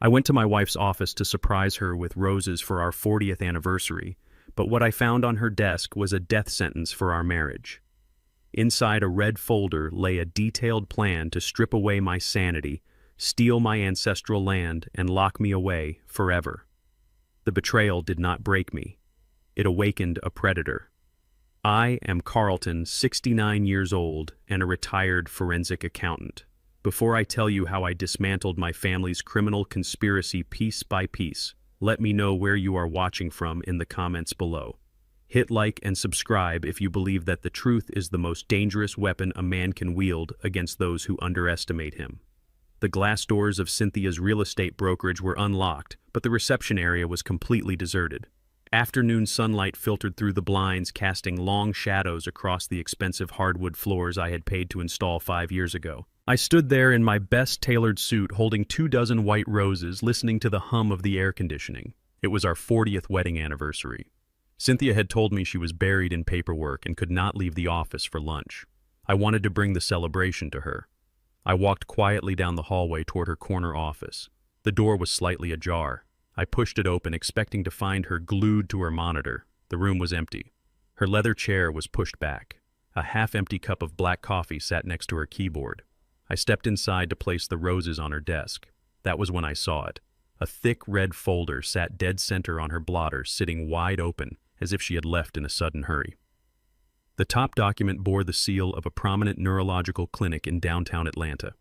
I went to my wife's office to surprise her with roses for our 40th anniversary, but what I found on her desk was a death sentence for our marriage. Inside a red folder lay a detailed plan to strip away my sanity, steal my ancestral land, and lock me away forever. The betrayal did not break me. It awakened a predator. I am Carlton, 69 years old, and a retired forensic accountant. Before I tell you how I dismantled my family's criminal conspiracy piece by piece, let me know where you are watching from in the comments below. Hit like and subscribe if you believe that the truth is the most dangerous weapon a man can wield against those who underestimate him. The glass doors of Cynthia's real estate brokerage were unlocked, but the reception area was completely deserted. Afternoon sunlight filtered through the blinds, casting long shadows across the expensive hardwood floors I had paid to install 5 years ago. I stood there in my best tailored suit, holding 24 white roses, listening to the hum of the air conditioning. It was our 40th wedding anniversary. Cynthia had told me she was buried in paperwork and could not leave the office for lunch. I wanted to bring the celebration to her. I walked quietly down the hallway toward her corner office. The door was slightly ajar. I pushed it open, expecting to find her glued to her monitor. The room was empty. Her leather chair was pushed back. A half-empty cup of black coffee sat next to her keyboard. I stepped inside to place the roses on her desk. That was when I saw it. A thick red folder sat dead center on her blotter, sitting wide open, as if she had left in a sudden hurry. The top document bore the seal of a prominent neurological clinic in downtown Atlanta.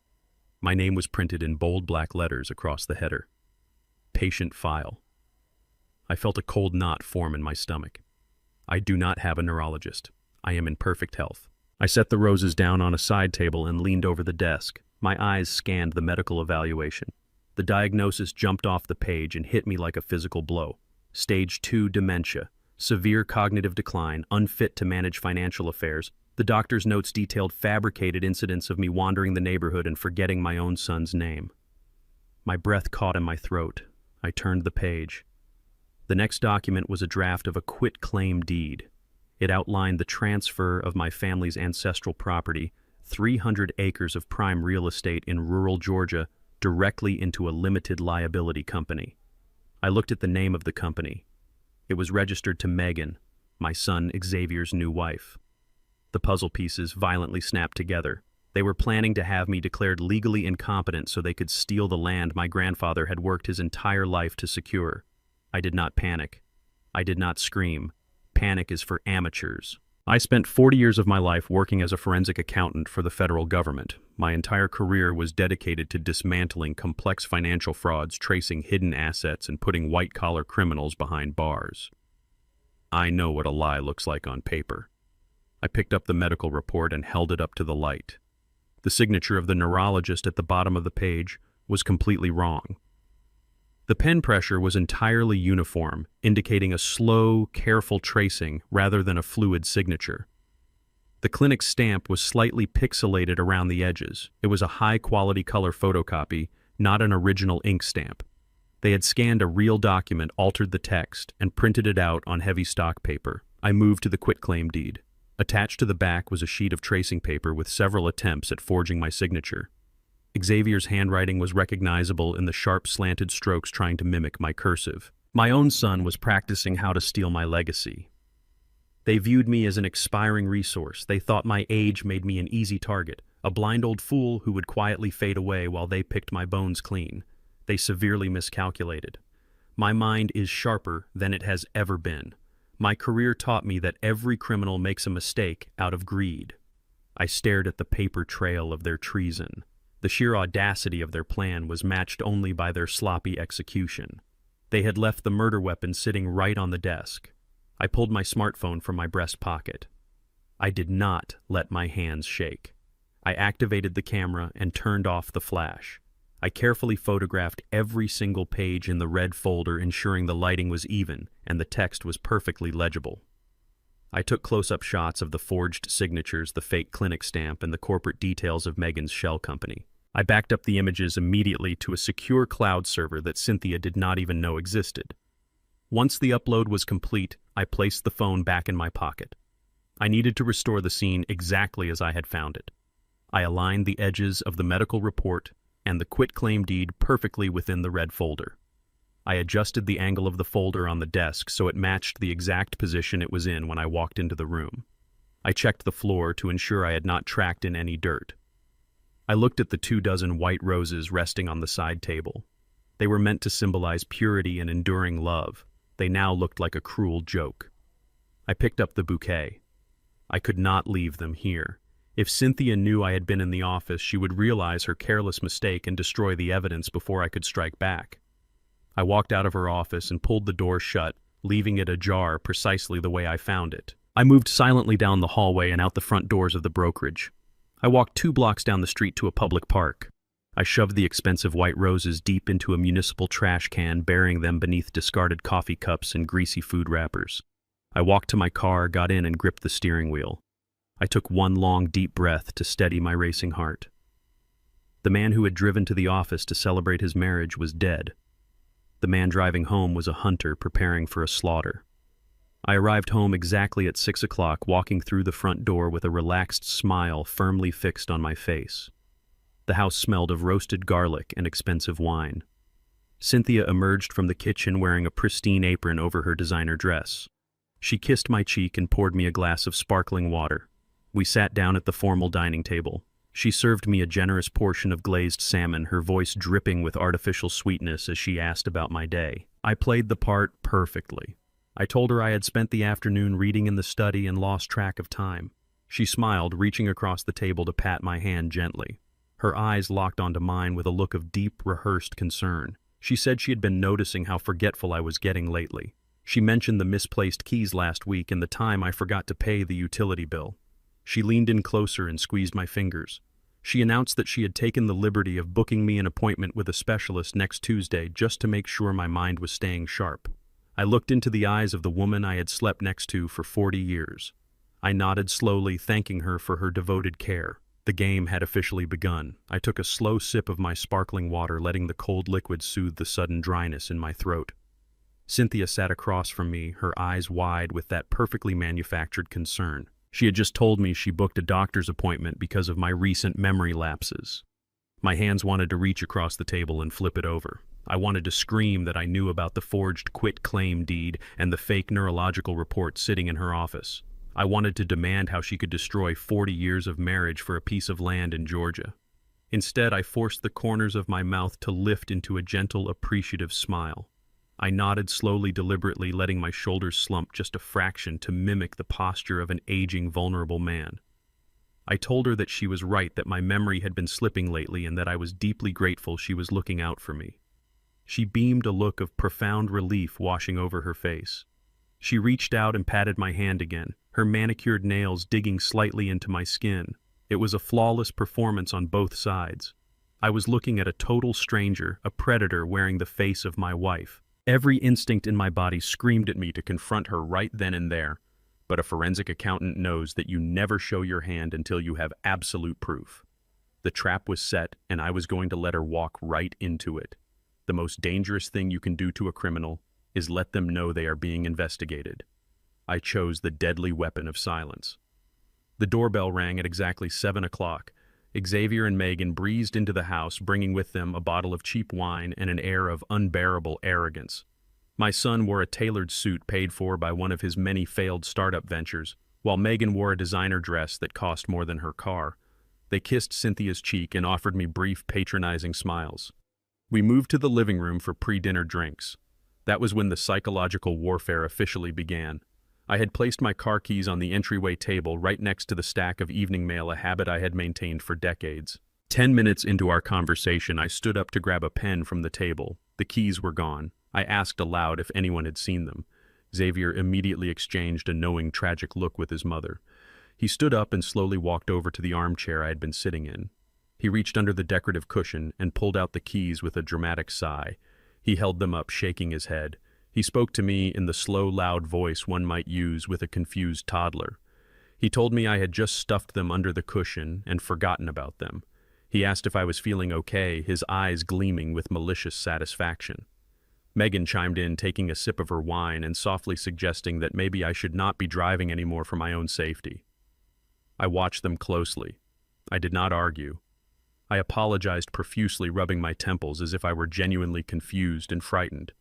My name was printed in bold black letters across the header. Patient file. I felt a cold knot form in my stomach. I do not have a neurologist. I am in perfect health. I set the roses down on a side table and leaned over the desk. My eyes scanned the medical evaluation. The diagnosis jumped off the page and hit me like a physical blow. Stage 2 dementia, severe cognitive decline, unfit to manage financial affairs. The doctor's notes detailed fabricated incidents of me wandering the neighborhood and forgetting my own son's name. My breath caught in my throat. I turned the page. The next document was a draft of a quitclaim deed. It outlined the transfer of my family's ancestral property, 300 acres of prime real estate in rural Georgia, directly into a limited liability company. I looked at the name of the company. It was registered to Megan, my son Xavier's new wife. The puzzle pieces violently snapped together. They were planning to have me declared legally incompetent so they could steal the land my grandfather had worked his entire life to secure. I did not panic. I did not scream. Panic is for amateurs. I spent 40 years of my life working as a forensic accountant for the federal government. My entire career was dedicated to dismantling complex financial frauds, tracing hidden assets, and putting white-collar criminals behind bars. I know what a lie looks like on paper. I picked up the medical report and held it up to the light. The signature of the neurologist at the bottom of the page was completely wrong. The pen pressure was entirely uniform, indicating a slow, careful tracing rather than a fluid signature. The clinic's stamp was slightly pixelated around the edges. It was a high-quality color photocopy, not an original ink stamp. They had scanned a real document, altered the text, and printed it out on heavy stock paper. I moved to the quitclaim deed. Attached to the back was a sheet of tracing paper with several attempts at forging my signature. Xavier's handwriting was recognizable in the sharp slanted strokes trying to mimic my cursive. My own son was practicing how to steal my legacy. They viewed me as an expiring resource. They thought my age made me an easy target, a blind old fool who would quietly fade away while they picked my bones clean. They severely miscalculated. My mind is sharper than it has ever been. My career taught me that every criminal makes a mistake out of greed. I stared at the paper trail of their treason. The sheer audacity of their plan was matched only by their sloppy execution. They had left the murder weapon sitting right on the desk. I pulled my smartphone from my breast pocket. I did not let my hands shake. I activated the camera and turned off the flash. I carefully photographed every single page in the red folder, ensuring the lighting was even and the text was perfectly legible. I took close-up shots of the forged signatures, the fake clinic stamp, and the corporate details of Megan's shell company. I backed up the images immediately to a secure cloud server that Cynthia did not even know existed. Once the upload was complete, I placed the phone back in my pocket. I needed to restore the scene exactly as I had found it. I aligned the edges of the medical report, and the quitclaim deed perfectly within the red folder. I adjusted the angle of the folder on the desk so it matched the exact position it was in when I walked into the room. I checked the floor to ensure I had not tracked in any dirt. I looked at the 24 white roses resting on the side table. They were meant to symbolize purity and enduring love. They now looked like a cruel joke. I picked up the bouquet. I could not leave them here. If Cynthia knew I had been in the office, she would realize her careless mistake and destroy the evidence before I could strike back. I walked out of her office and pulled the door shut, leaving it ajar precisely the way I found it. I moved silently down the hallway and out the front doors of the brokerage. I walked 2 blocks down the street to a public park. I shoved the expensive white roses deep into a municipal trash can, burying them beneath discarded coffee cups and greasy food wrappers. I walked to my car, got in, and gripped the steering wheel. I took one long, deep breath to steady my racing heart. The man who had driven to the office to celebrate his marriage was dead. The man driving home was a hunter preparing for a slaughter. I arrived home exactly at 6 o'clock, walking through the front door with a relaxed smile firmly fixed on my face. The house smelled of roasted garlic and expensive wine. Cynthia emerged from the kitchen wearing a pristine apron over her designer dress. She kissed my cheek and poured me a glass of sparkling water. We sat down at the formal dining table. She served me a generous portion of glazed salmon, her voice dripping with artificial sweetness as she asked about my day. I played the part perfectly. I told her I had spent the afternoon reading in the study and lost track of time. She smiled, reaching across the table to pat my hand gently. Her eyes locked onto mine with a look of deep, rehearsed concern. She said she had been noticing how forgetful I was getting lately. She mentioned the misplaced keys last week and the time I forgot to pay the utility bill. She leaned in closer and squeezed my fingers. She announced that she had taken the liberty of booking me an appointment with a specialist next Tuesday just to make sure my mind was staying sharp. I looked into the eyes of the woman I had slept next to for 40 years. I nodded slowly, thanking her for her devoted care. The game had officially begun. I took a slow sip of my sparkling water, letting the cold liquid soothe the sudden dryness in my throat. Cynthia sat across from me, her eyes wide with that perfectly manufactured concern. She had just told me she booked a doctor's appointment because of my recent memory lapses. My hands wanted to reach across the table and flip it over. I wanted to scream that I knew about the forged quit-claim deed and the fake neurological report sitting in her office. I wanted to demand how she could destroy 40 years of marriage for a piece of land in Georgia. Instead, I forced the corners of my mouth to lift into a gentle, appreciative smile. I nodded slowly, deliberately, letting my shoulders slump just a fraction to mimic the posture of an aging, vulnerable man. I told her that she was right, that my memory had been slipping lately and that I was deeply grateful she was looking out for me. She beamed a look of profound relief washing over her face. She reached out and patted my hand again, her manicured nails digging slightly into my skin. It was a flawless performance on both sides. I was looking at a total stranger, a predator wearing the face of my wife. Every instinct in my body screamed at me to confront her right then and there, but a forensic accountant knows that you never show your hand until you have absolute proof. The trap was set, and I was going to let her walk right into it. The most dangerous thing you can do to a criminal is let them know they are being investigated. I chose the deadly weapon of silence. The doorbell rang at exactly 7 o'clock. Xavier and Megan breezed into the house, bringing with them a bottle of cheap wine and an air of unbearable arrogance. My son wore a tailored suit paid for by one of his many failed startup ventures, while Megan wore a designer dress that cost more than her car. They kissed Cynthia's cheek and offered me brief, patronizing smiles. We moved to the living room for pre-dinner drinks. That was when the psychological warfare officially began. I had placed my car keys on the entryway table right next to the stack of evening mail, a habit I had maintained for decades. 10 minutes into our conversation, I stood up to grab a pen from the table. The keys were gone. I asked aloud if anyone had seen them. Xavier immediately exchanged a knowing, tragic look with his mother. He stood up and slowly walked over to the armchair I had been sitting in. He reached under the decorative cushion and pulled out the keys with a dramatic sigh. He held them up, shaking his head. He spoke to me in the slow, loud voice one might use with a confused toddler. He told me I had just stuffed them under the cushion and forgotten about them. He asked if I was feeling okay, his eyes gleaming with malicious satisfaction. Megan chimed in, taking a sip of her wine and softly suggesting that maybe I should not be driving anymore for my own safety. I watched them closely. I did not argue. I apologized profusely, rubbing my temples as if I were genuinely confused and frightened.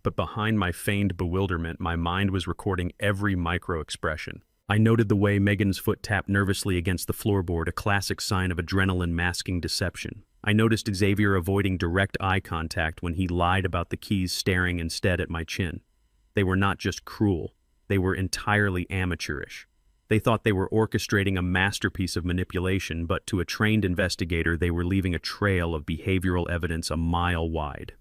But behind my feigned bewilderment, my mind was recording every micro-expression. I noted the way Megan's foot tapped nervously against the floorboard, a classic sign of adrenaline masking deception. I noticed Xavier avoiding direct eye contact when he lied about the keys, staring instead at my chin. They were not just cruel, they were entirely amateurish. They thought they were orchestrating a masterpiece of manipulation, but to a trained investigator, they were leaving a trail of behavioral evidence a mile wide.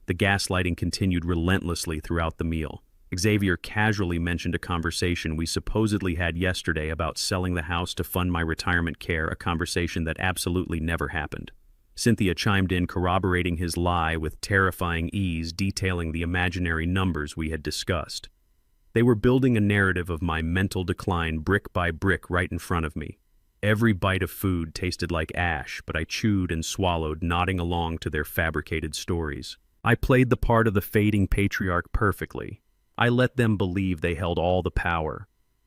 The gaslighting continued relentlessly throughout the meal. Xavier casually mentioned a conversation we supposedly had yesterday about selling the house to fund my retirement care, a conversation that absolutely never happened. Cynthia chimed in, corroborating his lie with terrifying ease, detailing the imaginary numbers we had discussed. They were building a narrative of my mental decline brick by brick right in front of me. Every bite of food tasted like ash, but I chewed and swallowed, nodding along to their fabricated stories. I played the part of the fading patriarch perfectly. I let them believe they held all the power.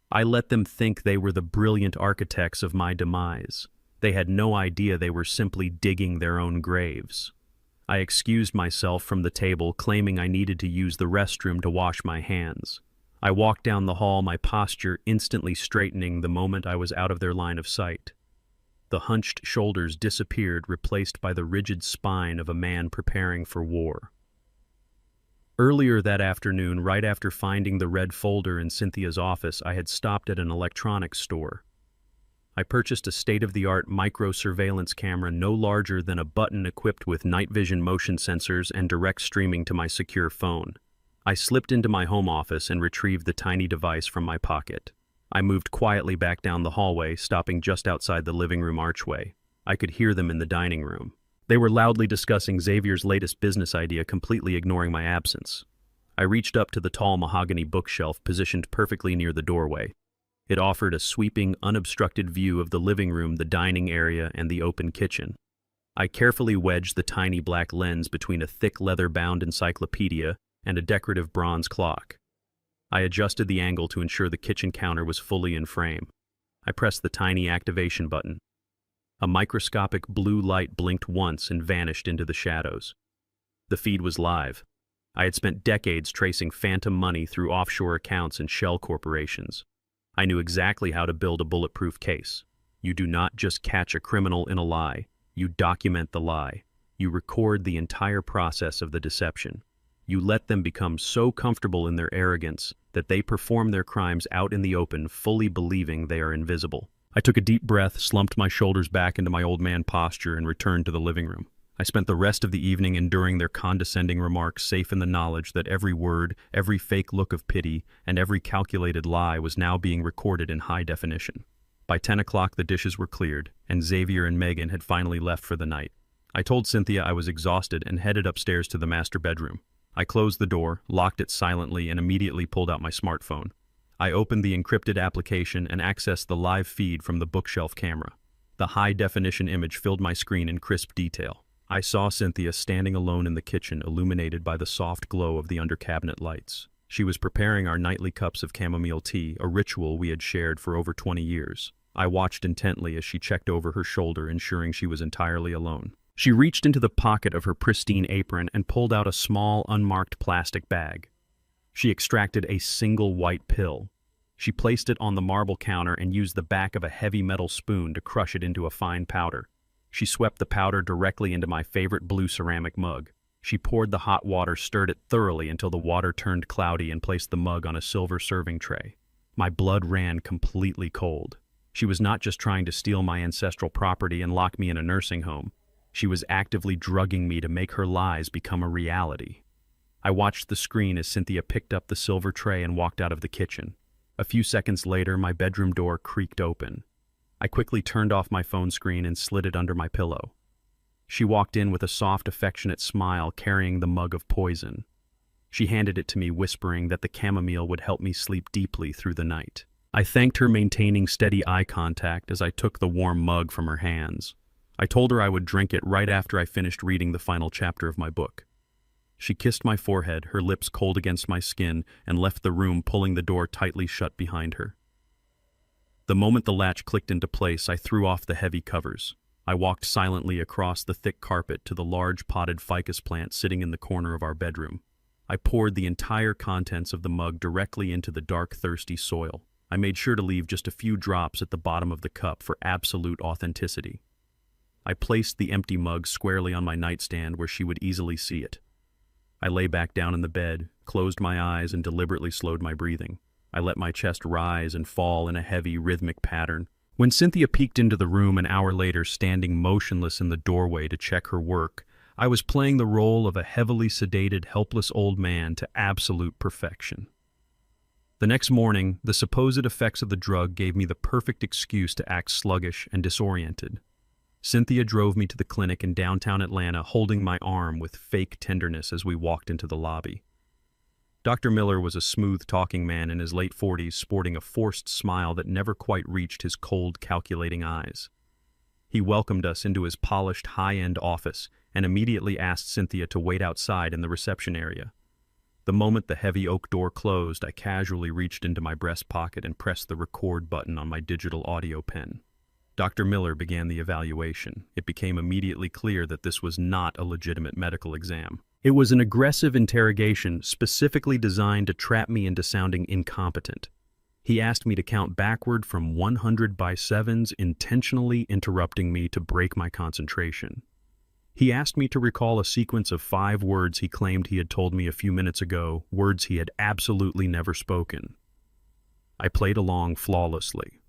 I let them think they were the brilliant architects of my demise. They had no idea they were simply digging their own graves. I excused myself from the table, claiming I needed to use the restroom to wash my hands. I walked down the hall, my posture instantly straightening the moment I was out of their line of sight. The hunched shoulders disappeared, replaced by the rigid spine of a man preparing for war. Earlier that afternoon, right after finding the red folder in Cynthia's office, I had stopped at an electronics store. I purchased a state-of-the-art micro-surveillance camera no larger than a button, equipped with night vision motion sensors and direct streaming to my secure phone. I slipped into my home office and retrieved the tiny device from my pocket. I moved quietly back down the hallway, stopping just outside the living room archway. I could hear them in the dining room. They were loudly discussing Xavier's latest business idea, completely ignoring my absence. I reached up to the tall mahogany bookshelf positioned perfectly near the doorway. It offered a sweeping, unobstructed view of the living room, the dining area, and the open kitchen. I carefully wedged the tiny black lens between a thick leather-bound encyclopedia and a decorative bronze clock. I adjusted the angle to ensure the kitchen counter was fully in frame. I pressed the tiny activation button. A microscopic blue light blinked once and vanished into the shadows. The feed was live. I had spent decades tracing phantom money through offshore accounts and shell corporations. I knew exactly how to build a bulletproof case. You do not just catch a criminal in a lie. You document the lie. You record the entire process of the deception. You let them become so comfortable in their arrogance that they perform their crimes out in the open, fully believing they are invisible. I took a deep breath, slumped my shoulders back into my old man posture, and returned to the living room. I spent the rest of the evening enduring their condescending remarks, safe in the knowledge that every word, every fake look of pity, and every calculated lie was now being recorded in high definition. By 10 o'clock, the dishes were cleared, and Xavier and Megan had finally left for the night. I told Cynthia I was exhausted and headed upstairs to the master bedroom. I closed the door, locked it silently, and immediately pulled out my smartphone. I opened the encrypted application and accessed the live feed from the bookshelf camera. The high-definition image filled my screen in crisp detail. I saw Cynthia standing alone in the kitchen, illuminated by the soft glow of the under-cabinet lights. She was preparing our nightly cups of chamomile tea, a ritual we had shared for over 20 years. I watched intently as she checked over her shoulder, ensuring she was entirely alone. She reached into the pocket of her pristine apron and pulled out a small, unmarked plastic bag. She extracted a single white pill. She placed it on the marble counter and used the back of a heavy metal spoon to crush it into a fine powder. She swept the powder directly into my favorite blue ceramic mug. She poured the hot water, stirred it thoroughly until the water turned cloudy, and placed the mug on a silver serving tray. My blood ran completely cold. She was not just trying to steal my ancestral property and lock me in a nursing home. She was actively drugging me to make her lies become a reality. I watched the screen as Cynthia picked up the silver tray and walked out of the kitchen. A few seconds later, my bedroom door creaked open. I quickly turned off my phone screen and slid it under my pillow. She walked in with a soft, affectionate smile, carrying the mug of poison. She handed it to me, whispering that the chamomile would help me sleep deeply through the night. I thanked her, maintaining steady eye contact as I took the warm mug from her hands. I told her I would drink it right after I finished reading the final chapter of my book. She kissed my forehead, her lips cold against my skin, and left the room, pulling the door tightly shut behind her. The moment the latch clicked into place, I threw off the heavy covers. I walked silently across the thick carpet to the large potted ficus plant sitting in the corner of our bedroom. I poured the entire contents of the mug directly into the dark, thirsty soil. I made sure to leave just a few drops at the bottom of the cup for absolute authenticity. I placed the empty mug squarely on my nightstand where she would easily see it. I lay back down in the bed, closed my eyes, and deliberately slowed my breathing. I let my chest rise and fall in a heavy, rhythmic pattern. When Cynthia peeked into the room an hour later, standing motionless in the doorway to check her work, I was playing the role of a heavily sedated, helpless old man to absolute perfection. The next morning, the supposed effects of the drug gave me the perfect excuse to act sluggish and disoriented. Cynthia drove me to the clinic in downtown Atlanta, holding my arm with fake tenderness as we walked into the lobby. Dr. Miller was a smooth-talking man in his late 40s, sporting a forced smile that never quite reached his cold, calculating eyes. He welcomed us into his polished, high-end office and immediately asked Cynthia to wait outside in the reception area. The moment the heavy oak door closed, I casually reached into my breast pocket and pressed the record button on my digital audio pen. Dr. Miller began the evaluation. It became immediately clear that this was not a legitimate medical exam. It was an aggressive interrogation specifically designed to trap me into sounding incompetent. He asked me to count backward from 100 by sevens, intentionally interrupting me to break my concentration. He asked me to recall a sequence of 5 words he claimed he had told me a few minutes ago, words he had absolutely never spoken. I played along flawlessly.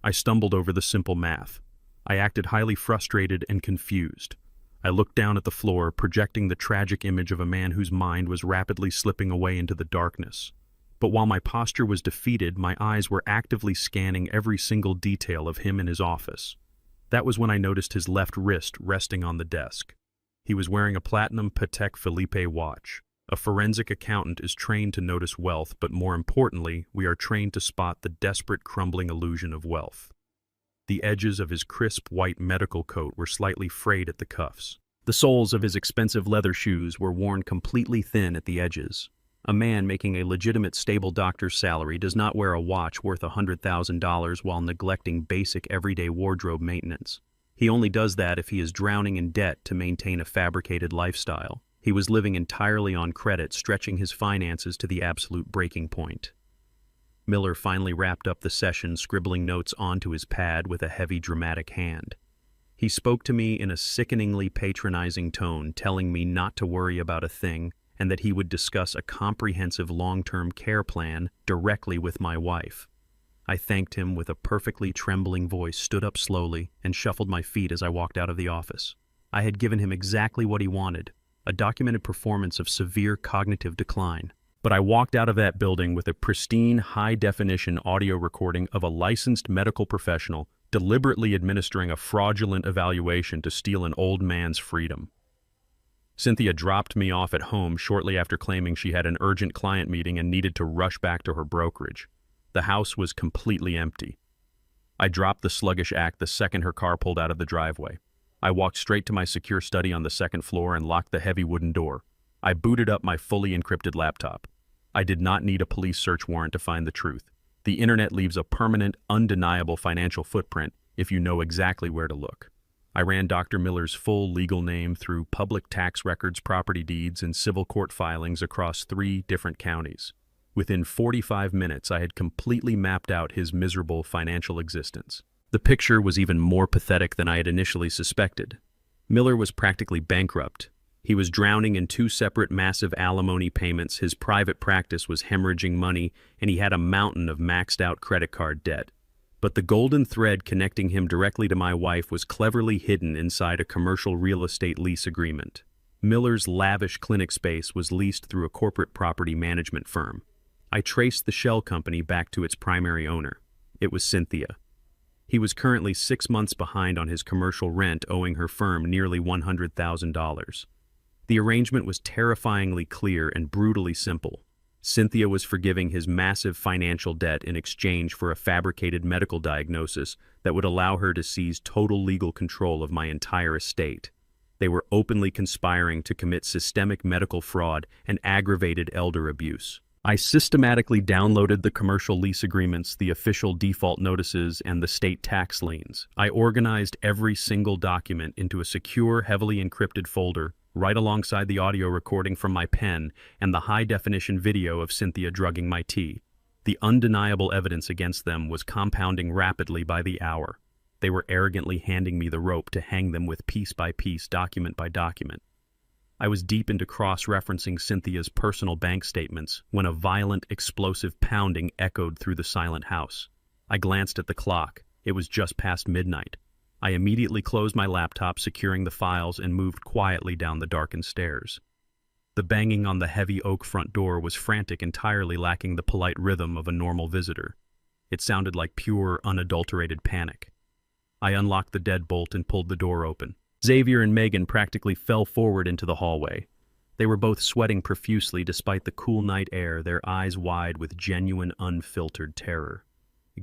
I stumbled over the simple math. I acted highly frustrated and confused. I looked down at the floor, projecting the tragic image of a man whose mind was rapidly slipping away into the darkness. But while my posture was defeated, my eyes were actively scanning every single detail of him in his office. That was when I noticed his left wrist resting on the desk. He was wearing a platinum Patek Philippe watch. A forensic accountant is trained to notice wealth, but more importantly, we are trained to spot the desperate, crumbling illusion of wealth. The edges of his crisp white medical coat were slightly frayed at the cuffs. The soles of his expensive leather shoes were worn completely thin at the edges. A man making a legitimate stable doctor's salary does not wear a watch worth $100,000 while neglecting basic everyday wardrobe maintenance. He only does that if he is drowning in debt to maintain a fabricated lifestyle. He was living entirely on credit, stretching his finances to the absolute breaking point. Miller finally wrapped up the session, scribbling notes onto his pad with a heavy, dramatic hand. He spoke to me in a sickeningly patronizing tone, telling me not to worry about a thing and that he would discuss a comprehensive long-term care plan directly with my wife. I thanked him with a perfectly trembling voice, stood up slowly, and shuffled my feet as I walked out of the office. I had given him exactly what he wanted, a documented performance of severe cognitive decline. But I walked out of that building with a pristine, high-definition audio recording of a licensed medical professional deliberately administering a fraudulent evaluation to steal an old man's freedom. Cynthia dropped me off at home shortly after claiming she had an urgent client meeting and needed to rush back to her brokerage. The house was completely empty. I dropped the sluggish act the second her car pulled out of the driveway. I walked straight to my secure study on the second floor and locked the heavy wooden door. I booted up my fully encrypted laptop. I did not need a police search warrant to find the truth. The internet leaves a permanent, undeniable financial footprint if you know exactly where to look. I ran Dr. Miller's full legal name through public tax records, property deeds, and civil court filings across 3 different counties. Within 45 minutes, I had completely mapped out his miserable financial existence. The picture was even more pathetic than I had initially suspected. Miller was practically bankrupt. He was drowning in 2 separate massive alimony payments, his private practice was hemorrhaging money, and he had a mountain of maxed-out credit card debt. But the golden thread connecting him directly to my wife was cleverly hidden inside a commercial real estate lease agreement. Miller's lavish clinic space was leased through a corporate property management firm. I traced the shell company back to its primary owner. It was Cynthia. He was currently 6 months behind on his commercial rent, owing her firm nearly $100,000. The arrangement was terrifyingly clear and brutally simple. Cynthia was forgiving his massive financial debt in exchange for a fabricated medical diagnosis that would allow her to seize total legal control of my entire estate. They were openly conspiring to commit systemic medical fraud and aggravated elder abuse. I systematically downloaded the commercial lease agreements, the official default notices, and the state tax liens. I organized every single document into a secure, heavily encrypted folder, right alongside the audio recording from my pen and the high-definition video of Cynthia drugging my tea. The undeniable evidence against them was compounding rapidly by the hour. They were arrogantly handing me the rope to hang them with piece by piece, document by document. I was deep into cross-referencing Cynthia's personal bank statements when a violent, explosive pounding echoed through the silent house. I glanced at the clock. It was just past midnight. I immediately closed my laptop, securing the files, and moved quietly down the darkened stairs. The banging on the heavy oak front door was frantic, entirely lacking the polite rhythm of a normal visitor. It sounded like pure, unadulterated panic. I unlocked the deadbolt and pulled the door open. Xavier and Megan practically fell forward into the hallway. They were both sweating profusely despite the cool night air, their eyes wide with genuine, unfiltered terror.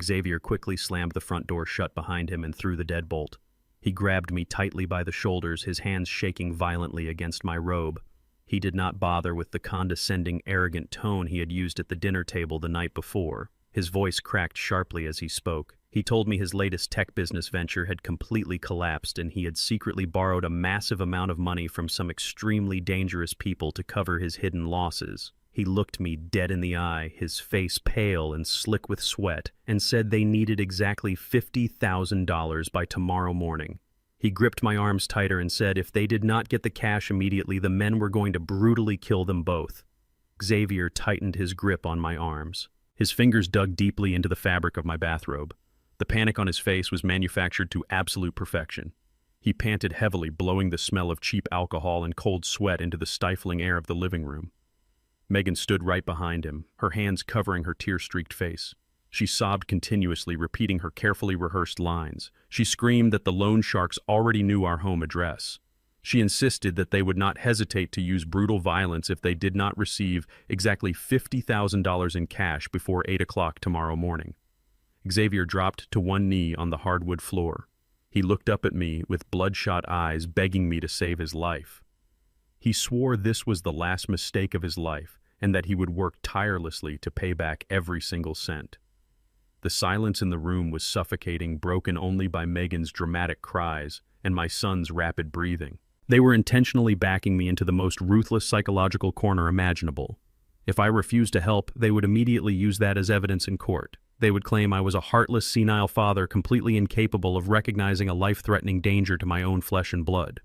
Xavier quickly slammed the front door shut behind him and threw the deadbolt. He grabbed me tightly by the shoulders, his hands shaking violently against my robe. He did not bother with the condescending, arrogant tone he had used at the dinner table the night before. His voice cracked sharply as he spoke. He told me his latest tech business venture had completely collapsed and he had secretly borrowed a massive amount of money from some extremely dangerous people to cover his hidden losses. He looked me dead in the eye, his face pale and slick with sweat, and said they needed exactly $50,000 by tomorrow morning. He gripped my arms tighter and said if they did not get the cash immediately, the men were going to brutally kill them both. Xavier tightened his grip on my arms. His fingers dug deeply into the fabric of my bathrobe. The panic on his face was manufactured to absolute perfection. He panted heavily, blowing the smell of cheap alcohol and cold sweat into the stifling air of the living room. Megan stood right behind him, her hands covering her tear-streaked face. She sobbed continuously, repeating her carefully rehearsed lines. She screamed that the loan sharks already knew our home address. She insisted that they would not hesitate to use brutal violence if they did not receive exactly $50,000 in cash before 8 o'clock tomorrow morning. Xavier dropped to one knee on the hardwood floor. He looked up at me with bloodshot eyes, begging me to save his life. He swore this was the last mistake of his life and that he would work tirelessly to pay back every single cent. The silence in the room was suffocating, broken only by Megan's dramatic cries and my son's rapid breathing. They were intentionally backing me into the most ruthless psychological corner imaginable. If I refused to help, they would immediately use that as evidence in court. They would claim I was a heartless, senile father completely incapable of recognizing a life-threatening danger to my own flesh and blood.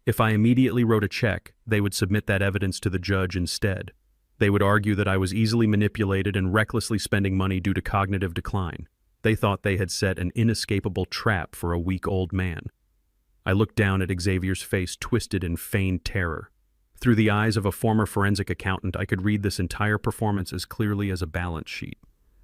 If I immediately wrote a check, they would submit that evidence to the judge instead. They would argue that I was easily manipulated and recklessly spending money due to cognitive decline. They thought they had set an inescapable trap for a weak old man. I looked down at Xavier's face, twisted in feigned terror. Through the eyes of a former forensic accountant, I could read this entire performance as clearly as a balance sheet.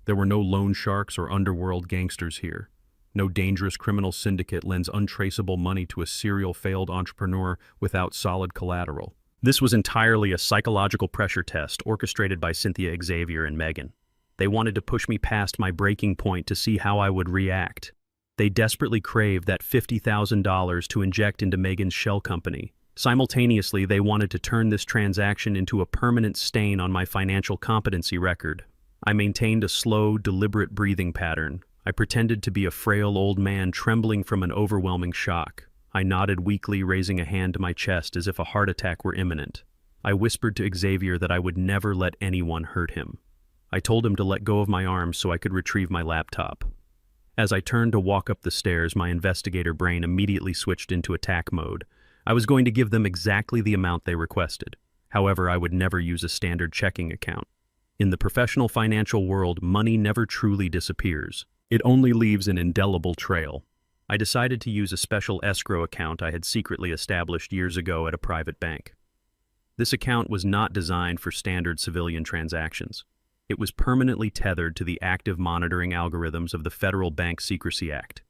There were no loan sharks or underworld gangsters here. No dangerous criminal syndicate lends untraceable money to a serial failed entrepreneur without solid collateral. This was entirely a psychological pressure test orchestrated by Cynthia, Xavier, and Megan. They wanted to push me past my breaking point to see how I would react. They desperately craved that $50,000 to inject into Megan's shell company. Simultaneously, they wanted to turn this transaction into a permanent stain on my financial competency record. I maintained a slow, deliberate breathing pattern. I pretended to be a frail old man trembling from an overwhelming shock. I nodded weakly, raising a hand to my chest as if a heart attack were imminent. I whispered to Xavier that I would never let anyone hurt him. I told him to let go of my arms so I could retrieve my laptop. As I turned to walk up the stairs, my investigator brain immediately switched into attack mode. I was going to give them exactly the amount they requested. However, I would never use a standard checking account. In the professional financial world, money never truly disappears. It only leaves an indelible trail. I decided to use a special escrow account I had secretly established years ago at a private bank. This account was not designed for standard civilian transactions. It was permanently tethered to the active monitoring algorithms of the Federal Bank Secrecy Act.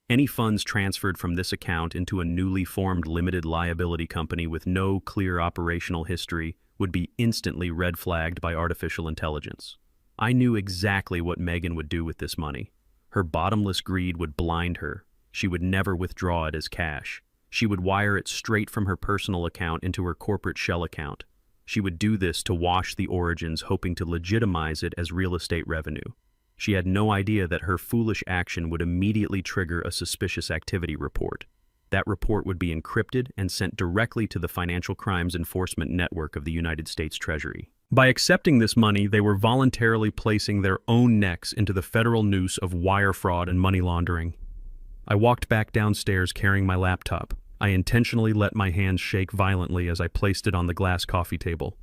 Any funds transferred from this account into a newly formed limited liability company with no clear operational history would be instantly red flagged by artificial intelligence. I knew exactly what Megan would do with this money. Her bottomless greed would blind her. She would never withdraw it as cash. She would wire it straight from her personal account into her corporate shell account. She would do this to wash the origins, hoping to legitimize it as real estate revenue. She had no idea that her foolish action would immediately trigger a suspicious activity report. That report would be encrypted and sent directly to the Financial Crimes Enforcement Network of the United States Treasury. By accepting this money, they were voluntarily placing their own necks into the federal noose of wire fraud and money laundering. I walked back downstairs carrying my laptop. I intentionally let my hands shake violently as I placed it on the glass coffee table.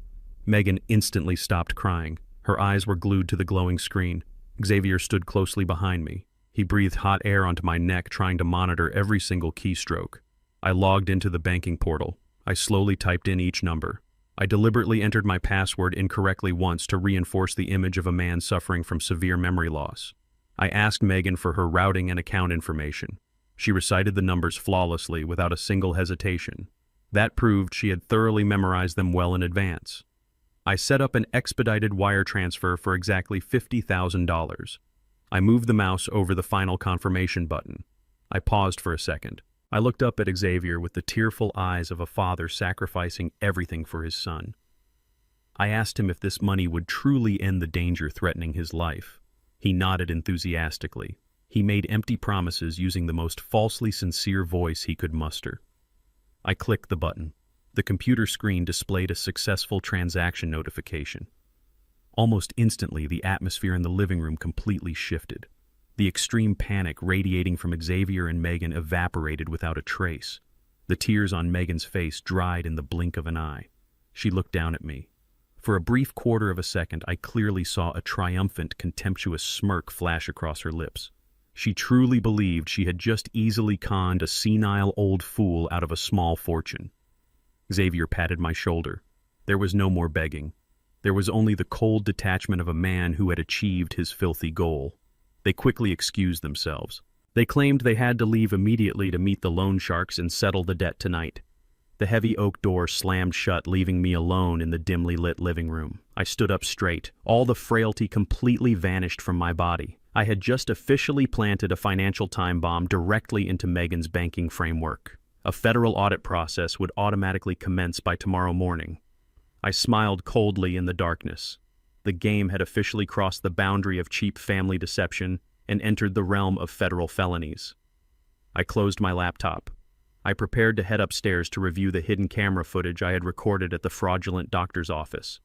Megan instantly stopped crying. Her eyes were glued to the glowing screen. Xavier stood closely behind me. He breathed hot air onto my neck, trying to monitor every single keystroke. I logged into the banking portal. I slowly typed in each number. I deliberately entered my password incorrectly once to reinforce the image of a man suffering from severe memory loss. I asked Megan for her routing and account information. She recited the numbers flawlessly without a single hesitation. That proved she had thoroughly memorized them well in advance. I set up an expedited wire transfer for exactly $50,000. I moved the mouse over the final confirmation button. I paused for a second. I looked up at Xavier with the tearful eyes of a father sacrificing everything for his son. I asked him if this money would truly end the danger threatening his life. He nodded enthusiastically. He made empty promises using the most falsely sincere voice he could muster. I clicked the button. The computer screen displayed a successful transaction notification. Almost instantly, the atmosphere in the living room completely shifted. The extreme panic radiating from Xavier and Megan evaporated without a trace. The tears on Megan's face dried in the blink of an eye. She looked down at me. For a brief quarter of a second, I clearly saw a triumphant, contemptuous smirk flash across her lips. She truly believed she had just easily conned a senile old fool out of a small fortune. Xavier patted my shoulder. There was no more begging. There was only the cold detachment of a man who had achieved his filthy goal. They quickly excused themselves. They claimed they had to leave immediately to meet the loan sharks and settle the debt tonight. The heavy oak door slammed shut, leaving me alone in the dimly lit living room. I stood up straight. All the frailty completely vanished from my body. I had just officially planted a financial time bomb directly into Megan's banking framework. A federal audit process would automatically commence by tomorrow morning. I smiled coldly in the darkness. The game had officially crossed the boundary of cheap family deception and entered the realm of federal felonies. I closed my laptop. I prepared to head upstairs to review the hidden camera footage I had recorded at the fraudulent doctor's office.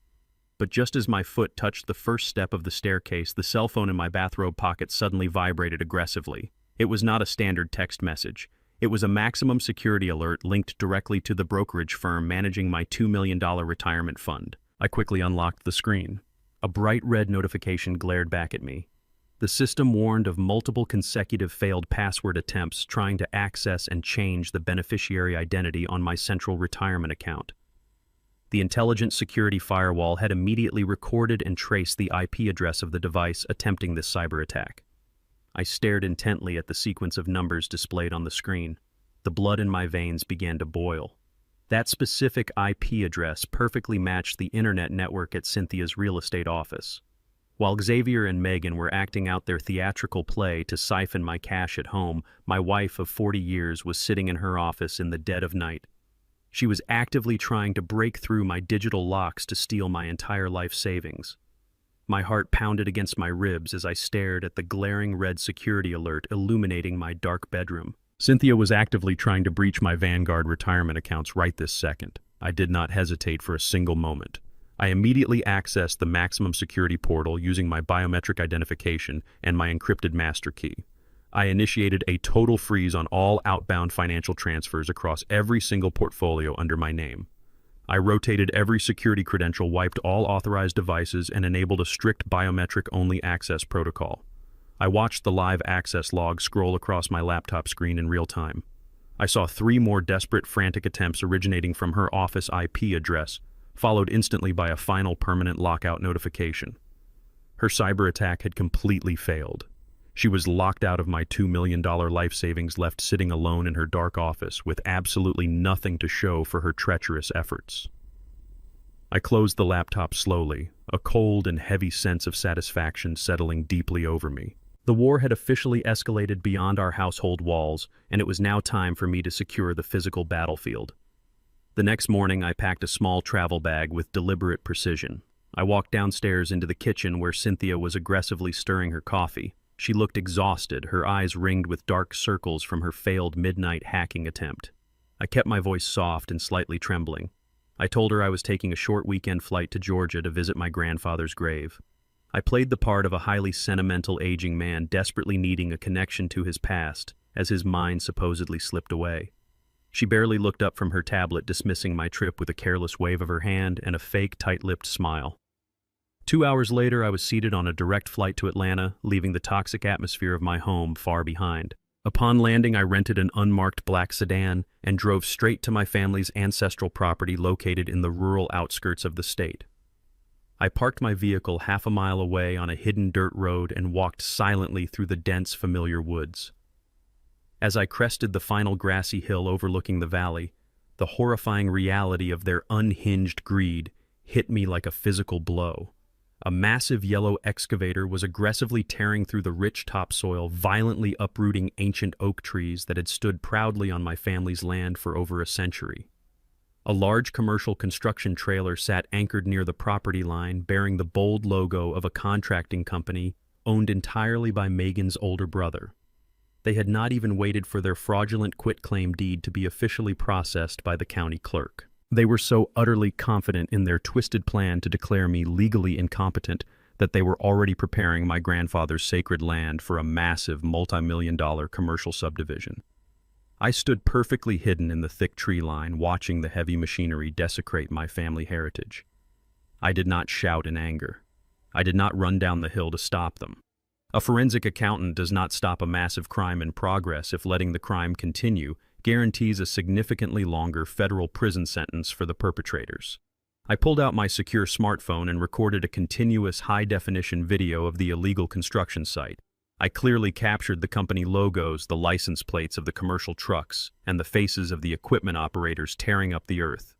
But just as my foot touched the first step of the staircase, the cell phone in my bathrobe pocket suddenly vibrated aggressively. It was not a standard text message. It was a maximum security alert linked directly to the brokerage firm managing my $2 million retirement fund. I quickly unlocked the screen. A bright red notification glared back at me. The system warned of multiple consecutive failed password attempts trying to access and change the beneficiary identity on my central retirement account. The intelligent security firewall had immediately recorded and traced the IP address of the device attempting this cyber attack. I stared intently at the sequence of numbers displayed on the screen. The blood in my veins began to boil. That specific IP address perfectly matched the internet network at Cynthia's real estate office. While Xavier and Megan were acting out their theatrical play to siphon my cash at home, my wife of 40 years was sitting in her office in the dead of night. She was actively trying to break through my digital locks to steal my entire life savings. My heart pounded against my ribs as I stared at the glaring red security alert illuminating my dark bedroom. Cynthia was actively trying to breach my Vanguard retirement accounts right this second. I did not hesitate for a single moment. I immediately accessed the maximum security portal using my biometric identification and my encrypted master key. I initiated a total freeze on all outbound financial transfers across every single portfolio under my name. I rotated every security credential, wiped all authorized devices, and enabled a strict biometric-only access protocol. I watched the live access log scroll across my laptop screen in real time. I saw 3 more desperate, frantic attempts originating from her office IP address, followed instantly by a final permanent lockout notification. Her cyber attack had completely failed. She was locked out of my $2 million life savings, left sitting alone in her dark office with absolutely nothing to show for her treacherous efforts. I closed the laptop slowly, a cold and heavy sense of satisfaction settling deeply over me. The war had officially escalated beyond our household walls, and it was now time for me to secure the physical battlefield. The next morning, I packed a small travel bag with deliberate precision. I walked downstairs into the kitchen where Cynthia was aggressively stirring her coffee. She looked exhausted, her eyes ringed with dark circles from her failed midnight hacking attempt. I kept my voice soft and slightly trembling. I told her I was taking a short weekend flight to Georgia to visit my grandfather's grave. I played the part of a highly sentimental aging man desperately needing a connection to his past as his mind supposedly slipped away. She barely looked up from her tablet, dismissing my trip with a careless wave of her hand and a fake, tight-lipped smile. 2 hours later, I was seated on a direct flight to Atlanta, leaving the toxic atmosphere of my home far behind. Upon landing, I rented an unmarked black sedan and drove straight to my family's ancestral property located in the rural outskirts of the state. I parked my vehicle half a mile away on a hidden dirt road and walked silently through the dense, familiar woods. As I crested the final grassy hill overlooking the valley, the horrifying reality of their unhinged greed hit me like a physical blow. A massive yellow excavator was aggressively tearing through the rich topsoil, violently uprooting ancient oak trees that had stood proudly on my family's land for over a century. A large commercial construction trailer sat anchored near the property line, bearing the bold logo of a contracting company owned entirely by Megan's older brother. They had not even waited for their fraudulent quitclaim deed to be officially processed by the county clerk. They were so utterly confident in their twisted plan to declare me legally incompetent that they were already preparing my grandfather's sacred land for a massive multi-million-dollar commercial subdivision. I stood perfectly hidden in the thick tree line, watching the heavy machinery desecrate my family heritage. I did not shout in anger. I did not run down the hill to stop them. A forensic accountant does not stop a massive crime in progress if letting the crime continue guarantees a significantly longer federal prison sentence for the perpetrators. I pulled out my secure smartphone and recorded a continuous high-definition video of the illegal construction site. I clearly captured the company logos, the license plates of the commercial trucks, and the faces of the equipment operators tearing up the earth.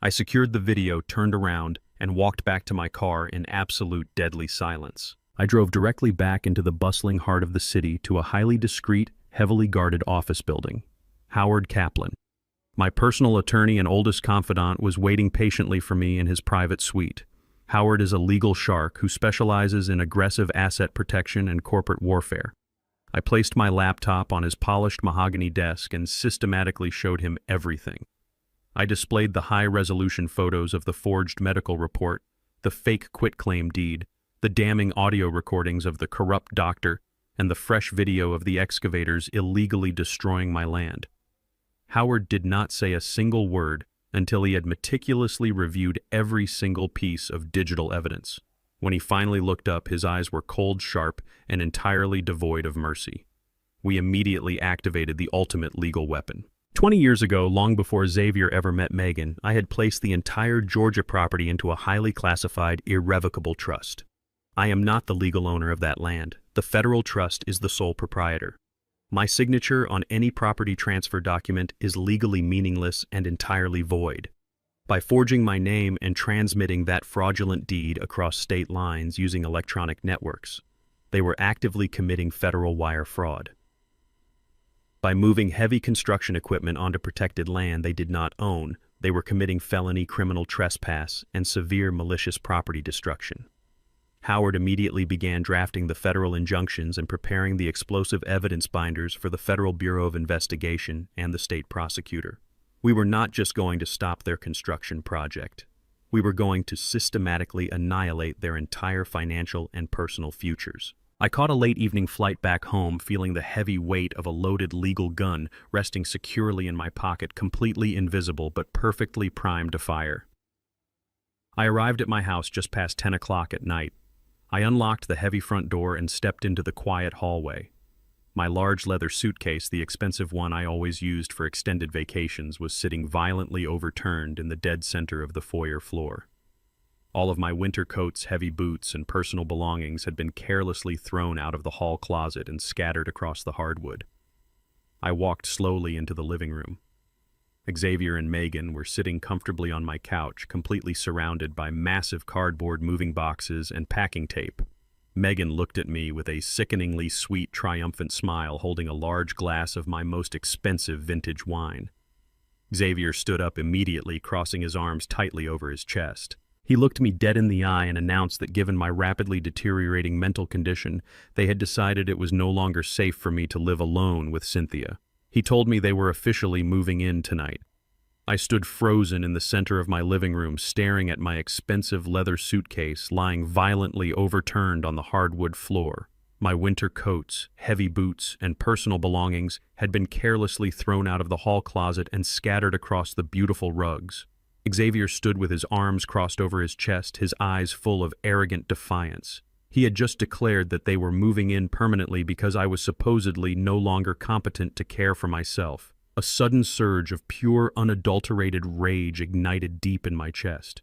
I secured the video, turned around, and walked back to my car in absolute deadly silence. I drove directly back into the bustling heart of the city to a highly discreet, heavily guarded office building. Howard Kaplan, my personal attorney and oldest confidant, was waiting patiently for me in his private suite. Howard is a legal shark who specializes in aggressive asset protection and corporate warfare. I placed my laptop on his polished mahogany desk and systematically showed him everything. I displayed the high-resolution photos of the forged medical report, the fake quitclaim deed, the damning audio recordings of the corrupt doctor, and the fresh video of the excavators illegally destroying my land. Howard did not say a single word until he had meticulously reviewed every single piece of digital evidence. When he finally looked up, his eyes were cold, sharp, and entirely devoid of mercy. We immediately activated the ultimate legal weapon. 20 years ago, long before Xavier ever met Megan, I had placed the entire Georgia property into a highly classified, irrevocable trust. I am not the legal owner of that land. The federal trust is the sole proprietor. My signature on any property transfer document is legally meaningless and entirely void. By forging my name and transmitting that fraudulent deed across state lines using electronic networks, they were actively committing federal wire fraud. By moving heavy construction equipment onto protected land they did not own, they were committing felony criminal trespass and severe malicious property destruction. Howard immediately began drafting the federal injunctions and preparing the explosive evidence binders for the Federal Bureau of Investigation and the state prosecutor. We were not just going to stop their construction project. We were going to systematically annihilate their entire financial and personal futures. I caught a late evening flight back home, feeling the heavy weight of a loaded legal gun resting securely in my pocket, completely invisible but perfectly primed to fire. I arrived at my house just past 10 o'clock at night. I unlocked the heavy front door and stepped into the quiet hallway. My large leather suitcase, the expensive one I always used for extended vacations, was sitting violently overturned in the dead center of the foyer floor. All of my winter coats, heavy boots, and personal belongings had been carelessly thrown out of the hall closet and scattered across the hardwood. I walked slowly into the living room. Xavier and Megan were sitting comfortably on my couch, completely surrounded by massive cardboard moving boxes and packing tape. Megan looked at me with a sickeningly sweet, triumphant smile, holding a large glass of my most expensive vintage wine. Xavier stood up immediately, crossing his arms tightly over his chest. He looked me dead in the eye and announced that given my rapidly deteriorating mental condition, they had decided it was no longer safe for me to live alone with Cynthia. He told me they were officially moving in tonight. I stood frozen in the center of my living room, staring at my expensive leather suitcase lying violently overturned on the hardwood floor. My winter coats, heavy boots, and personal belongings had been carelessly thrown out of the hall closet and scattered across the beautiful rugs. Xavier stood with his arms crossed over his chest, his eyes full of arrogant defiance. He had just declared that they were moving in permanently because I was supposedly no longer competent to care for myself. A sudden surge of pure, unadulterated rage ignited deep in my chest.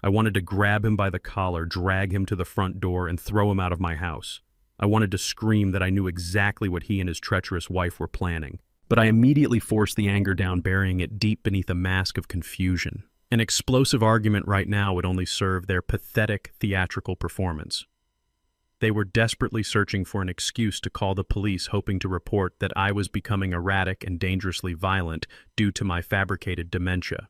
I wanted to grab him by the collar, drag him to the front door, and throw him out of my house. I wanted to scream that I knew exactly what he and his treacherous wife were planning. But I immediately forced the anger down, burying it deep beneath a mask of confusion. An explosive argument right now would only serve their pathetic theatrical performance. They were desperately searching for an excuse to call the police, hoping to report that I was becoming erratic and dangerously violent due to my fabricated dementia.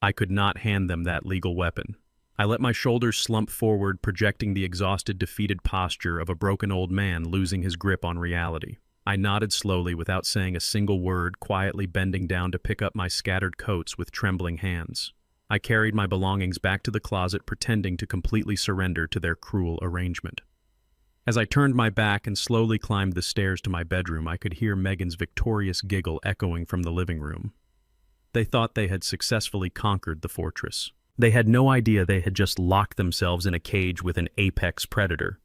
I could not hand them that legal weapon. I let my shoulders slump forward, projecting the exhausted, defeated posture of a broken old man losing his grip on reality. I nodded slowly without saying a single word, quietly bending down to pick up my scattered coats with trembling hands. I carried my belongings back to the closet, pretending to completely surrender to their cruel arrangement. As I turned my back and slowly climbed the stairs to my bedroom, I could hear Megan's victorious giggle echoing from the living room. They thought they had successfully conquered the fortress. They had no idea they had just locked themselves in a cage with an apex predator.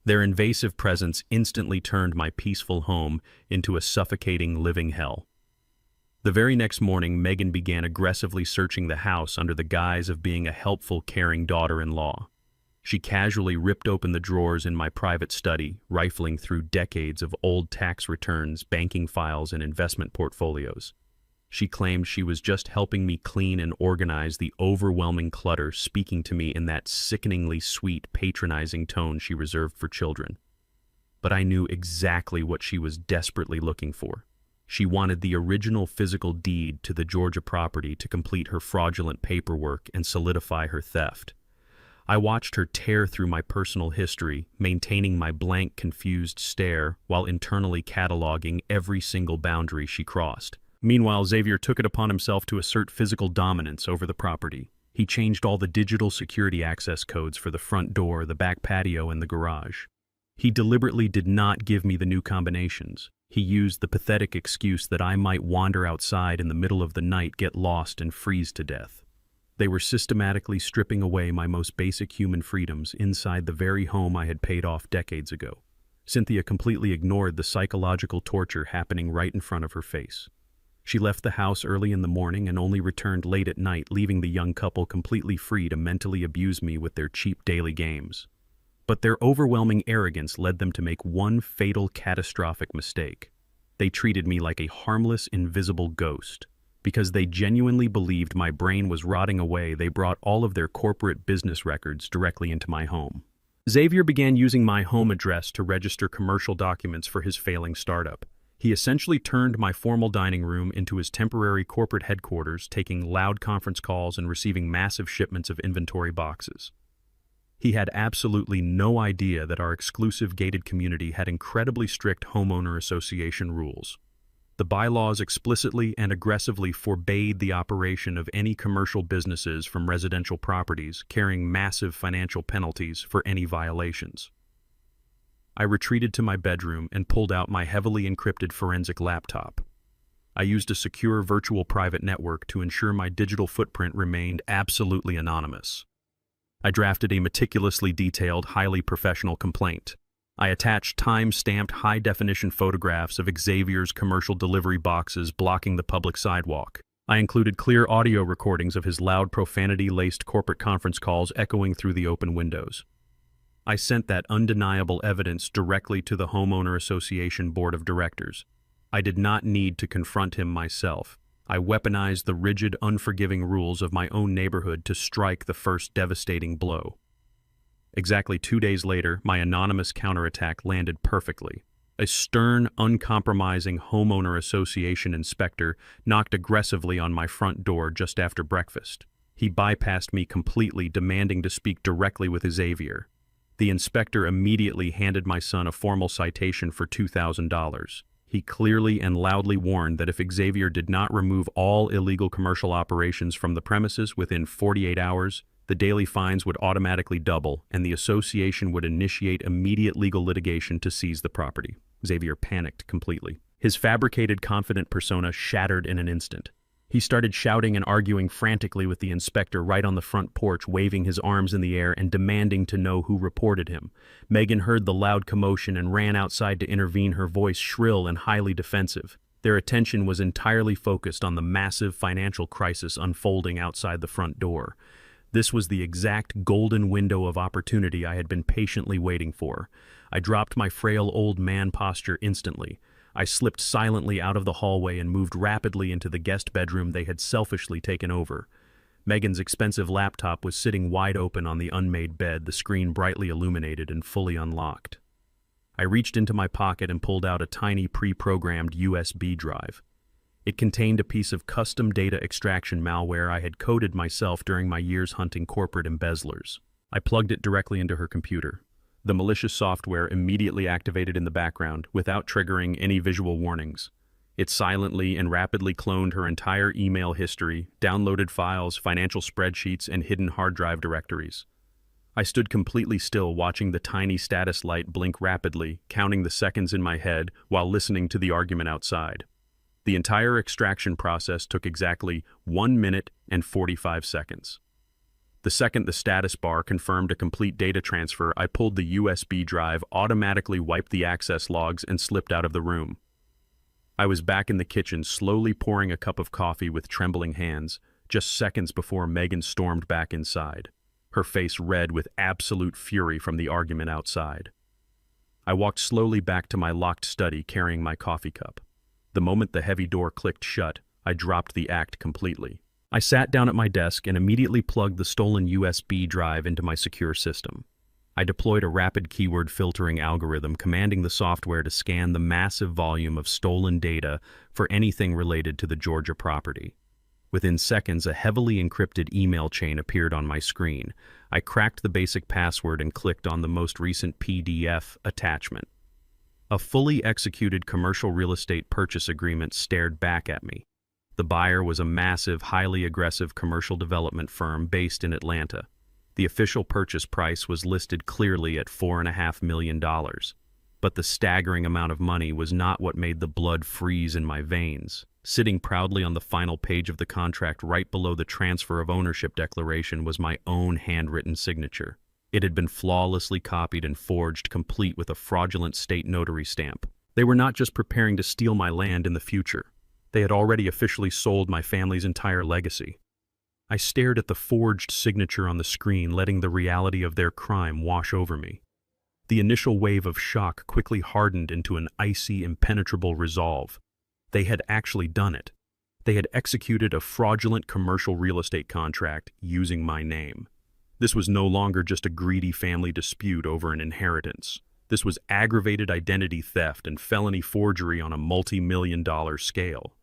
Their invasive presence instantly turned my peaceful home into a suffocating living hell. The very next morning, Megan began aggressively searching the house under the guise of being a helpful, caring daughter-in-law. She casually ripped open the drawers in my private study, rifling through decades of old tax returns, banking files, and investment portfolios. She claimed she was just helping me clean and organize the overwhelming clutter, speaking to me in that sickeningly sweet, patronizing tone she reserved for children. But I knew exactly what she was desperately looking for. She wanted the original physical deed to the Georgia property to complete her fraudulent paperwork and solidify her theft. I watched her tear through my personal history, maintaining my blank, confused stare while internally cataloging every single boundary she crossed. Meanwhile, Xavier took it upon himself to assert physical dominance over the property. He changed all the digital security access codes for the front door, the back patio, and the garage. He deliberately did not give me the new combinations. He used the pathetic excuse that I might wander outside in the middle of the night, get lost, and freeze to death. They were systematically stripping away my most basic human freedoms inside the very home I had paid off decades ago. Cynthia completely ignored the psychological torture happening right in front of her face. She left the house early in the morning and only returned late at night, leaving the young couple completely free to mentally abuse me with their cheap daily games. But their overwhelming arrogance led them to make one fatal, catastrophic mistake. They treated me like a harmless, invisible ghost. Because they genuinely believed my brain was rotting away, they brought all of their corporate business records directly into my home. Xavier began using my home address to register commercial documents for his failing startup. He essentially turned my formal dining room into his temporary corporate headquarters, taking loud conference calls and receiving massive shipments of inventory boxes. He had absolutely no idea that our exclusive gated community had incredibly strict homeowner association rules. The bylaws explicitly and aggressively forbade the operation of any commercial businesses from residential properties, carrying massive financial penalties for any violations. I retreated to my bedroom and pulled out my heavily encrypted forensic laptop. I used a secure virtual private network to ensure my digital footprint remained absolutely anonymous. I drafted a meticulously detailed, highly professional complaint. I attached time-stamped, high-definition photographs of Xavier's commercial delivery boxes blocking the public sidewalk. I included clear audio recordings of his loud, profanity-laced corporate conference calls echoing through the open windows. I sent that undeniable evidence directly to the Homeowner Association Board of Directors. I did not need to confront him myself. I weaponized the rigid, unforgiving rules of my own neighborhood to strike the first devastating blow. Exactly 2 days later, my anonymous counterattack landed perfectly. A stern, uncompromising homeowner association inspector knocked aggressively on my front door just after breakfast. He bypassed me completely, demanding to speak directly with Xavier. The inspector immediately handed my son a formal citation for $2,000. He clearly and loudly warned that if Xavier did not remove all illegal commercial operations from the premises within 48 hours, the daily fines would automatically double and the association would initiate immediate legal litigation to seize the property. Xavier panicked completely. His fabricated confident persona shattered in an instant. He started shouting and arguing frantically with the inspector right on the front porch, waving his arms in the air and demanding to know who reported him. Megan heard the loud commotion and ran outside to intervene, her voice shrill and highly defensive. Their attention was entirely focused on the massive financial crisis unfolding outside the front door. This was the exact golden window of opportunity I had been patiently waiting for. I dropped my frail old man posture instantly. I slipped silently out of the hallway and moved rapidly into the guest bedroom they had selfishly taken over. Megan's expensive laptop was sitting wide open on the unmade bed, the screen brightly illuminated and fully unlocked. I reached into my pocket and pulled out a tiny pre-programmed USB drive. It contained a piece of custom data extraction malware I had coded myself during my years hunting corporate embezzlers. I plugged it directly into her computer. The malicious software immediately activated in the background without triggering any visual warnings. It silently and rapidly cloned her entire email history, downloaded files, financial spreadsheets, and hidden hard drive directories. I stood completely still, watching the tiny status light blink rapidly, counting the seconds in my head while listening to the argument outside. The entire extraction process took exactly 1 minute and 45 seconds. The second the status bar confirmed a complete data transfer, I pulled the USB drive, automatically wiped the access logs, and slipped out of the room. I was back in the kitchen, slowly pouring a cup of coffee with trembling hands, just seconds before Megan stormed back inside, her face red with absolute fury from the argument outside. I walked slowly back to my locked study, carrying my coffee cup. The moment the heavy door clicked shut, I dropped the act completely. I sat down at my desk and immediately plugged the stolen USB drive into my secure system. I deployed a rapid keyword filtering algorithm, commanding the software to scan the massive volume of stolen data for anything related to the Georgia property. Within seconds, a heavily encrypted email chain appeared on my screen. I cracked the basic password and clicked on the most recent PDF attachment. A fully executed commercial real estate purchase agreement stared back at me. The buyer was a massive, highly aggressive commercial development firm based in Atlanta. The official purchase price was listed clearly at $4.5 million. But the staggering amount of money was not what made the blood freeze in my veins. Sitting proudly on the final page of the contract, right below the transfer of ownership declaration, was my own handwritten signature. It had been flawlessly copied and forged, complete with a fraudulent state notary stamp. They were not just preparing to steal my land in the future. They had already officially sold my family's entire legacy. I stared at the forged signature on the screen, letting the reality of their crime wash over me. The initial wave of shock quickly hardened into an icy, impenetrable resolve. They had actually done it. They had executed a fraudulent commercial real estate contract using my name. This was no longer just a greedy family dispute over an inheritance. This was aggravated identity theft and felony forgery on a multi-million-dollar scale.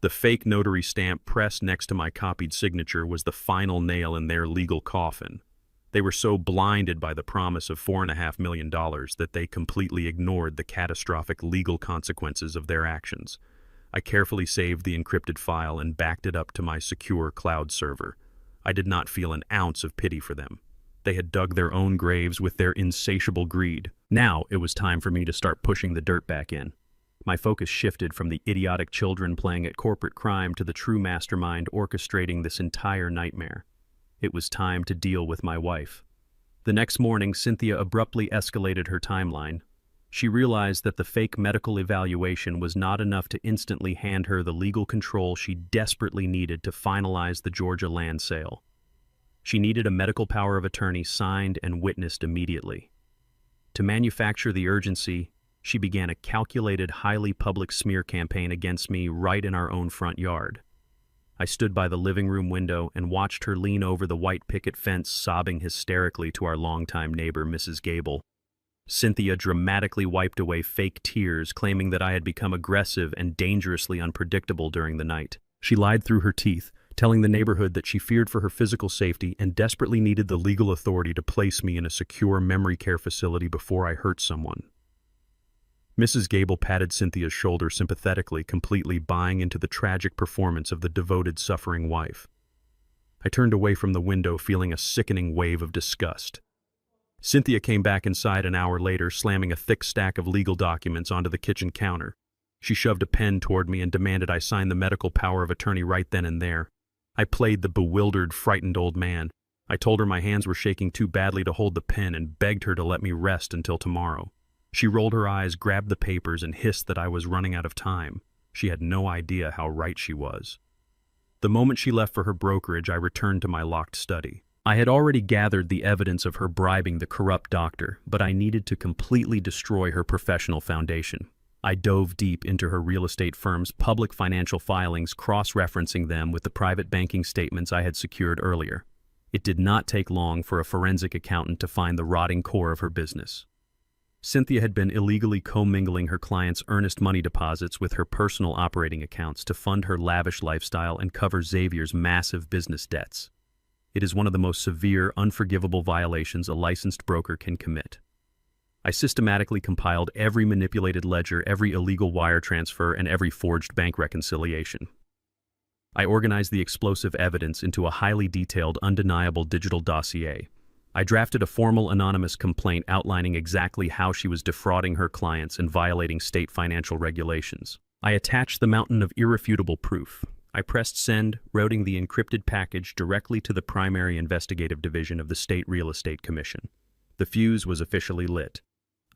The fake notary stamp pressed next to my copied signature was the final nail in their legal coffin. They were so blinded by the promise of $4.5 million that they completely ignored the catastrophic legal consequences of their actions. I carefully saved the encrypted file and backed it up to my secure cloud server. I did not feel an ounce of pity for them. They had dug their own graves with their insatiable greed. Now it was time for me to start pushing the dirt back in. My focus shifted from the idiotic children playing at corporate crime to the true mastermind orchestrating this entire nightmare. It was time to deal with my wife. The next morning, Cynthia abruptly escalated her timeline. She realized that the fake medical evaluation was not enough to instantly hand her the legal control she desperately needed to finalize the Georgia land sale. She needed a medical power of attorney signed and witnessed immediately. To manufacture the urgency, she began a calculated, highly public smear campaign against me right in our own front yard. I stood by the living room window and watched her lean over the white picket fence, sobbing hysterically to our longtime neighbor, Mrs. Gable. Cynthia dramatically wiped away fake tears, claiming that I had become aggressive and dangerously unpredictable during the night. She lied through her teeth, telling the neighborhood that she feared for her physical safety and desperately needed the legal authority to place me in a secure memory care facility before I hurt someone. Mrs. Gable patted Cynthia's shoulder sympathetically, completely buying into the tragic performance of the devoted, suffering wife. I turned away from the window, feeling a sickening wave of disgust. Cynthia came back inside an hour later, slamming a thick stack of legal documents onto the kitchen counter. She shoved a pen toward me and demanded I sign the medical power of attorney right then and there. I played the bewildered, frightened old man. I told her my hands were shaking too badly to hold the pen and begged her to let me rest until tomorrow. She rolled her eyes, grabbed the papers, and hissed that I was running out of time. She had no idea how right she was. The moment she left for her brokerage, I returned to my locked study. I had already gathered the evidence of her bribing the corrupt doctor, but I needed to completely destroy her professional foundation. I dove deep into her real estate firm's public financial filings, cross-referencing them with the private banking statements I had secured earlier. It did not take long for a forensic accountant to find the rotting core of her business. Cynthia had been illegally commingling her clients' earnest money deposits with her personal operating accounts to fund her lavish lifestyle and cover Xavier's massive business debts. It is one of the most severe, unforgivable violations a licensed broker can commit. I systematically compiled every manipulated ledger, every illegal wire transfer, and every forged bank reconciliation. I organized the explosive evidence into a highly detailed, undeniable digital dossier. I drafted a formal anonymous complaint outlining exactly how she was defrauding her clients and violating state financial regulations. I attached the mountain of irrefutable proof. I pressed send, routing the encrypted package directly to the primary investigative division of the State Real Estate Commission. The fuse was officially lit.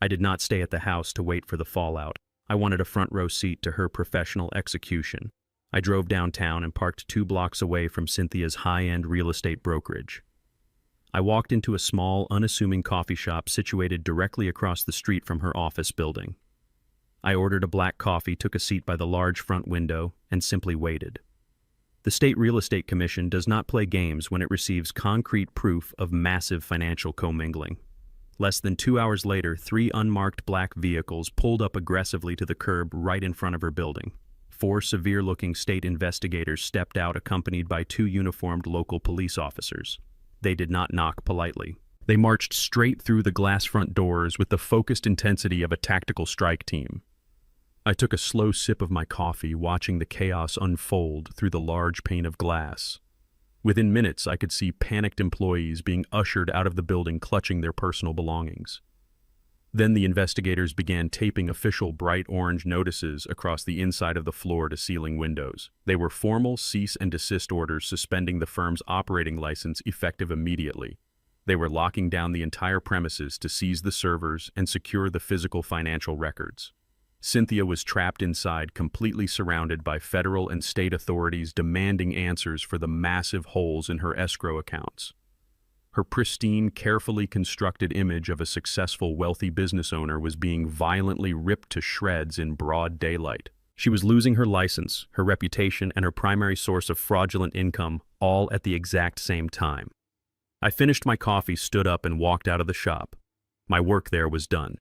I did not stay at the house to wait for the fallout. I wanted a front row seat to her professional execution. I drove downtown and parked 2 blocks away from Cynthia's high-end real estate brokerage. I walked into a small, unassuming coffee shop situated directly across the street from her office building. I ordered a black coffee, took a seat by the large front window, and simply waited. The State Real Estate Commission does not play games when it receives concrete proof of massive financial commingling. Less than 2 hours later, 3 unmarked black vehicles pulled up aggressively to the curb right in front of her building. 4 severe-looking state investigators stepped out, accompanied by 2 uniformed local police officers. They did not knock politely. They marched straight through the glass front doors with the focused intensity of a tactical strike team. I took a slow sip of my coffee, watching the chaos unfold through the large pane of glass. Within minutes, I could see panicked employees being ushered out of the building, clutching their personal belongings. Then the investigators began taping official bright orange notices across the inside of the floor-to-ceiling windows. They were formal cease and desist orders suspending the firm's operating license effective immediately. They were locking down the entire premises to seize the servers and secure the physical financial records. Cynthia was trapped inside, completely surrounded by federal and state authorities demanding answers for the massive holes in her escrow accounts. Her pristine, carefully constructed image of a successful, wealthy business owner was being violently ripped to shreds in broad daylight. She was losing her license, her reputation, and her primary source of fraudulent income, all at the exact same time. I finished my coffee, stood up, and walked out of the shop. My work there was done.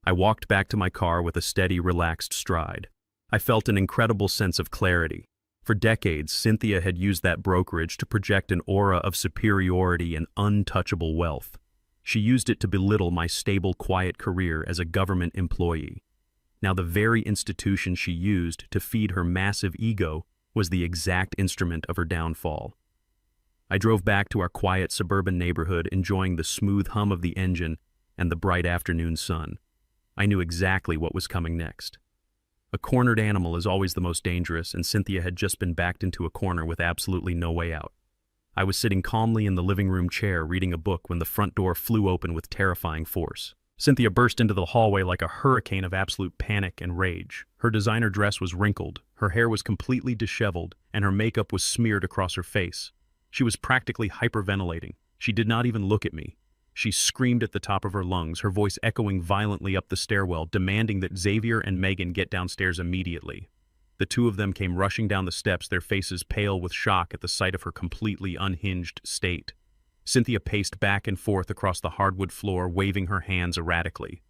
I walked back to my car with a steady, relaxed stride. I felt an incredible sense of clarity. For decades, Cynthia had used that brokerage to project an aura of superiority and untouchable wealth. She used it to belittle my stable, quiet career as a government employee. Now the very institution she used to feed her massive ego was the exact instrument of her downfall. I drove back to our quiet suburban neighborhood, enjoying the smooth hum of the engine and the bright afternoon sun. I knew exactly what was coming next. A cornered animal is always the most dangerous, and Cynthia had just been backed into a corner with absolutely no way out. I was sitting calmly in the living room chair reading a book when the front door flew open with terrifying force. Cynthia burst into the hallway like a hurricane of absolute panic and rage. Her designer dress was wrinkled, her hair was completely disheveled, and her makeup was smeared across her face. She was practically hyperventilating. She did not even look at me. She screamed at the top of her lungs, her voice echoing violently up the stairwell, demanding that Xavier and Megan get downstairs immediately. The 2 of them came rushing down the steps, their faces pale with shock at the sight of her completely unhinged state. Cynthia paced back and forth across the hardwood floor, waving her hands erratically.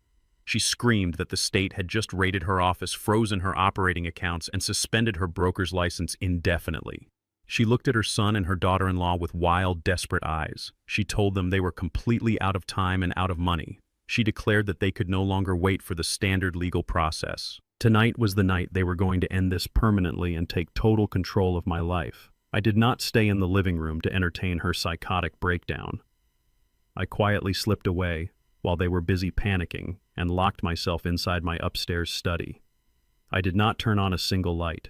She screamed that the state had just raided her office, frozen her operating accounts, and suspended her broker's license indefinitely. She looked at her son and her daughter-in-law with wild, desperate eyes. She told them they were completely out of time and out of money. She declared that they could no longer wait for the standard legal process. Tonight was the night they were going to end this permanently and take total control of my life. I did not stay in the living room to entertain her psychotic breakdown. I quietly slipped away while they were busy panicking and locked myself inside my upstairs study. I did not turn on a single light.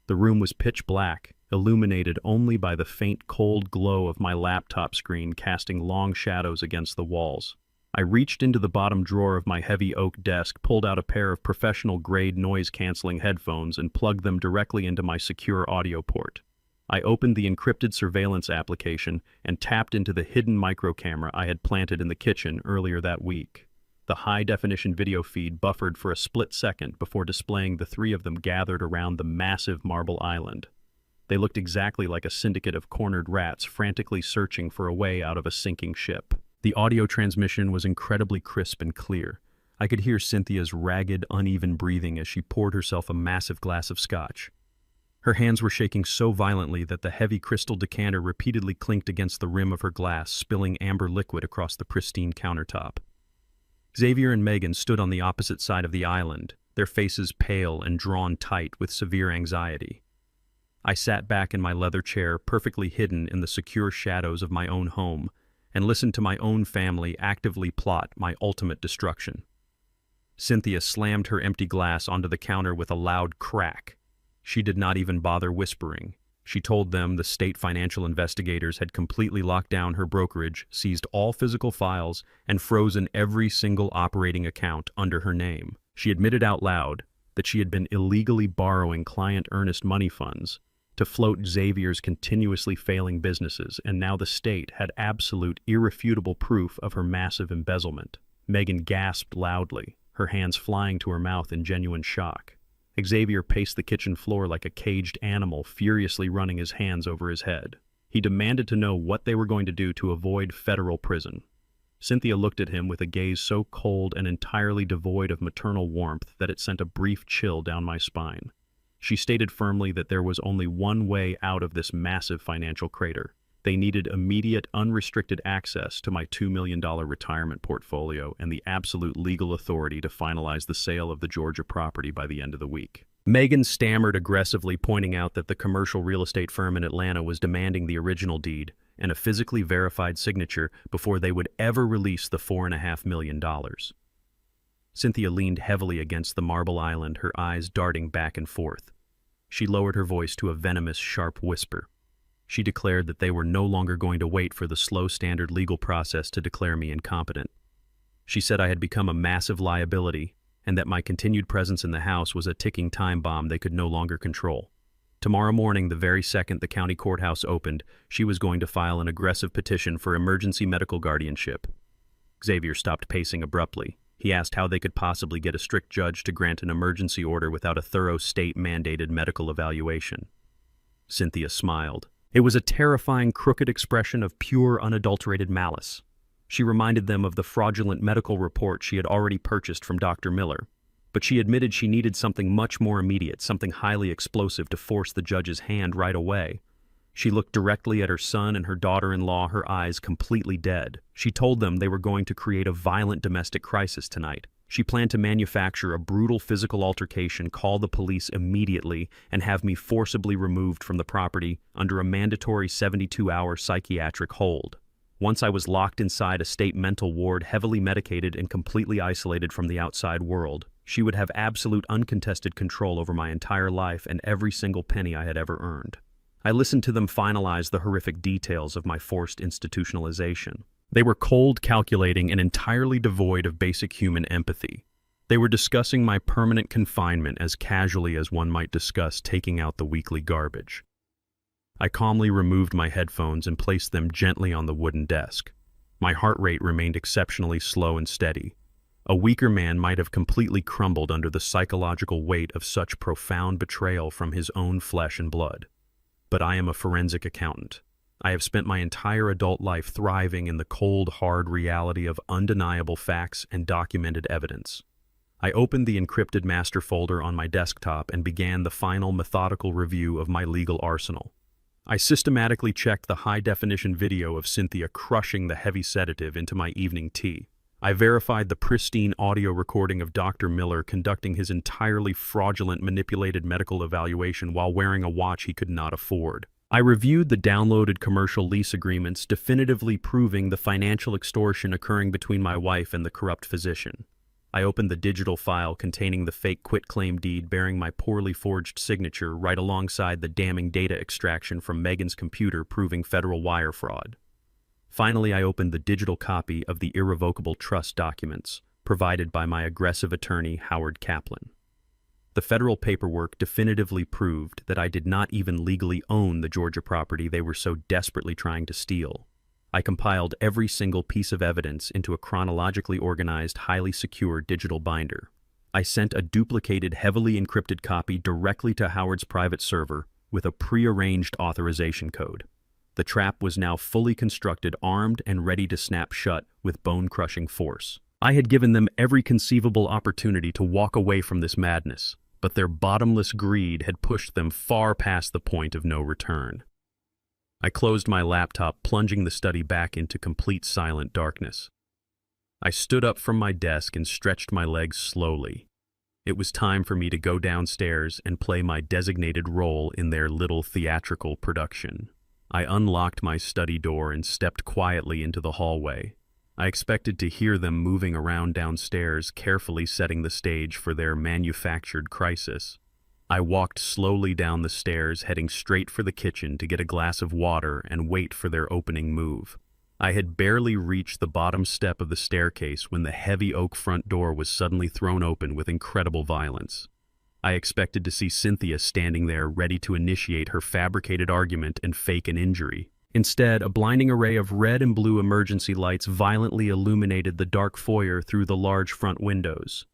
The room was pitch black, illuminated only by the faint cold glow of my laptop screen casting long shadows against the walls. I reached into the bottom drawer of my heavy oak desk, pulled out a pair of professional-grade noise-canceling headphones, and plugged them directly into my secure audio port. I opened the encrypted surveillance application and tapped into the hidden microcamera I had planted in the kitchen earlier that week. The high-definition video feed buffered for a split second before displaying the three of them gathered around the massive marble island. They looked exactly like a syndicate of cornered rats frantically searching for a way out of a sinking ship. The audio transmission was incredibly crisp and clear. I could hear Cynthia's ragged, uneven breathing as she poured herself a massive glass of scotch. Her hands were shaking so violently that the heavy crystal decanter repeatedly clinked against the rim of her glass, spilling amber liquid across the pristine countertop. Xavier and Megan stood on the opposite side of the island, their faces pale and drawn tight with severe anxiety. I sat back in my leather chair, perfectly hidden in the secure shadows of my own home, and listened to my own family actively plot my ultimate destruction. Cynthia slammed her empty glass onto the counter with a loud crack. She did not even bother whispering. She told them the state financial investigators had completely locked down her brokerage, seized all physical files, and frozen every single operating account under her name. She admitted out loud that she had been illegally borrowing client earnest money funds to float Xavier's continuously failing businesses, and now the state had absolute, irrefutable proof of her massive embezzlement. Megan gasped loudly, her hands flying to her mouth in genuine shock. Xavier paced the kitchen floor like a caged animal, furiously running his hands over his head. He demanded to know what they were going to do to avoid federal prison. Cynthia looked at him with a gaze so cold and entirely devoid of maternal warmth that it sent a brief chill down my spine. She stated firmly that there was only one way out of this massive financial crater. They needed immediate, unrestricted access to my $2 million retirement portfolio and the absolute legal authority to finalize the sale of the Georgia property by the end of the week. Megan stammered aggressively, pointing out that the commercial real estate firm in Atlanta was demanding the original deed and a physically verified signature before they would ever release the $4.5 million. Cynthia leaned heavily against the marble island, her eyes darting back and forth. She lowered her voice to a venomous, sharp whisper. She declared that they were no longer going to wait for the slow standard legal process to declare me incompetent. She said I had become a massive liability and that my continued presence in the house was a ticking time bomb they could no longer control. Tomorrow morning, the very second the county courthouse opened, she was going to file an aggressive petition for emergency medical guardianship. Xavier stopped pacing abruptly. He asked how they could possibly get a strict judge to grant an emergency order without a thorough state-mandated medical evaluation. Cynthia smiled. It was a terrifying, crooked expression of pure, unadulterated malice. She reminded them of the fraudulent medical report she had already purchased from Dr. Miller, but she admitted she needed something much more immediate, something highly explosive to force the judge's hand right away. She looked directly at her son and her daughter-in-law, her eyes completely dead. She told them they were going to create a violent domestic crisis tonight. She planned to manufacture a brutal physical altercation, call the police immediately, and have me forcibly removed from the property under a mandatory 72-hour psychiatric hold. Once I was locked inside a state mental ward, heavily medicated and completely isolated from the outside world, she would have absolute uncontested control over my entire life and every single penny I had ever earned. I listened to them finalize the horrific details of my forced institutionalization. They were cold, calculating, and entirely devoid of basic human empathy. They were discussing my permanent confinement as casually as one might discuss taking out the weekly garbage. I calmly removed my headphones and placed them gently on the wooden desk. My heart rate remained exceptionally slow and steady. A weaker man might have completely crumbled under the psychological weight of such profound betrayal from his own flesh and blood. But I am a forensic accountant. I have spent my entire adult life thriving in the cold, hard reality of undeniable facts and documented evidence. I opened the encrypted master folder on my desktop and began the final methodical review of my legal arsenal. I systematically checked the high-definition video of Cynthia crushing the heavy sedative into my evening tea. I verified the pristine audio recording of Dr. Miller conducting his entirely fraudulent manipulated medical evaluation while wearing a watch he could not afford. I reviewed the downloaded commercial lease agreements definitively proving the financial extortion occurring between my wife and the corrupt physician. I opened the digital file containing the fake quitclaim deed bearing my poorly forged signature right alongside the damning data extraction from Megan's computer proving federal wire fraud. Finally, I opened the digital copy of the irrevocable trust documents provided by my aggressive attorney, Howard Kaplan. The federal paperwork definitively proved that I did not even legally own the Georgia property they were so desperately trying to steal. I compiled every single piece of evidence into a chronologically organized, highly secure digital binder. I sent a duplicated, heavily encrypted copy directly to Howard's private server with a prearranged authorization code. The trap was now fully constructed, armed, and ready to snap shut with bone-crushing force. I had given them every conceivable opportunity to walk away from this madness, but their bottomless greed had pushed them far past the point of no return. I closed my laptop, plunging the study back into complete silent darkness. I stood up from my desk and stretched my legs slowly. It was time for me to go downstairs and play my designated role in their little theatrical production. I unlocked my study door and stepped quietly into the hallway. I expected to hear them moving around downstairs, carefully setting the stage for their manufactured crisis. I walked slowly down the stairs, heading straight for the kitchen to get a glass of water and wait for their opening move. I had barely reached the bottom step of the staircase when the heavy oak front door was suddenly thrown open with incredible violence. I expected to see Cynthia standing there ready to initiate her fabricated argument and fake an injury. Instead, a blinding array of red and blue emergency lights violently illuminated the dark foyer through the large front windows.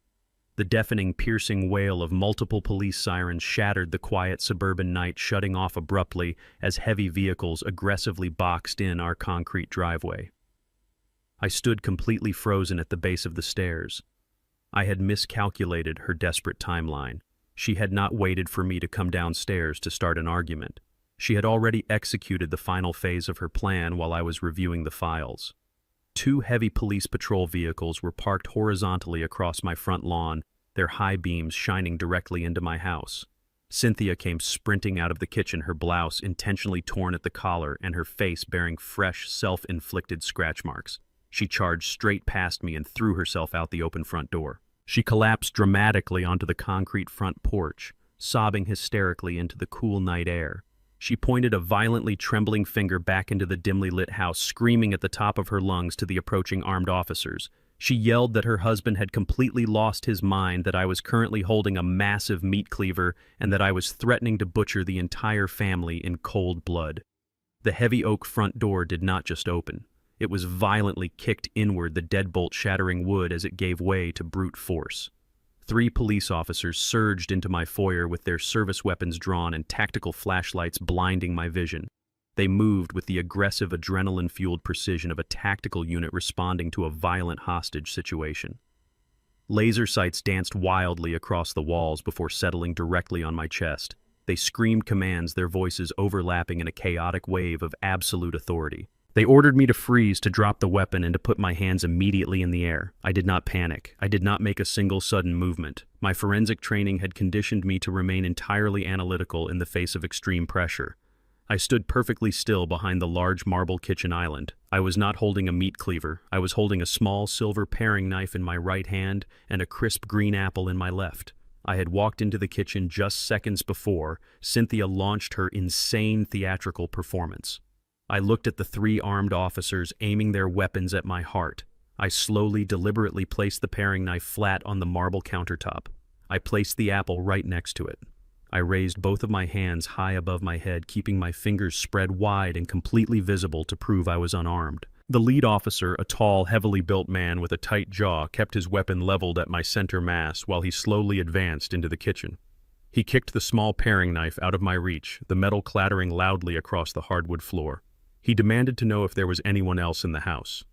The deafening, piercing wail of multiple police sirens shattered the quiet suburban night, shutting off abruptly as heavy vehicles aggressively boxed in our concrete driveway. I stood completely frozen at the base of the stairs. I had miscalculated her desperate timeline. She had not waited for me to come downstairs to start an argument. She had already executed the final phase of her plan while I was reviewing the files. 2 heavy police patrol vehicles were parked horizontally across my front lawn, their high beams shining directly into my house. Cynthia came sprinting out of the kitchen, her blouse intentionally torn at the collar and her face bearing fresh, self-inflicted scratch marks. She charged straight past me and threw herself out the open front door. She collapsed dramatically onto the concrete front porch, sobbing hysterically into the cool night air. She pointed a violently trembling finger back into the dimly lit house, screaming at the top of her lungs to the approaching armed officers. She yelled that her husband had completely lost his mind, that I was currently holding a massive meat cleaver, and that I was threatening to butcher the entire family in cold blood. The heavy oak front door did not just open. It was violently kicked inward, the deadbolt shattering wood as it gave way to brute force. 3 police officers surged into my foyer with their service weapons drawn and tactical flashlights blinding my vision. They moved with the aggressive, adrenaline-fueled precision of a tactical unit responding to a violent hostage situation. Laser sights danced wildly across the walls before settling directly on my chest. They screamed commands, their voices overlapping in a chaotic wave of absolute authority. They ordered me to freeze, to drop the weapon, and to put my hands immediately in the air. I did not panic. I did not make a single sudden movement. My forensic training had conditioned me to remain entirely analytical in the face of extreme pressure. I stood perfectly still behind the large marble kitchen island. I was not holding a meat cleaver. I was holding a small silver paring knife in my right hand and a crisp green apple in my left. I had walked into the kitchen just seconds before Cynthia launched her insane theatrical performance. I looked at the 3 armed officers aiming their weapons at my heart. I slowly, deliberately placed the paring knife flat on the marble countertop. I placed the apple right next to it. I raised both of my hands high above my head, keeping my fingers spread wide and completely visible to prove I was unarmed. The lead officer, a tall, heavily built man with a tight jaw, kept his weapon leveled at my center mass while he slowly advanced into the kitchen. He kicked the small paring knife out of my reach, the metal clattering loudly across the hardwood floor. He demanded to know if there was anyone else in the house.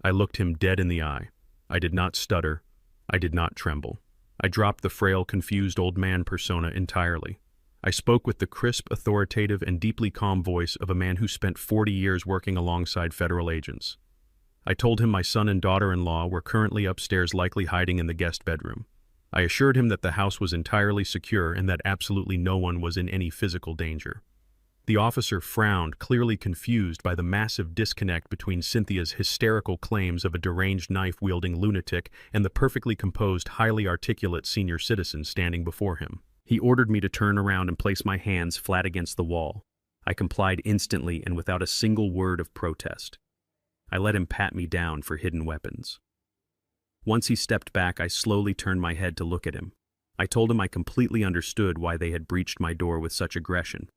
I looked him dead in the eye. I did not stutter. I did not tremble. I dropped the frail, confused old man persona entirely. I spoke with the crisp, authoritative, and deeply calm voice of a man who spent 40 years working alongside federal agents. I told him my son and daughter-in-law were currently upstairs, likely hiding in the guest bedroom. I assured him that the house was entirely secure and that absolutely no one was in any physical danger. The officer frowned, clearly confused by the massive disconnect between Cynthia's hysterical claims of a deranged knife-wielding lunatic and the perfectly composed, highly articulate senior citizen standing before him. He ordered me to turn around and place my hands flat against the wall. I complied instantly and without a single word of protest. I let him pat me down for hidden weapons. Once he stepped back, I slowly turned my head to look at him. I told him I completely understood why they had breached my door with such aggression.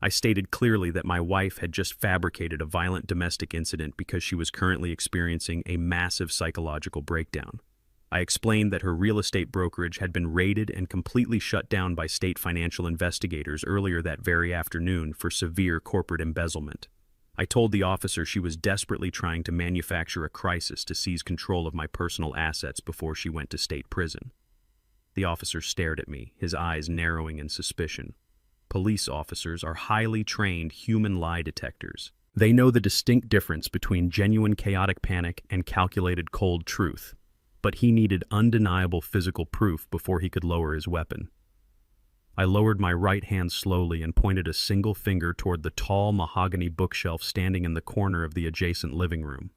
I stated clearly that my wife had just fabricated a violent domestic incident because she was currently experiencing a massive psychological breakdown. I explained that her real estate brokerage had been raided and completely shut down by state financial investigators earlier that very afternoon for severe corporate embezzlement. I told the officer she was desperately trying to manufacture a crisis to seize control of my personal assets before she went to state prison. The officer stared at me, his eyes narrowing in suspicion. Police officers are highly trained human lie detectors. They know the distinct difference between genuine chaotic panic and calculated cold truth. But he needed undeniable physical proof before he could lower his weapon. I lowered my right hand slowly and pointed a single finger toward the tall mahogany bookshelf standing in the corner of the adjacent living room.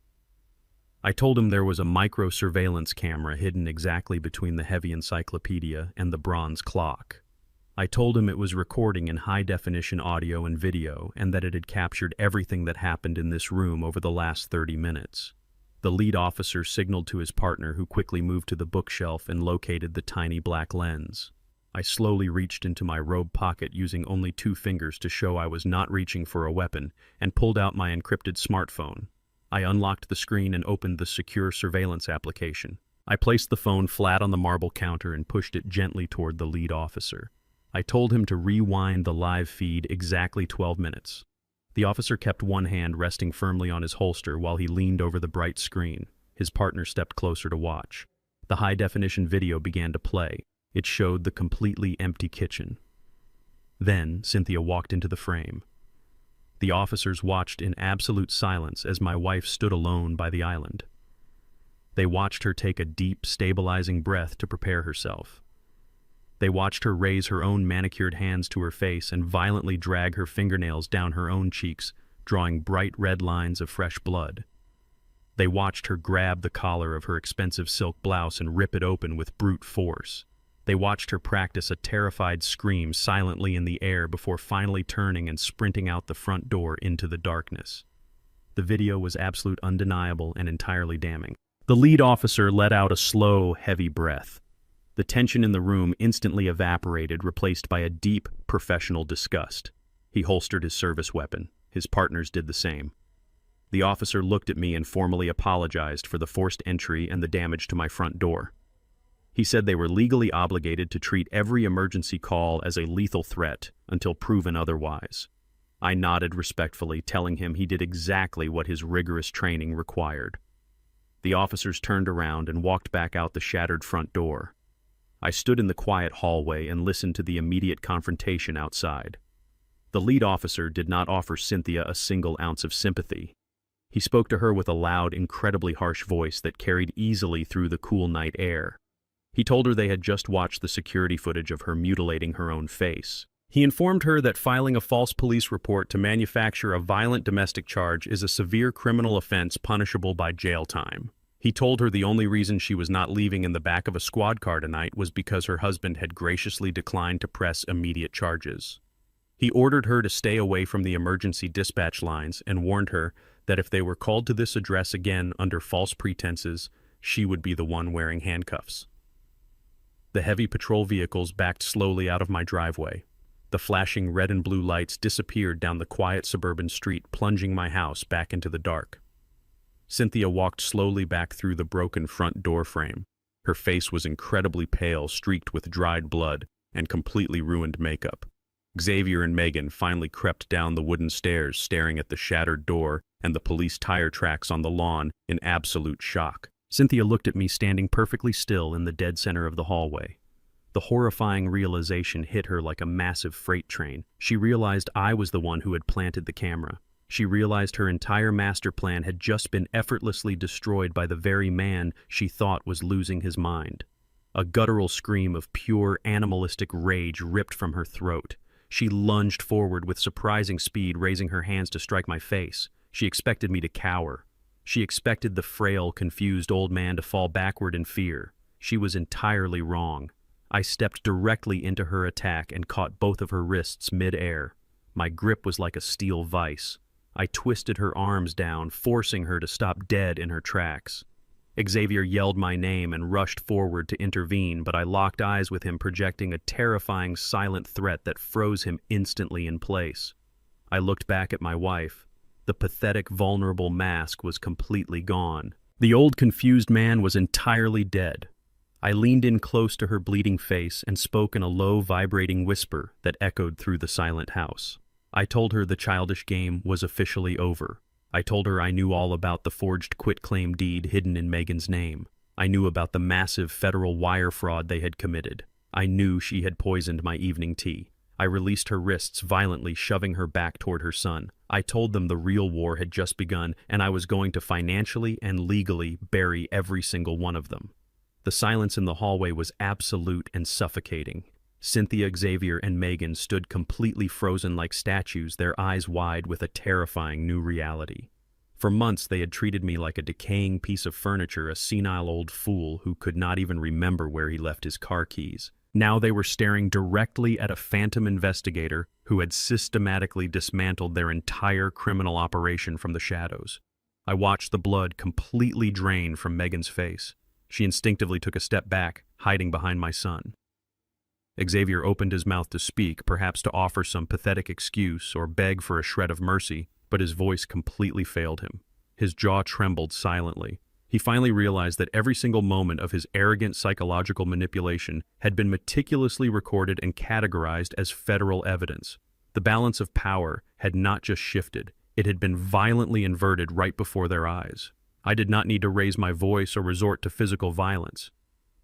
I told him there was a micro-surveillance camera hidden exactly between the heavy encyclopedia and the bronze clock. I told him it was recording in high-definition audio and video and that it had captured everything that happened in this room over the last 30 minutes. The lead officer signaled to his partner, who quickly moved to the bookshelf and located the tiny black lens. I slowly reached into my robe pocket using only 2 fingers to show I was not reaching for a weapon and pulled out my encrypted smartphone. I unlocked the screen and opened the secure surveillance application. I placed the phone flat on the marble counter and pushed it gently toward the lead officer. I told him to rewind the live feed exactly 12 minutes. The officer kept one hand resting firmly on his holster while he leaned over the bright screen. His partner stepped closer to watch. The high-definition video began to play. It showed the completely empty kitchen. Then Cynthia walked into the frame. The officers watched in absolute silence as my wife stood alone by the island. They watched her take a deep, stabilizing breath to prepare herself. They watched her raise her own manicured hands to her face and violently drag her fingernails down her own cheeks, drawing bright red lines of fresh blood. They watched her grab the collar of her expensive silk blouse and rip it open with brute force. They watched her practice a terrified scream silently in the air before finally turning and sprinting out the front door into the darkness. The video was absolute, undeniable, and entirely damning. The lead officer let out a slow, heavy breath. The tension in the room instantly evaporated, replaced by a deep, professional disgust. He holstered his service weapon. His partners did the same. The officer looked at me and formally apologized for the forced entry and the damage to my front door. He said they were legally obligated to treat every emergency call as a lethal threat until proven otherwise. I nodded respectfully, telling him he did exactly what his rigorous training required. The officers turned around and walked back out the shattered front door. I stood in the quiet hallway and listened to the immediate confrontation outside. The lead officer did not offer Cynthia a single ounce of sympathy. He spoke to her with a loud, incredibly harsh voice that carried easily through the cool night air. He told her they had just watched the security footage of her mutilating her own face. He informed her that filing a false police report to manufacture a violent domestic charge is a severe criminal offense punishable by jail time. He told her the only reason she was not leaving in the back of a squad car tonight was because her husband had graciously declined to press immediate charges. He ordered her to stay away from the emergency dispatch lines and warned her that if they were called to this address again under false pretenses, she would be the one wearing handcuffs. The heavy patrol vehicles backed slowly out of my driveway. The flashing red and blue lights disappeared down the quiet suburban street, plunging my house back into the dark. Cynthia walked slowly back through the broken front door frame. Her face was incredibly pale, streaked with dried blood and completely ruined makeup. Xavier and Megan finally crept down the wooden stairs, staring at the shattered door and the police tire tracks on the lawn in absolute shock. Cynthia looked at me standing perfectly still in the dead center of the hallway. The horrifying realization hit her like a massive freight train. She realized I was the one who had planted the camera. She realized her entire master plan had just been effortlessly destroyed by the very man she thought was losing his mind. A guttural scream of pure animalistic rage ripped from her throat. She lunged forward with surprising speed, raising her hands to strike my face. She expected me to cower. She expected the frail, confused old man to fall backward in fear. She was entirely wrong. I stepped directly into her attack and caught both of her wrists mid-air. My grip was like a steel vise. I twisted her arms down, forcing her to stop dead in her tracks. Xavier yelled my name and rushed forward to intervene, but I locked eyes with him, projecting a terrifying, silent threat that froze him instantly in place. I looked back at my wife. The pathetic, vulnerable mask was completely gone. The old, confused man was entirely dead. I leaned in close to her bleeding face and spoke in a low, vibrating whisper that echoed through the silent house. I told her the childish game was officially over. I told her I knew all about the forged quitclaim deed hidden in Megan's name. I knew about the massive federal wire fraud they had committed. I knew she had poisoned my evening tea. I released her wrists violently, shoving her back toward her son. I told them the real war had just begun, and I was going to financially and legally bury every single one of them. The silence in the hallway was absolute and suffocating. Cynthia, Xavier, and Megan stood completely frozen like statues, their eyes wide with a terrifying new reality. For months they had treated me like a decaying piece of furniture, a senile old fool who could not even remember where he left his car keys. Now they were staring directly at a phantom investigator who had systematically dismantled their entire criminal operation from the shadows. I watched the blood completely drain from Megan's face. She instinctively took a step back, hiding behind my son. Xavier opened his mouth to speak, perhaps to offer some pathetic excuse or beg for a shred of mercy, but his voice completely failed him. His jaw trembled silently. He finally realized that every single moment of his arrogant psychological manipulation had been meticulously recorded and categorized as federal evidence. The balance of power had not just shifted, it had been violently inverted right before their eyes. I did not need to raise my voice or resort to physical violence.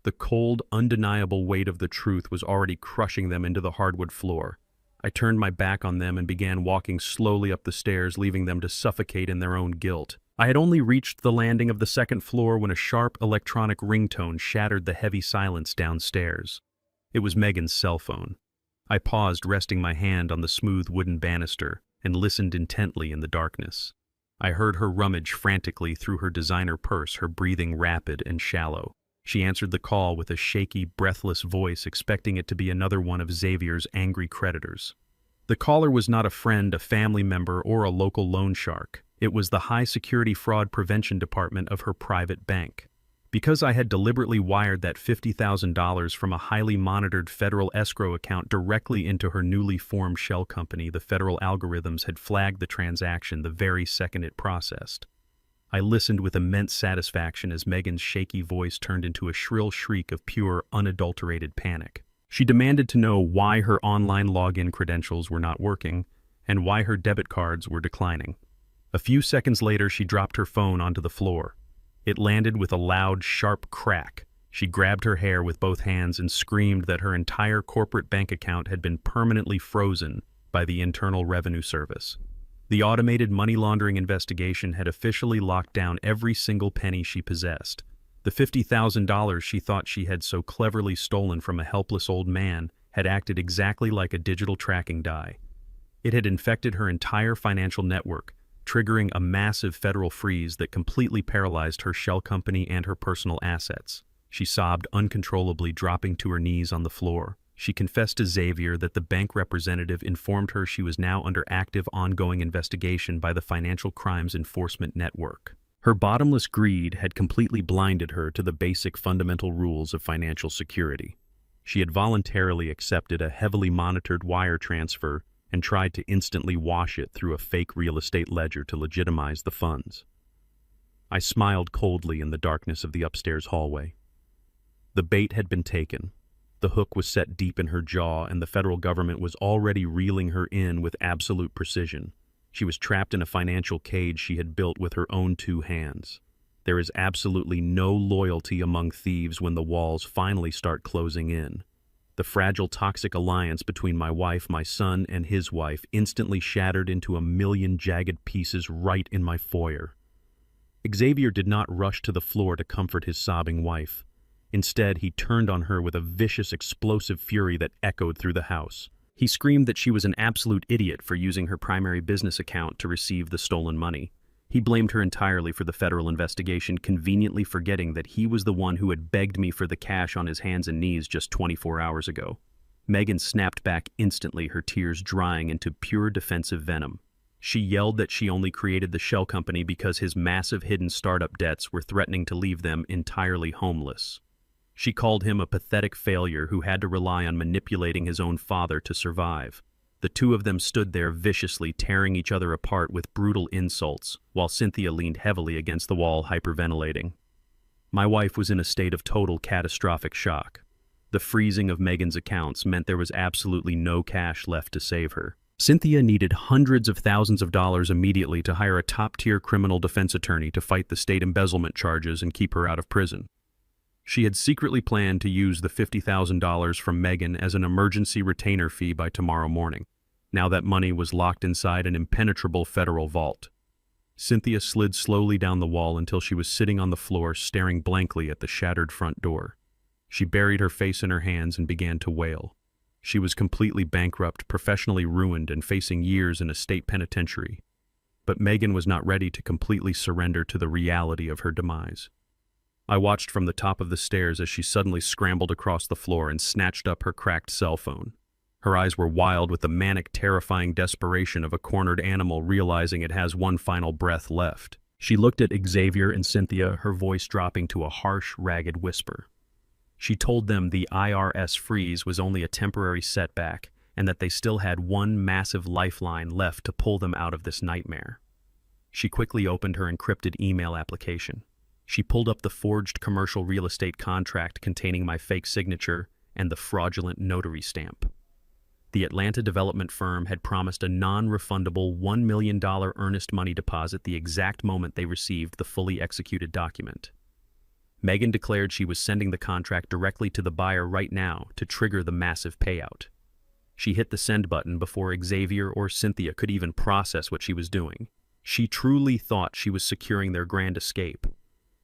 The cold, undeniable weight of the truth was already crushing them into the hardwood floor. I turned my back on them and began walking slowly up the stairs, leaving them to suffocate in their own guilt. I had only reached the landing of the second floor when a sharp electronic ringtone shattered the heavy silence downstairs. It was Megan's cell phone. I paused, resting my hand on the smooth wooden banister, and listened intently in the darkness. I heard her rummage frantically through her designer purse, her breathing rapid and shallow. She answered the call with a shaky, breathless voice, expecting it to be another one of Xavier's angry creditors. The caller was not a friend, a family member, or a local loan shark. It was the high-security fraud prevention department of her private bank. Because I had deliberately wired that $50,000 from a highly monitored federal escrow account directly into her newly formed shell company, the federal algorithms had flagged the transaction the very second it processed. I listened with immense satisfaction as Megan's shaky voice turned into a shrill shriek of pure, unadulterated panic. She demanded to know why her online login credentials were not working and why her debit cards were declining. A few seconds later, she dropped her phone onto the floor. It landed with a loud, sharp crack. She grabbed her hair with both hands and screamed that her entire corporate bank account had been permanently frozen by the Internal Revenue Service. The automated money laundering investigation had officially locked down every single penny she possessed. The $50,000 she thought she had so cleverly stolen from a helpless old man had acted exactly like a digital tracking die. It had infected her entire financial network, triggering a massive federal freeze that completely paralyzed her shell company and her personal assets. She sobbed uncontrollably, dropping to her knees on the floor. She confessed to Xavier that the bank representative informed her she was now under active ongoing investigation by the Financial Crimes Enforcement Network. Her bottomless greed had completely blinded her to the basic fundamental rules of financial security. She had voluntarily accepted a heavily monitored wire transfer and tried to instantly wash it through a fake real estate ledger to legitimize the funds. I smiled coldly in the darkness of the upstairs hallway. The bait had been taken. The hook was set deep in her jaw, and the federal government was already reeling her in with absolute precision. She was trapped in a financial cage she had built with her own two hands. There is absolutely no loyalty among thieves when the walls finally start closing in. The fragile, toxic alliance between my wife, my son, and his wife instantly shattered into a million jagged pieces right in my foyer. Xavier did not rush to the floor to comfort his sobbing wife. Instead, he turned on her with a vicious, explosive fury that echoed through the house. He screamed that she was an absolute idiot for using her primary business account to receive the stolen money. He blamed her entirely for the federal investigation, conveniently forgetting that he was the one who had begged me for the cash on his hands and knees just 24 hours ago. Megan snapped back instantly, her tears drying into pure defensive venom. She yelled that she only created the shell company because his massive hidden startup debts were threatening to leave them entirely homeless. She called him a pathetic failure who had to rely on manipulating his own father to survive. The two of them stood there viciously tearing each other apart with brutal insults, while Cynthia leaned heavily against the wall, hyperventilating. My wife was in a state of total catastrophic shock. The freezing of Megan's accounts meant there was absolutely no cash left to save her. Cynthia needed hundreds of thousands of dollars immediately to hire a top-tier criminal defense attorney to fight the state embezzlement charges and keep her out of prison. She had secretly planned to use the $50,000 from Megan as an emergency retainer fee by tomorrow morning. Now that money was locked inside an impenetrable federal vault. Cynthia slid slowly down the wall until she was sitting on the floor staring blankly at the shattered front door. She buried her face in her hands and began to wail. She was completely bankrupt, professionally ruined, and facing years in a state penitentiary. But Megan was not ready to completely surrender to the reality of her demise. I watched from the top of the stairs as she suddenly scrambled across the floor and snatched up her cracked cell phone. Her eyes were wild with the manic, terrifying desperation of a cornered animal realizing it has one final breath left. She looked at Xavier and Cynthia, her voice dropping to a harsh, ragged whisper. She told them the IRS freeze was only a temporary setback and that they still had one massive lifeline left to pull them out of this nightmare. She quickly opened her encrypted email application. She pulled up the forged commercial real estate contract containing my fake signature and the fraudulent notary stamp. The Atlanta development firm had promised a non-refundable $1 million earnest money deposit the exact moment they received the fully executed document. Megan declared she was sending the contract directly to the buyer right now to trigger the massive payout. She hit the send button before Xavier or Cynthia could even process what she was doing. She truly thought she was securing their grand escape.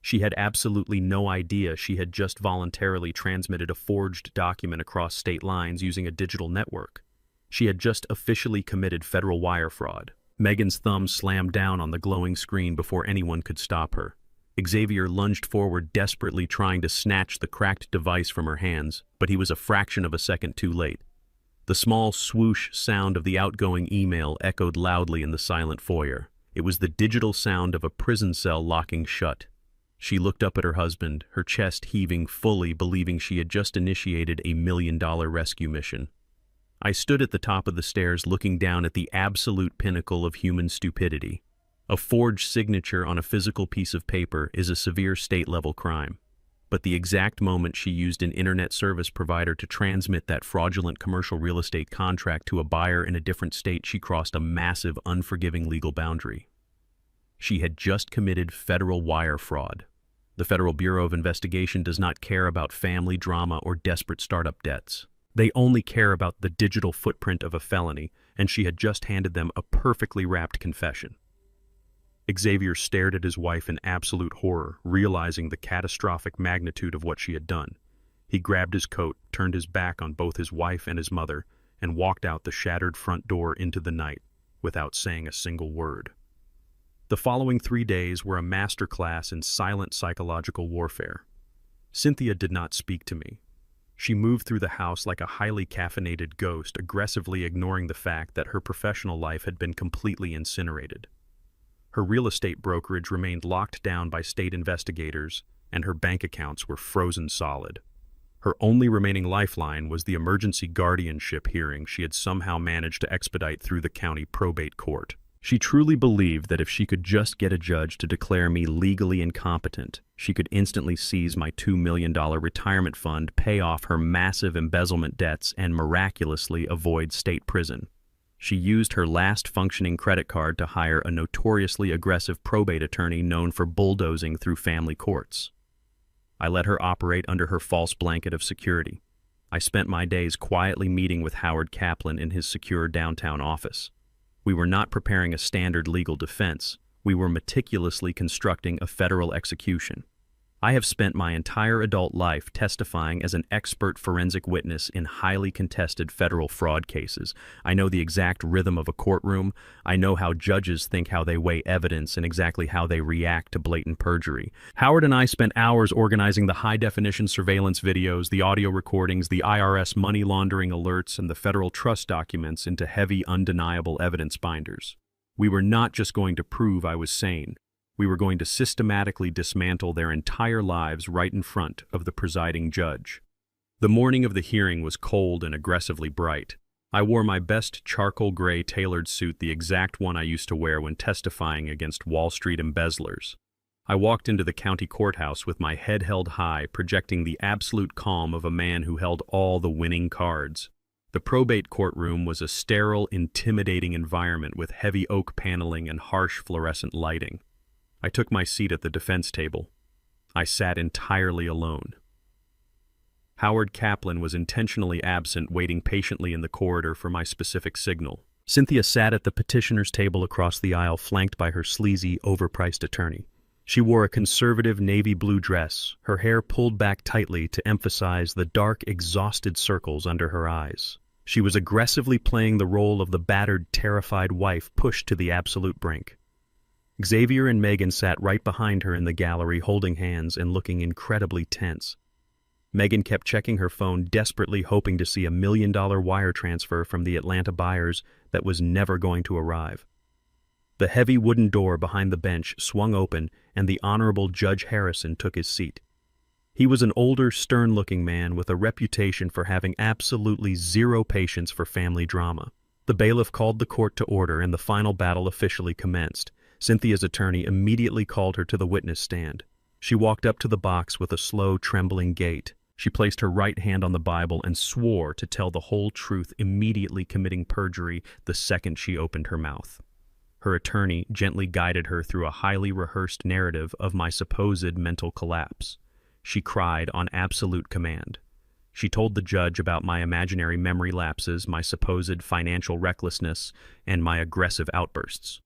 She had absolutely no idea she had just voluntarily transmitted a forged document across state lines using a digital network. She had just officially committed federal wire fraud. Megan's thumb slammed down on the glowing screen before anyone could stop her. Xavier lunged forward, desperately trying to snatch the cracked device from her hands, but he was a fraction of a second too late. The small swoosh sound of the outgoing email echoed loudly in the silent foyer. It was the digital sound of a prison cell locking shut. She looked up at her husband, her chest heaving fully, believing she had just initiated a $1 million rescue mission. I stood at the top of the stairs looking down at the absolute pinnacle of human stupidity. A forged signature on a physical piece of paper is a severe state-level crime. But the exact moment she used an internet service provider to transmit that fraudulent commercial real estate contract to a buyer in a different state, she crossed a massive, unforgiving legal boundary. She had just committed federal wire fraud. The Federal Bureau of Investigation does not care about family drama or desperate startup debts. They only care about the digital footprint of a felony, and she had just handed them a perfectly wrapped confession. Xavier stared at his wife in absolute horror, realizing the catastrophic magnitude of what she had done. He grabbed his coat, turned his back on both his wife and his mother, and walked out the shattered front door into the night, without saying a single word. The following 3 days were a masterclass in silent psychological warfare. Cynthia did not speak to me. She moved through the house like a highly caffeinated ghost, aggressively ignoring the fact that her professional life had been completely incinerated. Her real estate brokerage remained locked down by state investigators, and her bank accounts were frozen solid. Her only remaining lifeline was the emergency guardianship hearing she had somehow managed to expedite through the county probate court. She truly believed that if she could just get a judge to declare me legally incompetent, she could instantly seize my $2 million retirement fund, pay off her massive embezzlement debts, and miraculously avoid state prison. She used her last functioning credit card to hire a notoriously aggressive probate attorney known for bulldozing through family courts. I let her operate under her false blanket of security. I spent my days quietly meeting with Howard Kaplan in his secure downtown office. We were not preparing a standard legal defense. We were meticulously constructing a federal execution. I have spent my entire adult life testifying as an expert forensic witness in highly contested federal fraud cases. I know the exact rhythm of a courtroom. I know how judges think, how they weigh evidence, and exactly how they react to blatant perjury. Howard and I spent hours organizing the high-definition surveillance videos, the audio recordings, the IRS money laundering alerts, and the federal trust documents into heavy, undeniable evidence binders. We were not just going to prove I was sane. We were going to systematically dismantle their entire lives right in front of the presiding judge. The morning of the hearing was cold and aggressively bright. I wore my best charcoal gray tailored suit, the exact one I used to wear when testifying against Wall Street embezzlers. I walked into the county courthouse with my head held high, projecting the absolute calm of a man who held all the winning cards. The probate courtroom was a sterile, intimidating environment with heavy oak paneling and harsh fluorescent lighting. I took my seat at the defense table. I sat entirely alone. Howard Kaplan was intentionally absent, waiting patiently in the corridor for my specific signal. Cynthia sat at the petitioner's table across the aisle, flanked by her sleazy, overpriced attorney. She wore a conservative navy blue dress, her hair pulled back tightly to emphasize the dark, exhausted circles under her eyes. She was aggressively playing the role of the battered, terrified wife pushed to the absolute brink. Xavier and Megan sat right behind her in the gallery, holding hands and looking incredibly tense. Megan kept checking her phone, desperately hoping to see $1 million wire transfer from the Atlanta buyers that was never going to arrive. The heavy wooden door behind the bench swung open, and the Honorable Judge Harrison took his seat. He was an older, stern-looking man with a reputation for having absolutely zero patience for family drama. The bailiff called the court to order, and the final battle officially commenced. Cynthia's attorney immediately called her to the witness stand. She walked up to the box with a slow, trembling gait. She placed her right hand on the Bible and swore to tell the whole truth, immediately committing perjury the second she opened her mouth. Her attorney gently guided her through a highly rehearsed narrative of my supposed mental collapse. She cried on absolute command. She told the judge about my imaginary memory lapses, my supposed financial recklessness, and my aggressive outbursts.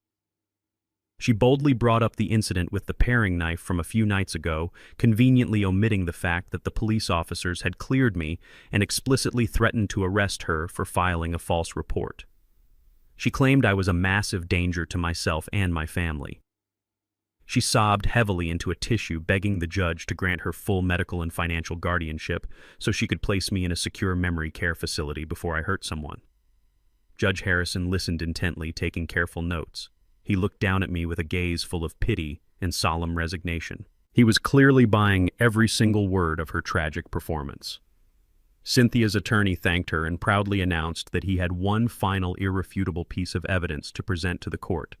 She boldly brought up the incident with the paring knife from a few nights ago, conveniently omitting the fact that the police officers had cleared me and explicitly threatened to arrest her for filing a false report. She claimed I was a massive danger to myself and my family. She sobbed heavily into a tissue, begging the judge to grant her full medical and financial guardianship so she could place me in a secure memory care facility before I hurt someone. Judge Harrison listened intently, taking careful notes. He looked down at me with a gaze full of pity and solemn resignation. He was clearly buying every single word of her tragic performance. Cynthia's attorney thanked her and proudly announced that he had one final irrefutable piece of evidence to present to the court.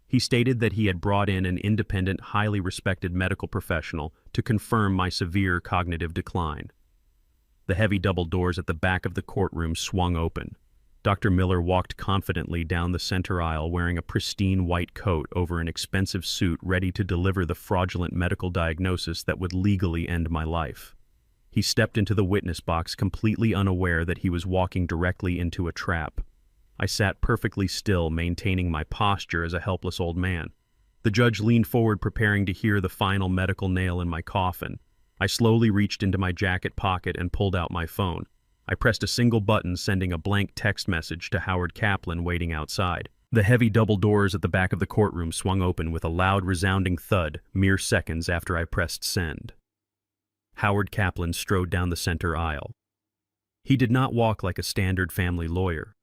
He stated that he had brought in an independent, highly respected medical professional to confirm my severe cognitive decline. The heavy double doors at the back of the courtroom swung open. Dr. Miller walked confidently down the center aisle wearing a pristine white coat over an expensive suit, ready to deliver the fraudulent medical diagnosis that would legally end my life. He stepped into the witness box completely unaware that he was walking directly into a trap. I sat perfectly still, maintaining my posture as a helpless old man. The judge leaned forward, preparing to hear the final medical nail in my coffin. I slowly reached into my jacket pocket and pulled out my phone. I pressed a single button, sending a blank text message to Howard Kaplan waiting outside. The heavy double doors at the back of the courtroom swung open with a loud, resounding thud mere seconds after I pressed send. Howard Kaplan strode down the center aisle. He did not walk like a standard family lawyer.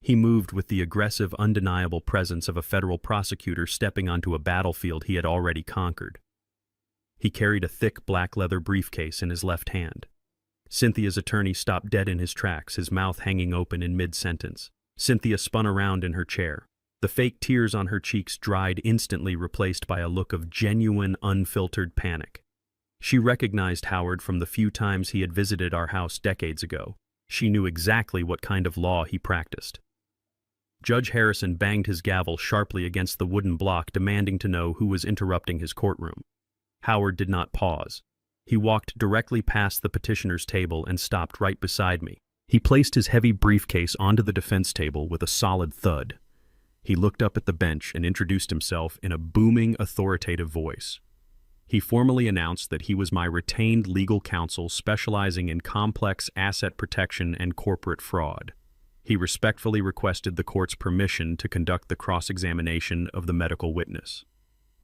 He moved with the aggressive, undeniable presence of a federal prosecutor stepping onto a battlefield he had already conquered. He carried a thick black leather briefcase in his left hand. Cynthia's attorney stopped dead in his tracks, his mouth hanging open in mid-sentence. Cynthia spun around in her chair. The fake tears on her cheeks dried instantly, replaced by a look of genuine, unfiltered panic. She recognized Howard from the few times he had visited our house decades ago. She knew exactly what kind of law he practiced. Judge Harrison banged his gavel sharply against the wooden block, demanding to know who was interrupting his courtroom. Howard did not pause. He walked directly past the petitioner's table and stopped right beside me. He placed his heavy briefcase onto the defense table with a solid thud. He looked up at the bench and introduced himself in a booming, authoritative voice. He formally announced that he was my retained legal counsel specializing in complex asset protection and corporate fraud. He respectfully requested the court's permission to conduct the cross-examination of the medical witness.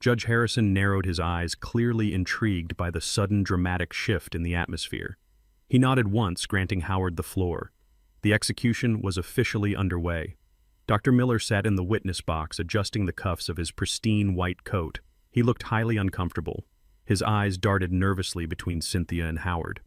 Judge Harrison narrowed his eyes, clearly intrigued by the sudden dramatic shift in the atmosphere. He nodded once, granting Howard the floor. The execution was officially underway. Dr. Miller sat in the witness box, adjusting the cuffs of his pristine white coat. He looked highly uncomfortable. His eyes darted nervously between Cynthia and Howard.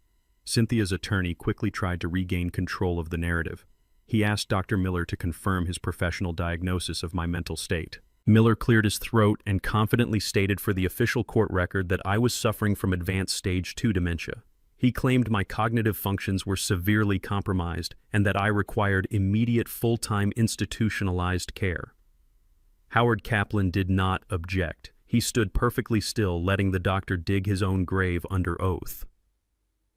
Cynthia's attorney quickly tried to regain control of the narrative. He asked Dr. Miller to confirm his professional diagnosis of my mental state. Miller cleared his throat and confidently stated for the official court record that I was suffering from advanced stage 2 dementia. He claimed my cognitive functions were severely compromised and that I required immediate full-time institutionalized care. Howard Kaplan did not object. He stood perfectly still, letting the doctor dig his own grave under oath.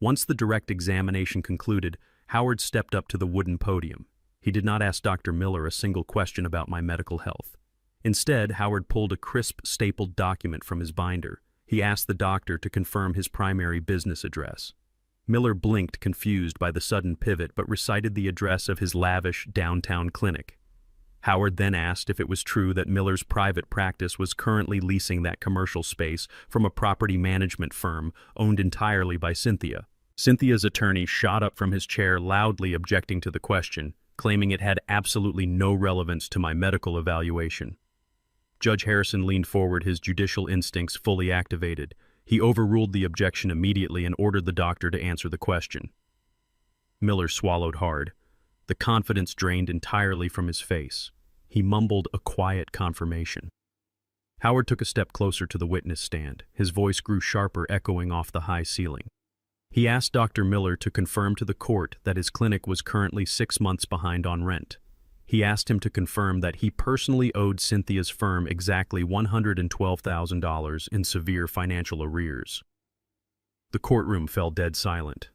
Once the direct examination concluded, Howard stepped up to the wooden podium. He did not ask Dr. Miller a single question about my medical health. Instead, Howard pulled a crisp, stapled document from his binder. He asked the doctor to confirm his primary business address. Miller blinked, confused by the sudden pivot, but recited the address of his lavish downtown clinic. Howard then asked if it was true that Miller's private practice was currently leasing that commercial space from a property management firm owned entirely by Cynthia. Cynthia's attorney shot up from his chair, loudly objecting to the question, claiming it had absolutely no relevance to my medical evaluation. Judge Harrison leaned forward, his judicial instincts fully activated. He overruled the objection immediately and ordered the doctor to answer the question. Miller swallowed hard. The confidence drained entirely from his face. He mumbled a quiet confirmation. Howard took a step closer to the witness stand. His voice grew sharper, echoing off the high ceiling. He asked Dr. Miller to confirm to the court that his clinic was currently 6 months behind on rent. He asked him to confirm that he personally owed Cynthia's firm exactly $112,000 in severe financial arrears. The courtroom fell dead silent.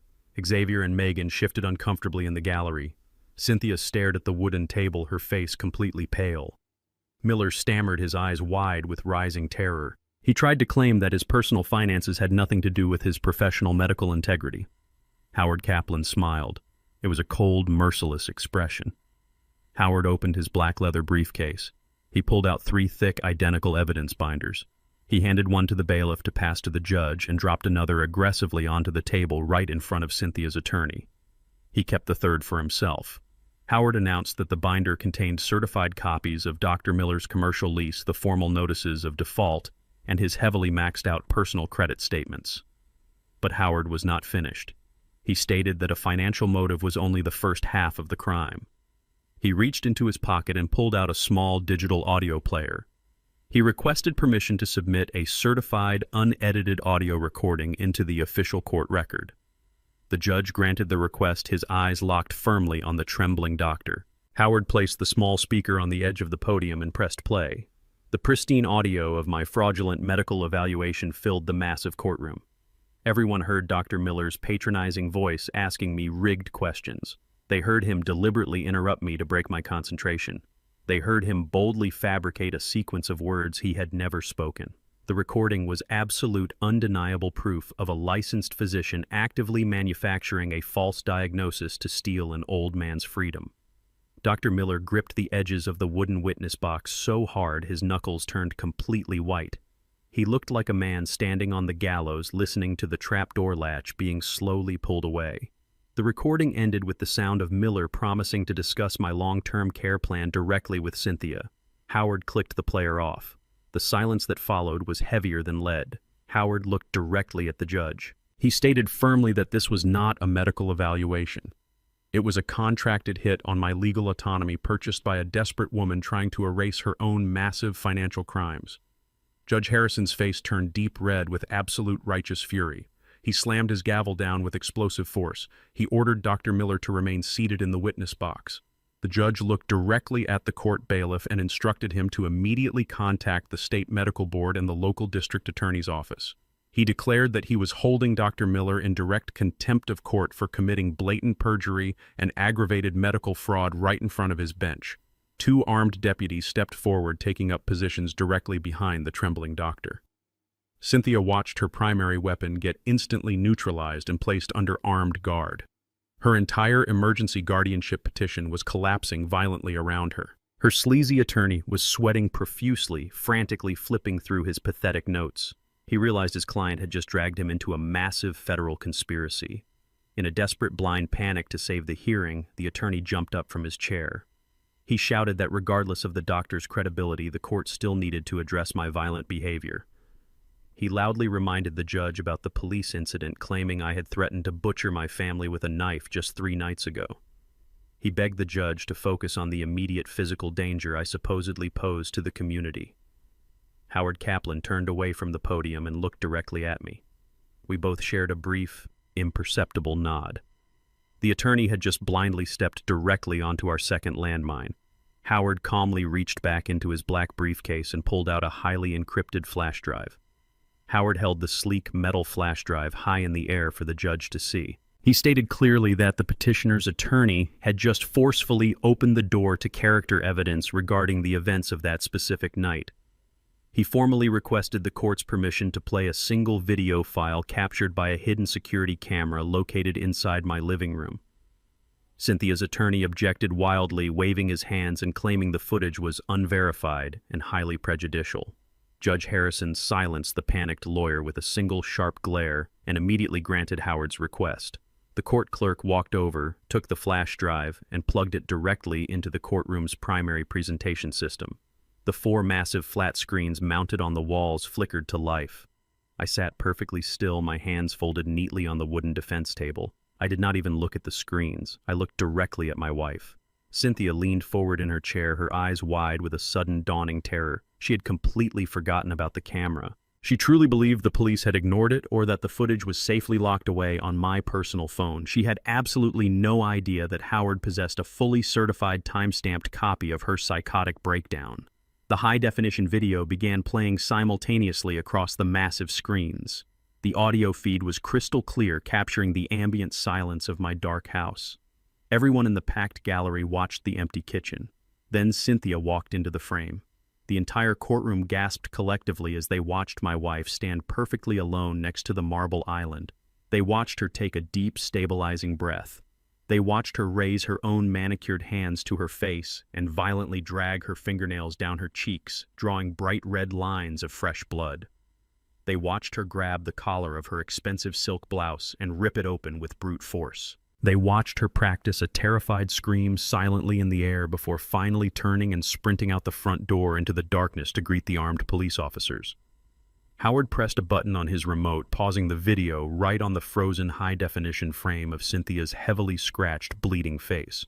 Xavier and Megan shifted uncomfortably in the gallery. Cynthia stared at the wooden table, her face completely pale. Miller stammered, his eyes wide with rising terror. He tried to claim that his personal finances had nothing to do with his professional medical integrity. Howard Kaplan smiled. It was a cold, merciless expression. Howard opened his black leather briefcase. He pulled out 3 thick, identical evidence binders. He handed one to the bailiff to pass to the judge and dropped another aggressively onto the table right in front of Cynthia's attorney. He kept the third for himself. Howard announced that the binder contained certified copies of Dr. Miller's commercial lease, the formal notices of default, and his heavily maxed-out personal credit statements. But Howard was not finished. He stated that a financial motive was only the first half of the crime. He reached into his pocket and pulled out a small digital audio player. He requested permission to submit a certified, unedited audio recording into the official court record. The judge granted the request, his eyes locked firmly on the trembling doctor. Howard placed the small speaker on the edge of the podium and pressed play. The pristine audio of my fraudulent medical evaluation filled the massive courtroom. Everyone heard Dr. Miller's patronizing voice asking me rigged questions. They heard him deliberately interrupt me to break my concentration. They heard him boldly fabricate a sequence of words he had never spoken. The recording was absolute, undeniable proof of a licensed physician actively manufacturing a false diagnosis to steal an old man's freedom. Dr. Miller gripped the edges of the wooden witness box so hard his knuckles turned completely white. He looked like a man standing on the gallows listening to the trapdoor latch being slowly pulled away. The recording ended with the sound of Miller promising to discuss my long-term care plan directly with Cynthia. Howard clicked the player off. The silence that followed was heavier than lead. Howard looked directly at the judge. He stated firmly that this was not a medical evaluation. It was a contracted hit on my legal autonomy purchased by a desperate woman trying to erase her own massive financial crimes. Judge Harrison's face turned deep red with absolute righteous fury. He slammed his gavel down with explosive force. He ordered Dr. Miller to remain seated in the witness box. The judge looked directly at the court bailiff and instructed him to immediately contact the state medical board and the local district attorney's office. He declared that he was holding Dr. Miller in direct contempt of court for committing blatant perjury and aggravated medical fraud right in front of his bench. 2 armed deputies stepped forward, taking up positions directly behind the trembling doctor. Cynthia watched her primary weapon get instantly neutralized and placed under armed guard. Her entire emergency guardianship petition was collapsing violently around her. Her sleazy attorney was sweating profusely, frantically flipping through his pathetic notes. He realized his client had just dragged him into a massive federal conspiracy. In a desperate blind panic to save the hearing, the attorney jumped up from his chair. He shouted that regardless of the doctor's credibility, the court still needed to address my violent behavior. He loudly reminded the judge about the police incident, claiming I had threatened to butcher my family with a knife just 3 nights ago. He begged the judge to focus on the immediate physical danger I supposedly posed to the community. Howard Kaplan turned away from the podium and looked directly at me. We both shared a brief, imperceptible nod. The attorney had just blindly stepped directly onto our second landmine. Howard calmly reached back into his black briefcase and pulled out a highly encrypted flash drive. Howard held the sleek metal flash drive high in the air for the judge to see. He stated clearly that the petitioner's attorney had just forcefully opened the door to character evidence regarding the events of that specific night. He formally requested the court's permission to play a single video file captured by a hidden security camera located inside my living room. Cynthia's attorney objected wildly, waving his hands and claiming the footage was unverified and highly prejudicial. Judge Harrison silenced the panicked lawyer with a single sharp glare and immediately granted Howard's request. The court clerk walked over, took the flash drive, and plugged it directly into the courtroom's primary presentation system. The 4 massive flat screens mounted on the walls flickered to life. I sat perfectly still, my hands folded neatly on the wooden defense table. I did not even look at the screens. I looked directly at my wife. Cynthia leaned forward in her chair, her eyes wide with a sudden dawning terror. She had completely forgotten about the camera. She truly believed the police had ignored it or that the footage was safely locked away on my personal phone. She had absolutely no idea that Howard possessed a fully certified time-stamped copy of her psychotic breakdown. The high-definition video began playing simultaneously across the massive screens. The audio feed was crystal clear, capturing the ambient silence of my dark house. Everyone in the packed gallery watched the empty kitchen. Then Cynthia walked into the frame. The entire courtroom gasped collectively as they watched my wife stand perfectly alone next to the marble island. They watched her take a deep, stabilizing breath. They watched her raise her own manicured hands to her face and violently drag her fingernails down her cheeks, drawing bright red lines of fresh blood. They watched her grab the collar of her expensive silk blouse and rip it open with brute force. They watched her practice a terrified scream silently in the air before finally turning and sprinting out the front door into the darkness to greet the armed police officers. Howard pressed a button on his remote, pausing the video right on the frozen high-definition frame of Cynthia's heavily scratched, bleeding face.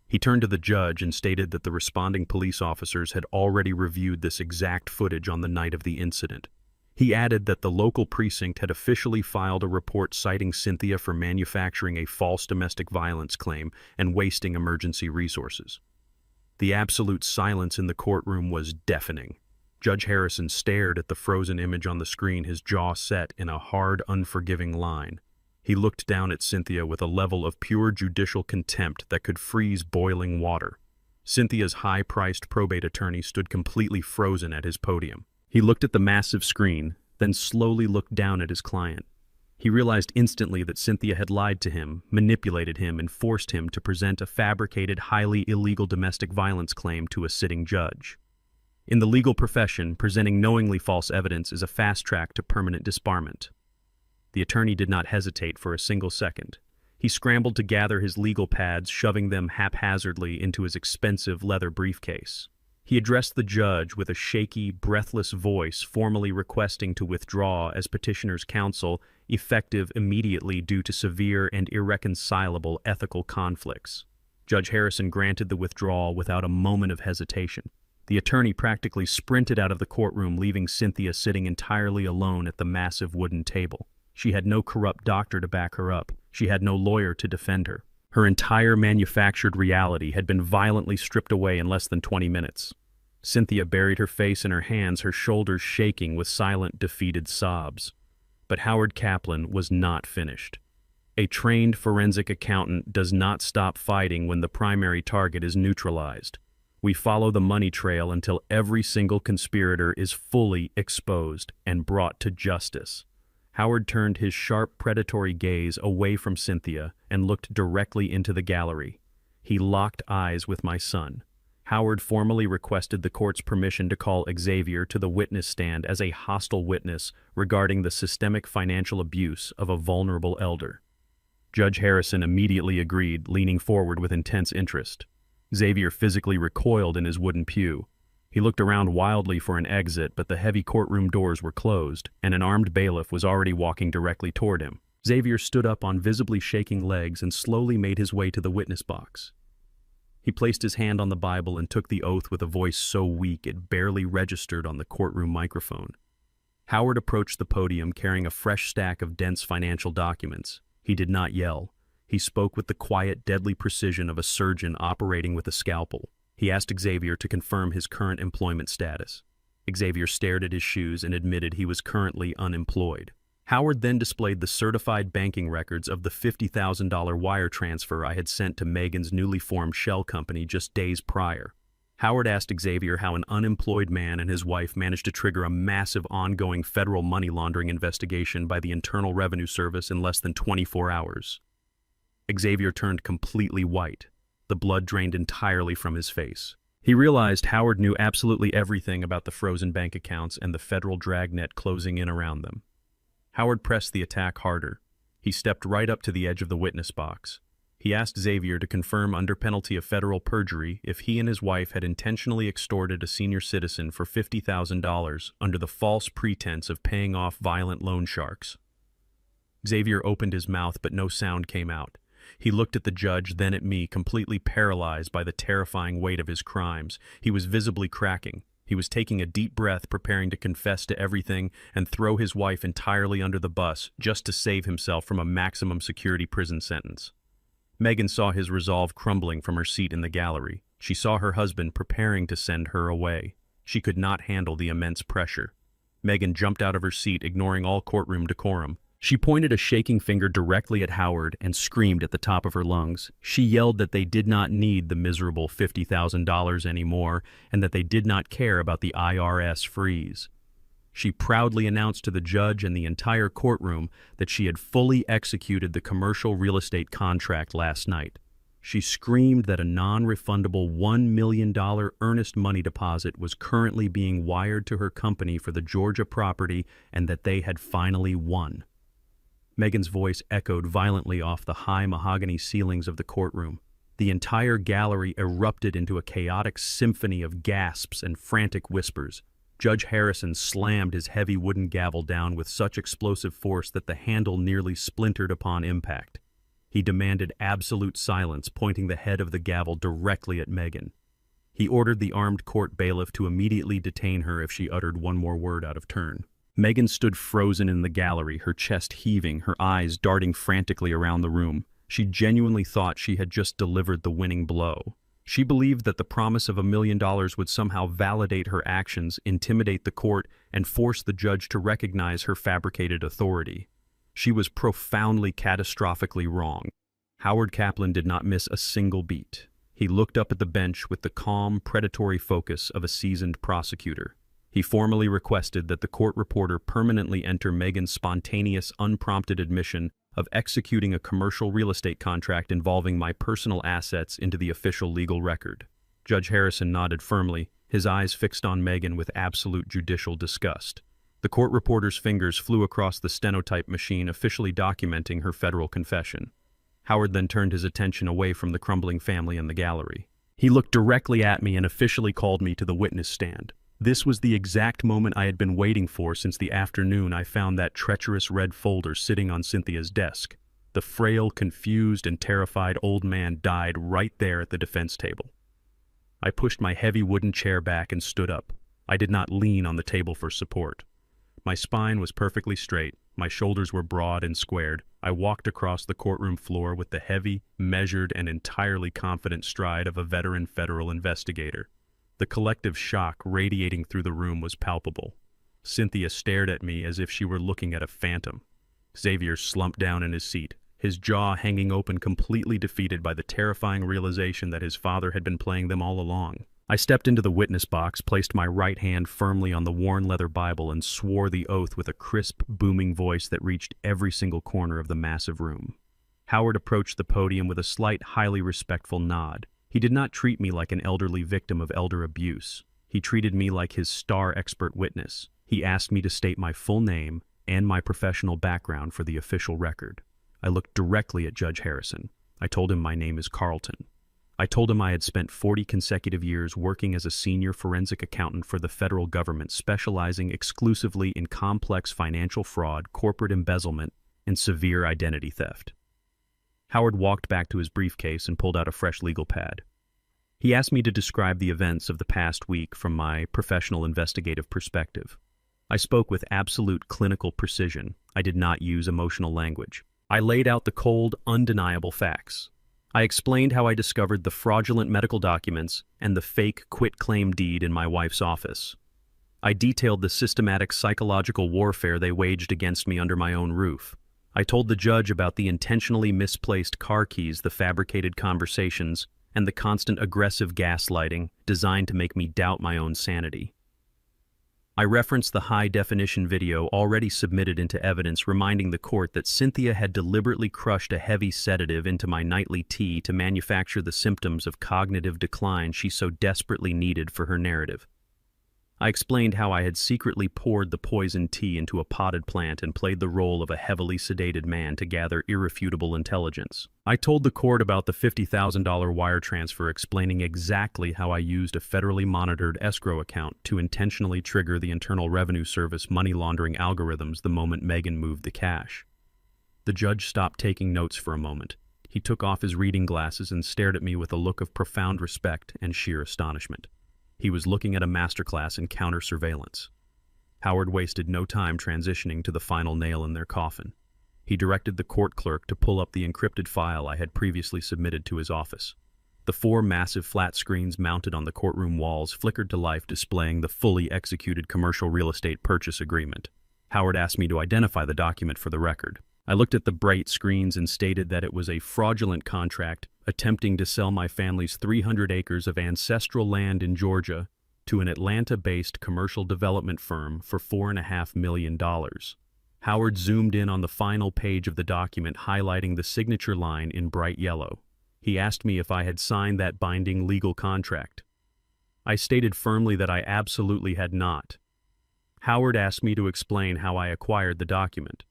He turned to the judge and stated that the responding police officers had already reviewed this exact footage on the night of the incident. He added that the local precinct had officially filed a report citing Cynthia for manufacturing a false domestic violence claim and wasting emergency resources. The absolute silence in the courtroom was deafening. Judge Harrison stared at the frozen image on the screen, his jaw set in a hard, unforgiving line. He looked down at Cynthia with a level of pure judicial contempt that could freeze boiling water. Cynthia's high-priced probate attorney stood completely frozen at his podium. He looked at the massive screen, then slowly looked down at his client. He realized instantly that Cynthia had lied to him, manipulated him, and forced him to present a fabricated, highly illegal domestic violence claim to a sitting judge. In the legal profession, presenting knowingly false evidence is a fast track to permanent disbarment. The attorney did not hesitate for a single second. He scrambled to gather his legal pads, shoving them haphazardly into his expensive leather briefcase. He addressed the judge with a shaky, breathless voice, formally requesting to withdraw as petitioner's counsel, effective immediately due to severe and irreconcilable ethical conflicts. Judge Harrison granted the withdrawal without a moment of hesitation. The attorney practically sprinted out of the courtroom, leaving Cynthia sitting entirely alone at the massive wooden table. She had no corrupt doctor to back her up. She had no lawyer to defend her. Her entire manufactured reality had been violently stripped away in less than 20 minutes. Cynthia buried her face in her hands, her shoulders shaking with silent, defeated sobs. But Howard Kaplan was not finished. A trained forensic accountant does not stop fighting when the primary target is neutralized. We follow the money trail until every single conspirator is fully exposed and brought to justice. Howard turned his sharp, predatory gaze away from Cynthia and looked directly into the gallery. He locked eyes with my son. Howard formally requested the court's permission to call Xavier to the witness stand as a hostile witness regarding the systemic financial abuse of a vulnerable elder. Judge Harrison immediately agreed, leaning forward with intense interest. Xavier physically recoiled in his wooden pew. He looked around wildly for an exit, but the heavy courtroom doors were closed, and an armed bailiff was already walking directly toward him. Xavier stood up on visibly shaking legs and slowly made his way to the witness box. He placed his hand on the Bible and took the oath with a voice so weak it barely registered on the courtroom microphone. Howard approached the podium carrying a fresh stack of dense financial documents. He did not yell. He spoke with the quiet, deadly precision of a surgeon operating with a scalpel. He asked Xavier to confirm his current employment status. Xavier stared at his shoes and admitted he was currently unemployed. Howard then displayed the certified banking records of the $50,000 wire transfer I had sent to Megan's newly formed shell company just days prior. Howard asked Xavier how an unemployed man and his wife managed to trigger a massive ongoing federal money laundering investigation by the Internal Revenue Service in less than 24 hours. Xavier turned completely white. The blood drained entirely from his face. He realized Howard knew absolutely everything about the frozen bank accounts and the federal dragnet closing in around them. Howard pressed the attack harder. He stepped right up to the edge of the witness box. He asked Xavier to confirm under penalty of federal perjury if he and his wife had intentionally extorted a senior citizen for $50,000 under the false pretense of paying off violent loan sharks. Xavier opened his mouth, but no sound came out. He looked at the judge, then at me, completely paralyzed by the terrifying weight of his crimes. He was visibly cracking. He was taking a deep breath, preparing to confess to everything and throw his wife entirely under the bus just to save himself from a maximum security prison sentence. Megan saw his resolve crumbling from her seat in the gallery. She saw her husband preparing to send her away. She could not handle the immense pressure. Megan jumped out of her seat, ignoring all courtroom decorum. She pointed a shaking finger directly at Howard and screamed at the top of her lungs. She yelled that they did not need the miserable $50,000 anymore and that they did not care about the IRS freeze. She proudly announced to the judge and the entire courtroom that she had fully executed the commercial real estate contract last night. She screamed that a non-refundable $1 million earnest money deposit was currently being wired to her company for the Georgia property and that they had finally won. Megan's voice echoed violently off the high mahogany ceilings of the courtroom. The entire gallery erupted into a chaotic symphony of gasps and frantic whispers. Judge Harrison slammed his heavy wooden gavel down with such explosive force that the handle nearly splintered upon impact. He demanded absolute silence, pointing the head of the gavel directly at Megan. He ordered the armed court bailiff to immediately detain her if she uttered one more word out of turn. Megan stood frozen in the gallery, her chest heaving, her eyes darting frantically around the room. She genuinely thought she had just delivered the winning blow. She believed that the promise of $1 million would somehow validate her actions, intimidate the court, and force the judge to recognize her fabricated authority. She was profoundly, catastrophically wrong. Howard Kaplan did not miss a single beat. He looked up at the bench with the calm, predatory focus of a seasoned prosecutor. He formally requested that the court reporter permanently enter Megan's spontaneous, unprompted admission of executing a commercial real estate contract involving my personal assets into the official legal record. Judge Harrison nodded firmly, his eyes fixed on Megan with absolute judicial disgust. The court reporter's fingers flew across the stenotype machine, officially documenting her federal confession. Howard then turned his attention away from the crumbling family in the gallery. He looked directly at me and officially called me to the witness stand. This was the exact moment I had been waiting for since the afternoon I found that treacherous red folder sitting on Cynthia's desk. The frail, confused, and terrified old man died right there at the defense table. I pushed my heavy wooden chair back and stood up. I did not lean on the table for support. My spine was perfectly straight. My shoulders were broad and squared. I walked across the courtroom floor with the heavy, measured, and entirely confident stride of a veteran federal investigator. The collective shock radiating through the room was palpable. Cynthia stared at me as if she were looking at a phantom. Xavier slumped down in his seat, his jaw hanging open, completely defeated by the terrifying realization that his father had been playing them all along. I stepped into the witness box, placed my right hand firmly on the worn leather Bible, and swore the oath with a crisp, booming voice that reached every single corner of the massive room. Howard approached the podium with a slight, highly respectful nod. He did not treat me like an elderly victim of elder abuse. He treated me like his star expert witness. He asked me to state my full name and my professional background for the official record. I looked directly at Judge Harrison. I told him my name is Carlton. I told him I had spent 40 consecutive years working as a senior forensic accountant for the federal government, specializing exclusively in complex financial fraud, corporate embezzlement, and severe identity theft. Howard walked back to his briefcase and pulled out a fresh legal pad. He asked me to describe the events of the past week from my professional investigative perspective. I spoke with absolute clinical precision. I did not use emotional language. I laid out the cold, undeniable facts. I explained how I discovered the fraudulent medical documents and the fake quitclaim deed in my wife's office. I detailed the systematic psychological warfare they waged against me under my own roof. I told the judge about the intentionally misplaced car keys, the fabricated conversations, and the constant aggressive gaslighting designed to make me doubt my own sanity. I referenced the high-definition video already submitted into evidence, reminding the court that Cynthia had deliberately crushed a heavy sedative into my nightly tea to manufacture the symptoms of cognitive decline she so desperately needed for her narrative. I explained how I had secretly poured the poisoned tea into a potted plant and played the role of a heavily sedated man to gather irrefutable intelligence. I told the court about the $50,000 wire transfer, explaining exactly how I used a federally monitored escrow account to intentionally trigger the Internal Revenue Service money laundering algorithms the moment Megan moved the cash. The judge stopped taking notes for a moment. He took off his reading glasses and stared at me with a look of profound respect and sheer astonishment. He was looking at a masterclass in counter-surveillance. Howard wasted no time transitioning to the final nail in their coffin. He directed the court clerk to pull up the encrypted file I had previously submitted to his office. The 4 massive flat screens mounted on the courtroom walls flickered to life, displaying the fully executed commercial real estate purchase agreement. Howard asked me to identify the document for the record. I looked at the bright screens and stated that it was a fraudulent contract attempting to sell my family's 300 acres of ancestral land in Georgia to an Atlanta-based commercial development firm for $4.5 million. Howard zoomed in on the final page of the document, highlighting the signature line in bright yellow. He asked me if I had signed that binding legal contract. I stated firmly that I absolutely had not. Howard asked me to explain how I acquired the document.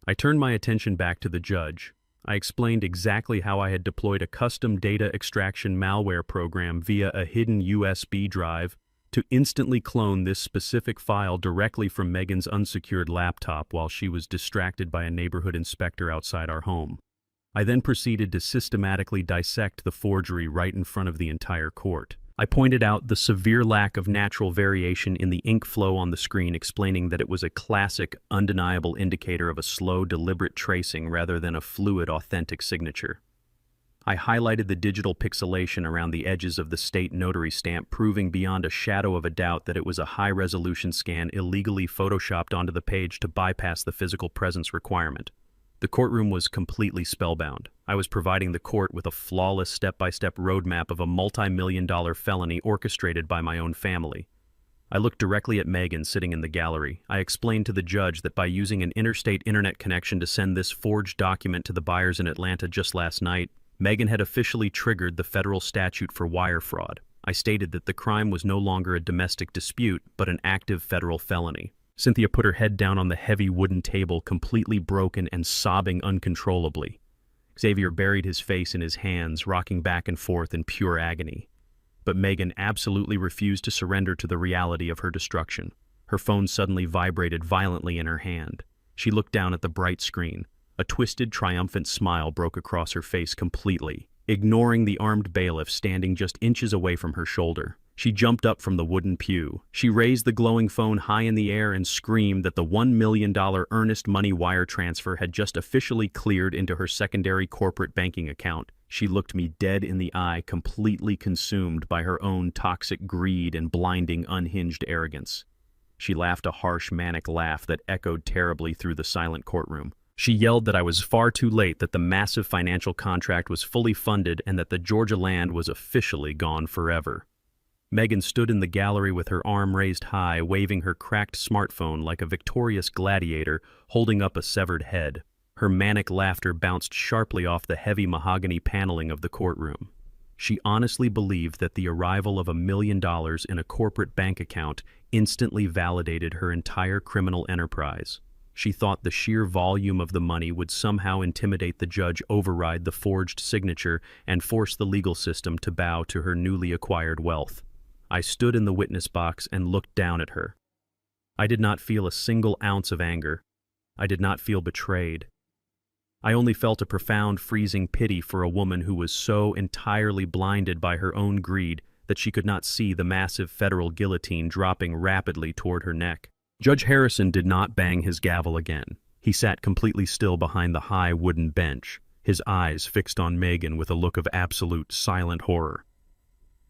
I turned my attention back to the judge. I explained exactly how I had deployed a custom data extraction malware program via a hidden USB drive to instantly clone this specific file directly from Megan's unsecured laptop while she was distracted by a neighborhood inspector outside our home. I then proceeded to systematically dissect the forgery right in front of the entire court. I pointed out the severe lack of natural variation in the ink flow on the screen, explaining that it was a classic, undeniable indicator of a slow, deliberate tracing rather than a fluid, authentic signature. I highlighted the digital pixelation around the edges of the state notary stamp, proving beyond a shadow of a doubt that it was a high-resolution scan illegally photoshopped onto the page to bypass the physical presence requirement. The courtroom was completely spellbound. I was providing the court with a flawless step-by-step roadmap of a multi-million-dollar felony orchestrated by my own family. I looked directly at Megan sitting in the gallery. I explained to the judge that by using an interstate internet connection to send this forged document to the buyers in Atlanta just last night, Megan had officially triggered the federal statute for wire fraud. I stated that the crime was no longer a domestic dispute, but an active federal felony. Cynthia put her head down on the heavy wooden table, completely broken and sobbing uncontrollably. Xavier buried his face in his hands, rocking back and forth in pure agony. But Megan absolutely refused to surrender to the reality of her destruction. Her phone suddenly vibrated violently in her hand. She looked down at the bright screen. A twisted, triumphant smile broke across her face completely, ignoring the armed bailiff standing just inches away from her shoulder. She jumped up from the wooden pew. She raised the glowing phone high in the air and screamed that the $1 million earnest money wire transfer had just officially cleared into her secondary corporate banking account. She looked me dead in the eye, completely consumed by her own toxic greed and blinding, unhinged arrogance. She laughed a harsh, manic laugh that echoed terribly through the silent courtroom. She yelled that I was far too late, that the massive financial contract was fully funded, and that the Georgia land was officially gone forever. Megan stood in the gallery with her arm raised high, waving her cracked smartphone like a victorious gladiator holding up a severed head. Her manic laughter bounced sharply off the heavy mahogany paneling of the courtroom. She honestly believed that the arrival of $1 million in a corporate bank account instantly validated her entire criminal enterprise. She thought the sheer volume of the money would somehow intimidate the judge, override the forged signature, and force the legal system to bow to her newly acquired wealth. I stood in the witness box and looked down at her. I did not feel a single ounce of anger. I did not feel betrayed. I only felt a profound, freezing pity for a woman who was so entirely blinded by her own greed that she could not see the massive federal guillotine dropping rapidly toward her neck. Judge Harrison did not bang his gavel again. He sat completely still behind the high wooden bench, his eyes fixed on Megan with a look of absolute, silent horror.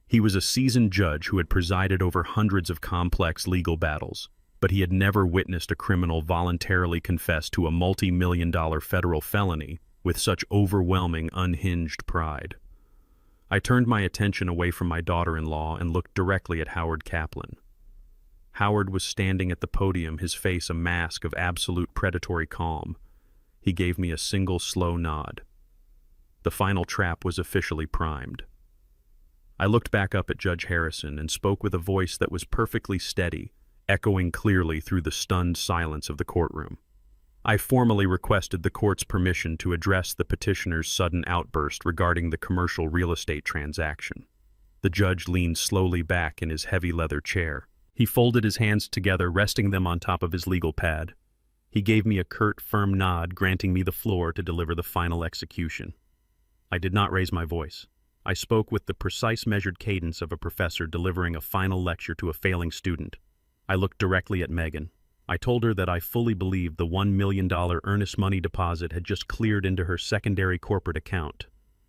He was a seasoned judge who had presided over hundreds of complex legal battles, but he had never witnessed a criminal voluntarily confess to a multi-million-dollar federal felony with such overwhelming, unhinged pride. I turned my attention away from my daughter-in-law and looked directly at Howard Kaplan. Howard was standing at the podium, his face a mask of absolute predatory calm. He gave me a single slow nod. The final trap was officially primed. I looked back up at Judge Harrison and spoke with a voice that was perfectly steady, echoing clearly through the stunned silence of the courtroom. I formally requested the court's permission to address the petitioner's sudden outburst regarding the commercial real estate transaction. The judge leaned slowly back in his heavy leather chair. He folded his hands together, resting them on top of his legal pad. He gave me a curt, firm nod, granting me the floor to deliver the final execution. I did not raise my voice. I spoke with the precise, measured cadence of a professor delivering a final lecture to a failing student. I looked directly at Megan. I told her that I fully believed the $1 million earnest money deposit had just cleared into her secondary corporate account.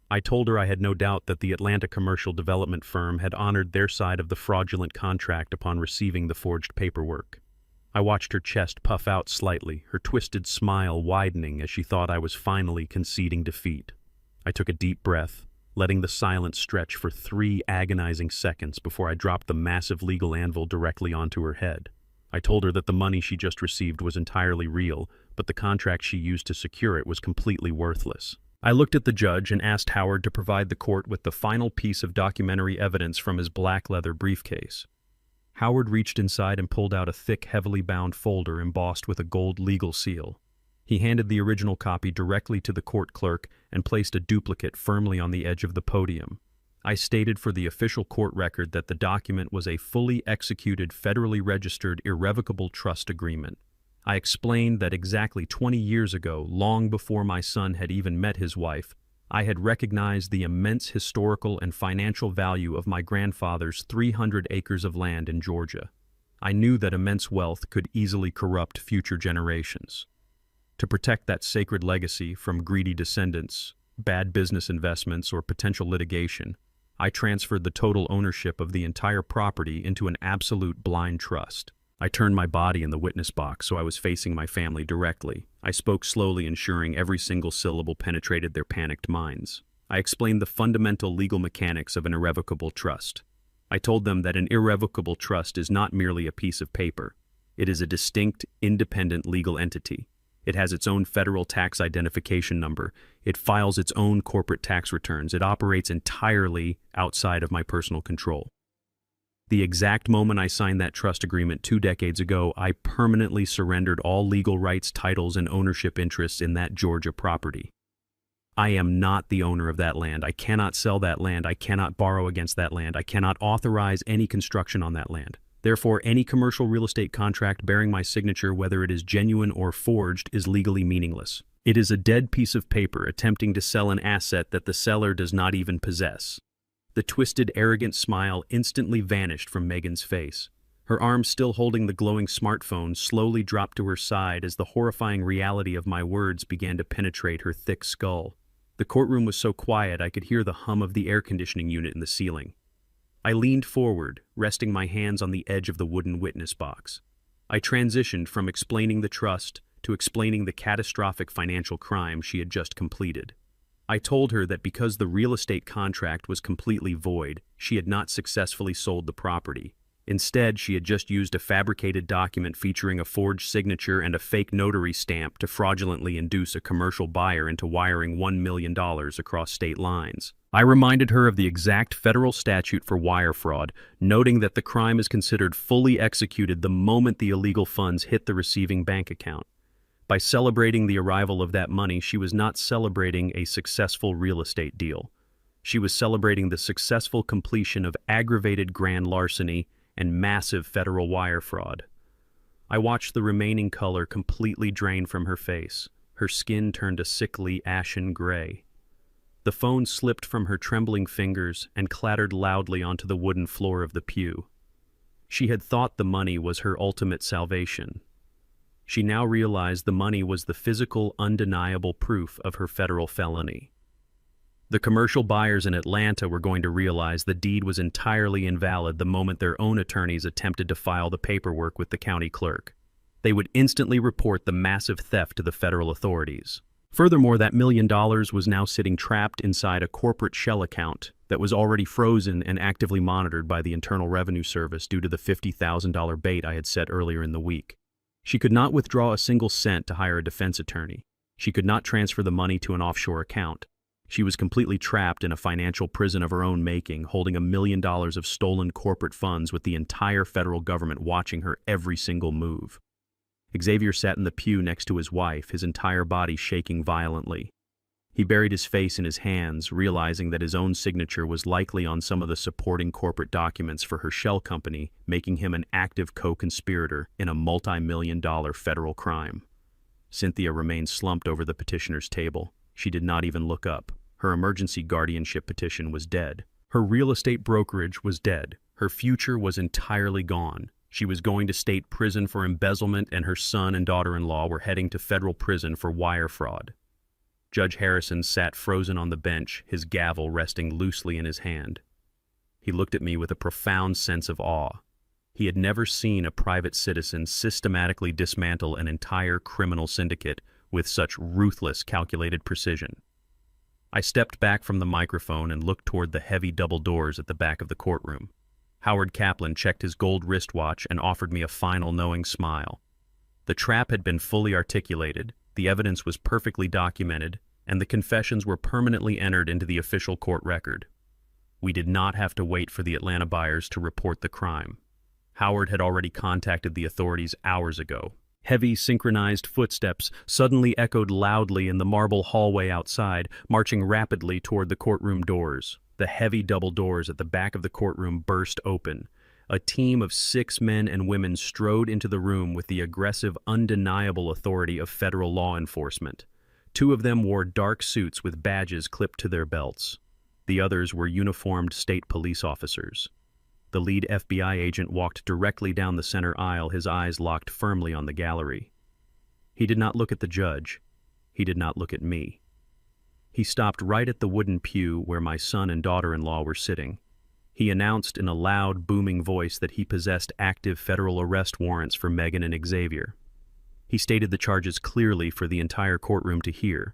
I told her I had no doubt that the Atlanta commercial development firm had honored their side of the fraudulent contract upon receiving the forged paperwork. I watched her chest puff out slightly, her twisted smile widening as she thought I was finally conceding defeat. I took a deep breath, letting the silence stretch for 3 agonizing seconds before I dropped the massive legal anvil directly onto her head. I told her that the money she just received was entirely real, but the contract she used to secure it was completely worthless. I looked at the judge and asked Howard to provide the court with the final piece of documentary evidence from his black leather briefcase. Howard reached inside and pulled out a thick, heavily bound folder embossed with a gold legal seal. He handed the original copy directly to the court clerk and placed a duplicate firmly on the edge of the podium. I stated for the official court record that the document was a fully executed, federally registered, irrevocable trust agreement. I explained that exactly 20 years ago, long before my son had even met his wife, I had recognized the immense historical and financial value of my grandfather's 300 acres of land in Georgia. I knew that immense wealth could easily corrupt future generations. To protect that sacred legacy from greedy descendants, bad business investments, or potential litigation, I transferred the total ownership of the entire property into an absolute blind trust. I turned my body in the witness box so I was facing my family directly. I spoke slowly, ensuring every single syllable penetrated their panicked minds. I explained the fundamental legal mechanics of an irrevocable trust. I told them that an irrevocable trust is not merely a piece of paper. It is a distinct, independent legal entity. It has its own federal tax identification number. It files its own corporate tax returns. It operates entirely outside of my personal control. The exact moment I signed that trust agreement 2 decades ago, I permanently surrendered all legal rights, titles, and ownership interests in that Georgia property. I am not the owner of that land. I cannot sell that land. I cannot borrow against that land. I cannot authorize any construction on that land. Therefore, any commercial real estate contract bearing my signature, whether it is genuine or forged, is legally meaningless. It is a dead piece of paper attempting to sell an asset that the seller does not even possess. The twisted, arrogant smile instantly vanished from Megan's face. Her arm, still holding the glowing smartphone, slowly dropped to her side as the horrifying reality of my words began to penetrate her thick skull. The courtroom was so quiet I could hear the hum of the air conditioning unit in the ceiling. I leaned forward, resting my hands on the edge of the wooden witness box. I transitioned from explaining the trust to explaining the catastrophic financial crime she had just completed. I told her that because the real estate contract was completely void, she had not successfully sold the property. Instead, she had just used a fabricated document featuring a forged signature and a fake notary stamp to fraudulently induce a commercial buyer into wiring $1 million across state lines. I reminded her of the exact federal statute for wire fraud, noting that the crime is considered fully executed the moment the illegal funds hit the receiving bank account. By celebrating the arrival of that money, she was not celebrating a successful real estate deal. She was celebrating the successful completion of aggravated grand larceny and massive federal wire fraud. I watched the remaining color completely drain from her face. Her skin turned a sickly, ashen gray. The phone slipped from her trembling fingers and clattered loudly onto the wooden floor of the pew. She had thought the money was her ultimate salvation. She now realized the money was the physical, undeniable proof of her federal felony. The commercial buyers in Atlanta were going to realize the deed was entirely invalid the moment their own attorneys attempted to file the paperwork with the county clerk. They would instantly report the massive theft to the federal authorities. Furthermore, that $1 million was now sitting trapped inside a corporate shell account that was already frozen and actively monitored by the Internal Revenue Service due to the $50,000 bait I had set earlier in the week. She could not withdraw a single cent to hire a defense attorney. She could not transfer the money to an offshore account. She was completely trapped in a financial prison of her own making, holding $1 million of stolen corporate funds with the entire federal government watching her every single move. Xavier sat in the pew next to his wife, his entire body shaking violently. He buried his face in his hands, realizing that his own signature was likely on some of the supporting corporate documents for her shell company, making him an active co-conspirator in a multi-million-dollar federal crime. Cynthia remained slumped over the petitioner's table. She did not even look up. Her emergency guardianship petition was dead. Her real estate brokerage was dead. Her future was entirely gone. She was going to state prison for embezzlement, and her son and daughter-in-law were heading to federal prison for wire fraud. Judge Harrison sat frozen on the bench, his gavel resting loosely in his hand. He looked at me with a profound sense of awe. He had never seen a private citizen systematically dismantle an entire criminal syndicate with such ruthless, calculated precision. I stepped back from the microphone and looked toward the heavy double doors at the back of the courtroom. Howard Kaplan checked his gold wristwatch and offered me a final knowing smile. The trap had been fully articulated, the evidence was perfectly documented, and the confessions were permanently entered into the official court record. We did not have to wait for the Atlanta buyers to report the crime. Howard had already contacted the authorities hours ago. Heavy, synchronized footsteps suddenly echoed loudly in the marble hallway outside, marching rapidly toward the courtroom doors. The heavy double doors at the back of the courtroom burst open. A team of 6 men and women strode into the room with the aggressive, undeniable authority of federal law enforcement. 2 of them wore dark suits with badges clipped to their belts. The others were uniformed state police officers. The lead FBI agent walked directly down the center aisle, his eyes locked firmly on the gallery. He did not look at the judge. He did not look at me. He stopped right at the wooden pew where my son and daughter-in-law were sitting. He announced in a loud, booming voice that he possessed active federal arrest warrants for Megan and Xavier. He stated the charges clearly for the entire courtroom to hear: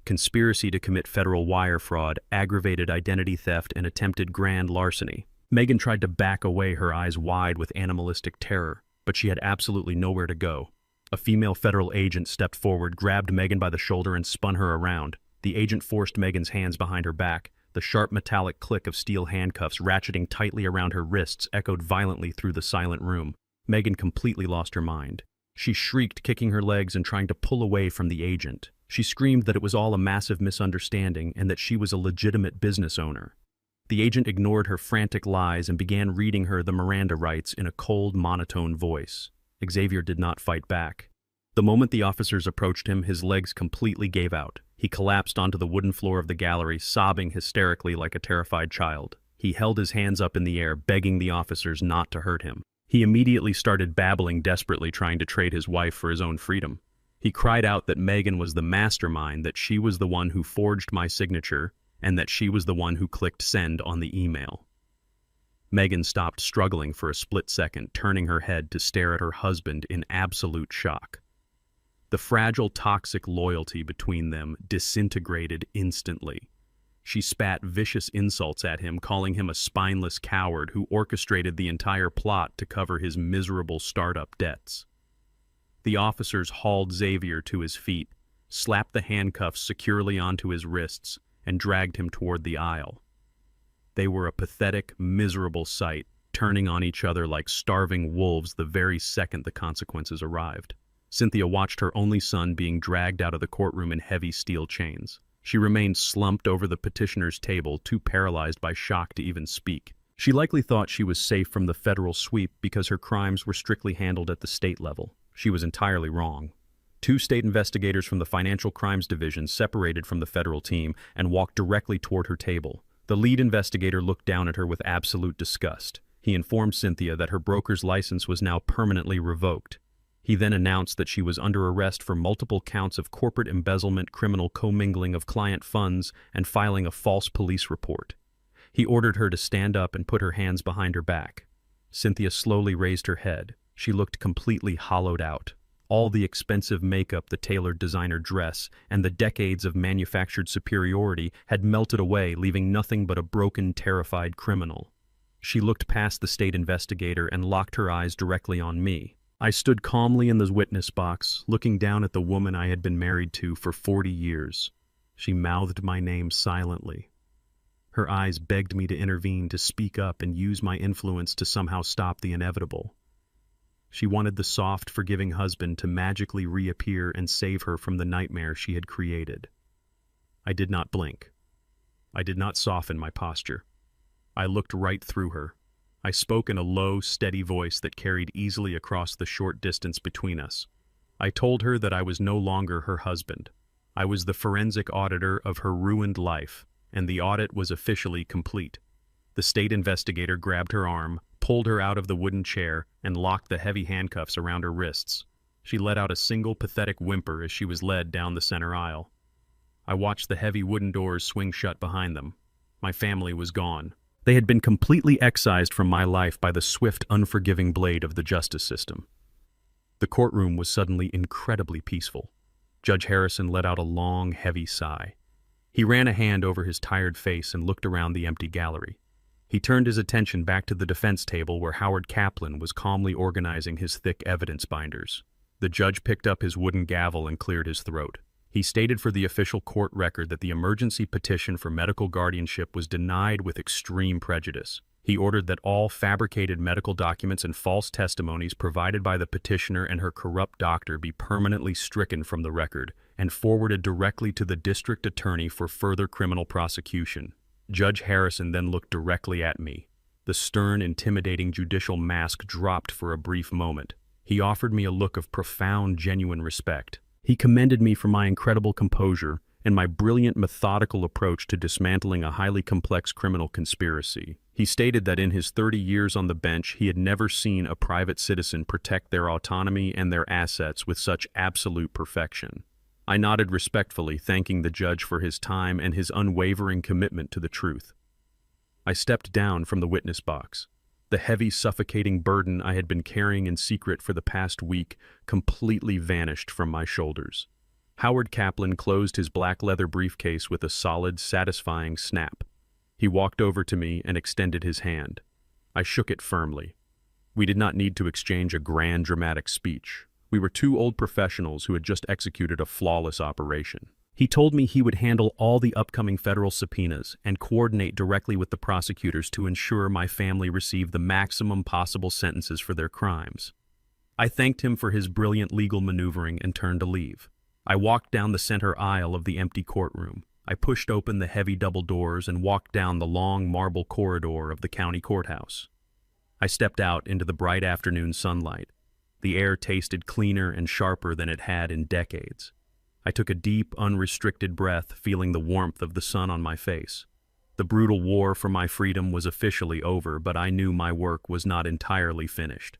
conspiracy to commit federal wire fraud, aggravated identity theft, and attempted grand larceny. Megan tried to back away, her eyes wide with animalistic terror, but she had absolutely nowhere to go. A female federal agent stepped forward, grabbed Megan by the shoulder, and spun her around. The agent forced Megan's hands behind her back. The sharp metallic click of steel handcuffs ratcheting tightly around her wrists echoed violently through the silent room. Megan completely lost her mind. She shrieked, kicking her legs and trying to pull away from the agent. She screamed that it was all a massive misunderstanding and that she was a legitimate business owner. The agent ignored her frantic lies and began reading her the Miranda rights in a cold, monotone voice. Xavier did not fight back. The moment the officers approached him, his legs completely gave out. He collapsed onto the wooden floor of the gallery, sobbing hysterically like a terrified child. He held his hands up in the air, begging the officers not to hurt him. He immediately started babbling desperately, trying to trade his wife for his own freedom. He cried out that Megan was the mastermind, that she was the one who forged my signature, and that she was the one who clicked send on the email. Megan stopped struggling for a split second, turning her head to stare at her husband in absolute shock. The fragile, toxic loyalty between them disintegrated instantly. She spat vicious insults at him, calling him a spineless coward who orchestrated the entire plot to cover his miserable startup debts. The officers hauled Xavier to his feet, slapped the handcuffs securely onto his wrists, and dragged him toward the aisle. They were a pathetic, miserable sight, turning on each other like starving wolves the very second the consequences arrived. Cynthia watched her only son being dragged out of the courtroom in heavy steel chains. She remained slumped over the petitioner's table, too paralyzed by shock to even speak. She likely thought she was safe from the federal sweep because her crimes were strictly handled at the state level. She was entirely wrong. 2 state investigators from the Financial Crimes Division separated from the federal team and walked directly toward her table. The lead investigator looked down at her with absolute disgust. He informed Cynthia that her broker's license was now permanently revoked. He then announced that she was under arrest for multiple counts of corporate embezzlement, criminal commingling of client funds, and filing a false police report. He ordered her to stand up and put her hands behind her back. Cynthia slowly raised her head. She looked completely hollowed out. All the expensive makeup, the tailored designer dress, and the decades of manufactured superiority had melted away, leaving nothing but a broken, terrified criminal. She looked past the state investigator and locked her eyes directly on me. I stood calmly in the witness box, looking down at the woman I had been married to for 40 years. She mouthed my name silently. Her eyes begged me to intervene, to speak up and use my influence to somehow stop the inevitable. She wanted the soft, forgiving husband to magically reappear and save her from the nightmare she had created. I did not blink. I did not soften my posture. I looked right through her. I spoke in a low, steady voice that carried easily across the short distance between us. I told her that I was no longer her husband. I was the forensic auditor of her ruined life, and the audit was officially complete. The state investigator grabbed her arm, pulled her out of the wooden chair, and locked the heavy handcuffs around her wrists. She let out a single pathetic whimper as she was led down the center aisle. I watched the heavy wooden doors swing shut behind them. My family was gone. They had been completely excised from my life by the swift, unforgiving blade of the justice system. The courtroom was suddenly incredibly peaceful. Judge Harrison let out a long, heavy sigh. He ran a hand over his tired face and looked around the empty gallery. He turned his attention back to the defense table where Howard Kaplan was calmly organizing his thick evidence binders. The judge picked up his wooden gavel and cleared his throat. He stated for the official court record that the emergency petition for medical guardianship was denied with extreme prejudice. He ordered that all fabricated medical documents and false testimonies provided by the petitioner and her corrupt doctor be permanently stricken from the record and forwarded directly to the district attorney for further criminal prosecution. Judge Harrison then looked directly at me. The stern, intimidating judicial mask dropped for a brief moment. He offered me a look of profound, genuine respect. He commended me for my incredible composure and my brilliant, methodical approach to dismantling a highly complex criminal conspiracy. He stated that in his 30 years on the bench, he had never seen a private citizen protect their autonomy and their assets with such absolute perfection. I nodded respectfully, thanking the judge for his time and his unwavering commitment to the truth. I stepped down from the witness box. The heavy, suffocating burden I had been carrying in secret for the past week completely vanished from my shoulders. Howard Kaplan closed his black leather briefcase with a solid, satisfying snap. He walked over to me and extended his hand. I shook it firmly. We did not need to exchange a grand, dramatic speech. We were 2 old professionals who had just executed a flawless operation. He told me he would handle all the upcoming federal subpoenas and coordinate directly with the prosecutors to ensure my family received the maximum possible sentences for their crimes. I thanked him for his brilliant legal maneuvering and turned to leave. I walked down the center aisle of the empty courtroom. I pushed open the heavy double doors and walked down the long marble corridor of the county courthouse. I stepped out into the bright afternoon sunlight. The air tasted cleaner and sharper than it had in decades. I took a deep, unrestricted breath, feeling the warmth of the sun on my face. The brutal war for my freedom was officially over, but I knew my work was not entirely finished.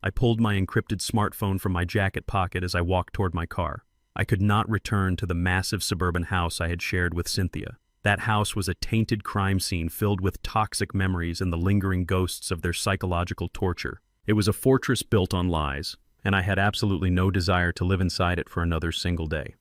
I pulled my encrypted smartphone from my jacket pocket as I walked toward my car. I could not return to the massive suburban house I had shared with Cynthia. That house was a tainted crime scene filled with toxic memories and the lingering ghosts of their psychological torture. It was a fortress built on lies, and I had absolutely no desire to live inside it for another single day.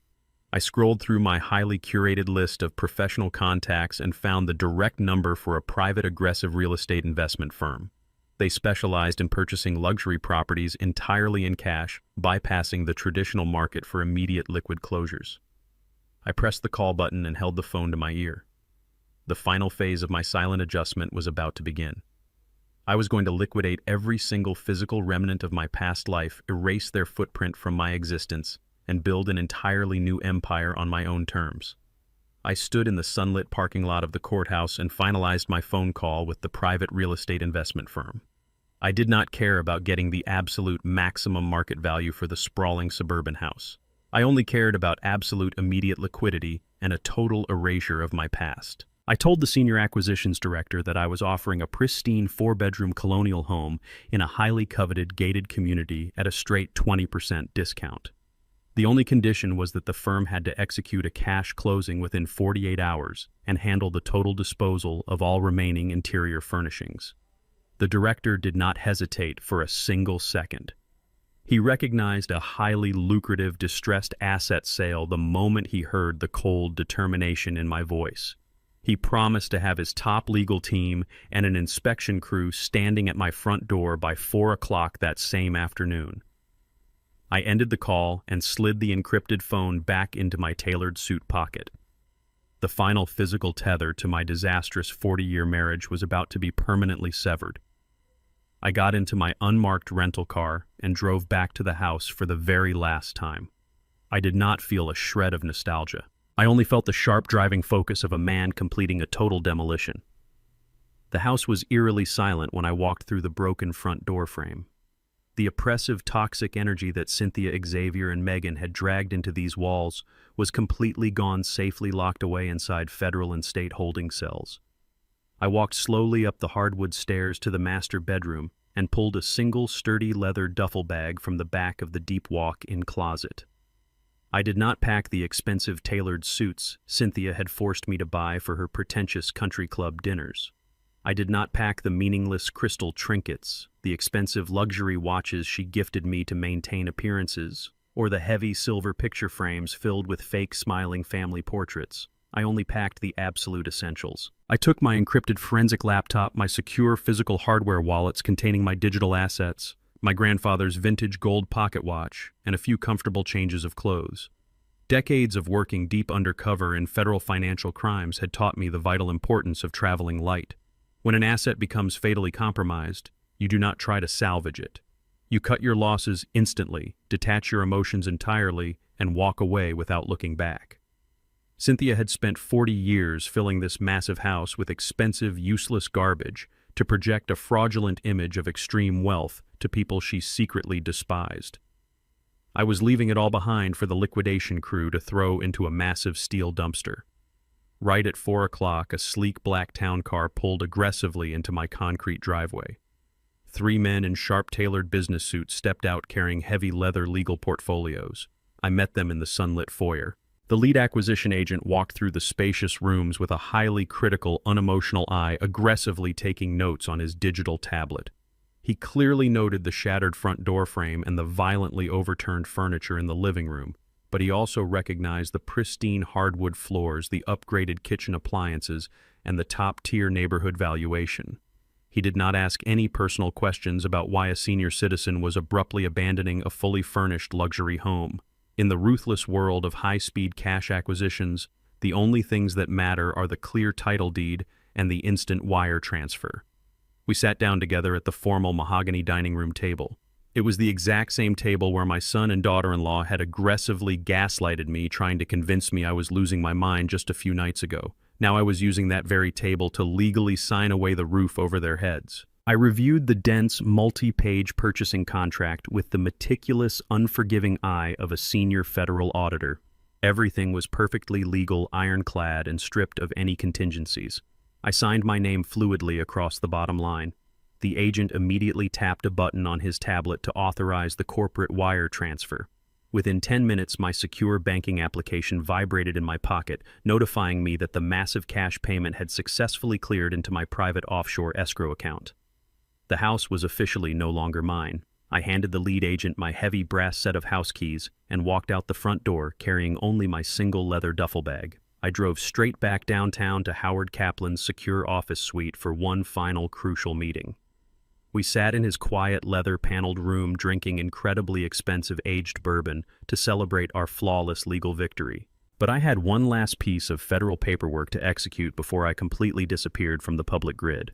I scrolled through my highly curated list of professional contacts and found the direct number for a private aggressive real estate investment firm. They specialized in purchasing luxury properties entirely in cash, bypassing the traditional market for immediate liquid closures. I pressed the call button and held the phone to my ear. The final phase of my silent adjustment was about to begin. I was going to liquidate every single physical remnant of my past life, erase their footprint from my existence, and build an entirely new empire on my own terms. I stood in the sunlit parking lot of the courthouse and finalized my phone call with the private real estate investment firm. I did not care about getting the absolute maximum market value for the sprawling suburban house. I only cared about absolute immediate liquidity and a total erasure of my past. I told the senior acquisitions director that I was offering a pristine 4-bedroom colonial home in a highly coveted gated community at a straight 20% discount. The only condition was that the firm had to execute a cash closing within 48 hours and handle the total disposal of all remaining interior furnishings. The director did not hesitate for a single second. He recognized a highly lucrative distressed asset sale the moment he heard the cold determination in my voice. He promised to have his top legal team and an inspection crew standing at my front door by 4 o'clock that same afternoon. I ended the call and slid the encrypted phone back into my tailored suit pocket. The final physical tether to my disastrous 40-year marriage was about to be permanently severed. I got into my unmarked rental car and drove back to the house for the very last time. I did not feel a shred of nostalgia. I only felt the sharp driving focus of a man completing a total demolition. The house was eerily silent when I walked through the broken front door frame. The oppressive, toxic energy that Cynthia, Xavier, and Megan had dragged into these walls was completely gone, safely locked away inside federal and state holding cells. I walked slowly up the hardwood stairs to the master bedroom and pulled a single sturdy leather duffel bag from the back of the deep walk-in closet. I did not pack the expensive tailored suits Cynthia had forced me to buy for her pretentious country club dinners. I did not pack the meaningless crystal trinkets, the expensive luxury watches she gifted me to maintain appearances, or the heavy silver picture frames filled with fake smiling family portraits. I only packed the absolute essentials. I took my encrypted forensic laptop, my secure physical hardware wallets containing my digital assets, my grandfather's vintage gold pocket watch, and a few comfortable changes of clothes. Decades of working deep undercover in federal financial crimes had taught me the vital importance of traveling light. When an asset becomes fatally compromised, you do not try to salvage it. You cut your losses instantly, detach your emotions entirely, and walk away without looking back. Cynthia had spent 40 years filling this massive house with expensive, useless garbage to project a fraudulent image of extreme wealth to people she secretly despised. I was leaving it all behind for the liquidation crew to throw into a massive steel dumpster. Right at 4 o'clock, a sleek black town car pulled aggressively into my concrete driveway. 3 men in sharp-tailored business suits stepped out carrying heavy leather legal portfolios. I met them in the sunlit foyer. The lead acquisition agent walked through the spacious rooms with a highly critical, unemotional eye, aggressively taking notes on his digital tablet. He clearly noted the shattered front door frame and the violently overturned furniture in the living room, but he also recognized the pristine hardwood floors, the upgraded kitchen appliances, and the top-tier neighborhood valuation. He did not ask any personal questions about why a senior citizen was abruptly abandoning a fully furnished luxury home. In the ruthless world of high-speed cash acquisitions, the only things that matter are the clear title deed and the instant wire transfer. We sat down together at the formal mahogany dining room table. It was the exact same table where my son and daughter-in-law had aggressively gaslighted me, trying to convince me I was losing my mind just a few nights ago. Now I was using that very table to legally sign away the roof over their heads. I reviewed the dense, multi-page purchasing contract with the meticulous, unforgiving eye of a senior federal auditor. Everything was perfectly legal, ironclad, and stripped of any contingencies. I signed my name fluidly across the bottom line. The agent immediately tapped a button on his tablet to authorize the corporate wire transfer. Within 10 minutes, my secure banking application vibrated in my pocket, notifying me that the massive cash payment had successfully cleared into my private offshore escrow account. The house was officially no longer mine. I handed the lead agent my heavy brass set of house keys and walked out the front door carrying only my single leather duffel bag. I drove straight back downtown to Howard Kaplan's secure office suite for one final crucial meeting. We sat in his quiet leather-paneled room drinking incredibly expensive aged bourbon to celebrate our flawless legal victory. But I had one last piece of federal paperwork to execute before I completely disappeared from the public grid.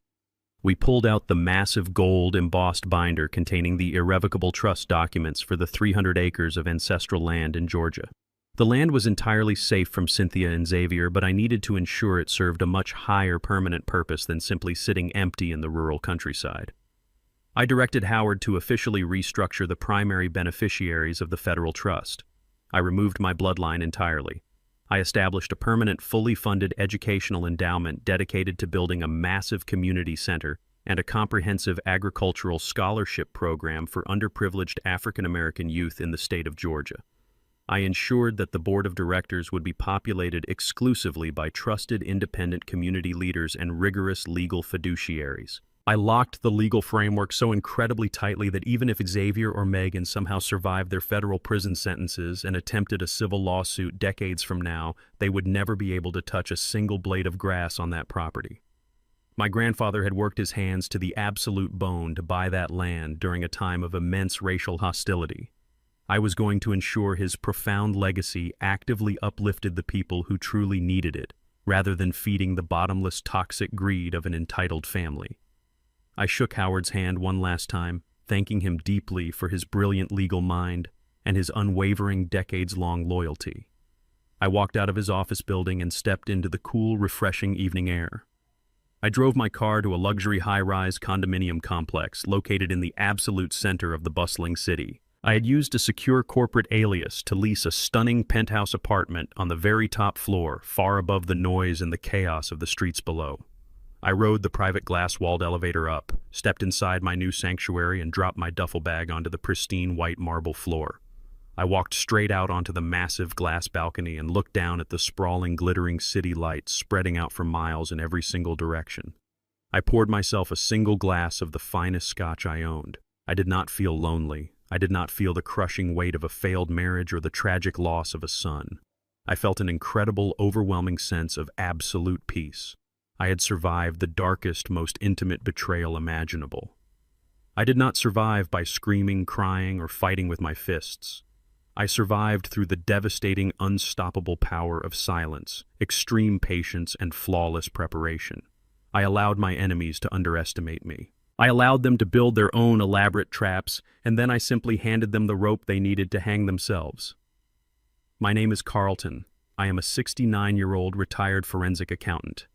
We pulled out the massive gold embossed binder containing the irrevocable trust documents for the 300 acres of ancestral land in Georgia. The land was entirely safe from Cynthia and Xavier, but I needed to ensure it served a much higher permanent purpose than simply sitting empty in the rural countryside. I directed Howard to officially restructure the primary beneficiaries of the federal trust. I removed my bloodline entirely. I established a permanent, fully funded educational endowment dedicated to building a massive community center and a comprehensive agricultural scholarship program for underprivileged African American youth in the state of Georgia. I ensured that the board of directors would be populated exclusively by trusted independent community leaders and rigorous legal fiduciaries. I locked the legal framework so incredibly tightly that even if Xavier or Megan somehow survived their federal prison sentences and attempted a civil lawsuit decades from now, they would never be able to touch a single blade of grass on that property. My grandfather had worked his hands to the absolute bone to buy that land during a time of immense racial hostility. I was going to ensure his profound legacy actively uplifted the people who truly needed it, rather than feeding the bottomless toxic greed of an entitled family. I shook Howard's hand one last time, thanking him deeply for his brilliant legal mind and his unwavering decades-long loyalty. I walked out of his office building and stepped into the cool, refreshing evening air. I drove my car to a luxury high-rise condominium complex located in the absolute center of the bustling city. I had used a secure corporate alias to lease a stunning penthouse apartment on the very top floor, far above the noise and the chaos of the streets below. I rode the private glass-walled elevator up, stepped inside my new sanctuary, and dropped my duffel bag onto the pristine white marble floor. I walked straight out onto the massive glass balcony and looked down at the sprawling, glittering city lights spreading out for miles in every single direction. I poured myself a single glass of the finest scotch I owned. I did not feel lonely. I did not feel the crushing weight of a failed marriage or the tragic loss of a son. I felt an incredible, overwhelming sense of absolute peace. I had survived the darkest, most intimate betrayal imaginable. I did not survive by screaming, crying, or fighting with my fists. I survived through the devastating, unstoppable power of silence, extreme patience, and flawless preparation. I allowed my enemies to underestimate me. I allowed them to build their own elaborate traps, and then I simply handed them the rope they needed to hang themselves. My name is Carlton. I am a 69-year-old retired forensic accountant.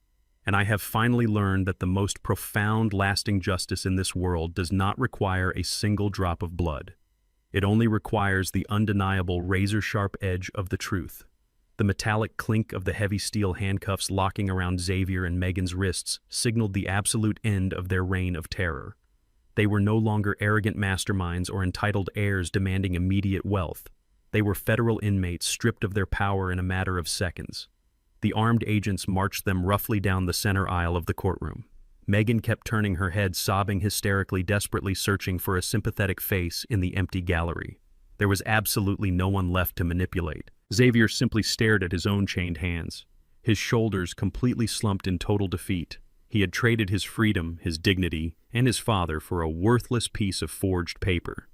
And I have finally learned that the most profound, lasting justice in this world does not require a single drop of blood. It only requires the undeniable razor-sharp edge of the truth. The metallic clink of the heavy steel handcuffs locking around Xavier and Megan's wrists signaled the absolute end of their reign of terror. They were no longer arrogant masterminds or entitled heirs demanding immediate wealth. They were federal inmates stripped of their power in a matter of seconds. The armed agents marched them roughly down the center aisle of the courtroom. Megan kept turning her head, sobbing hysterically, desperately searching for a sympathetic face in the empty gallery. There was absolutely no one left to manipulate. Xavier simply stared at his own chained hands, his shoulders completely slumped in total defeat. He had traded his freedom, his dignity, and his father for a worthless piece of forged paper.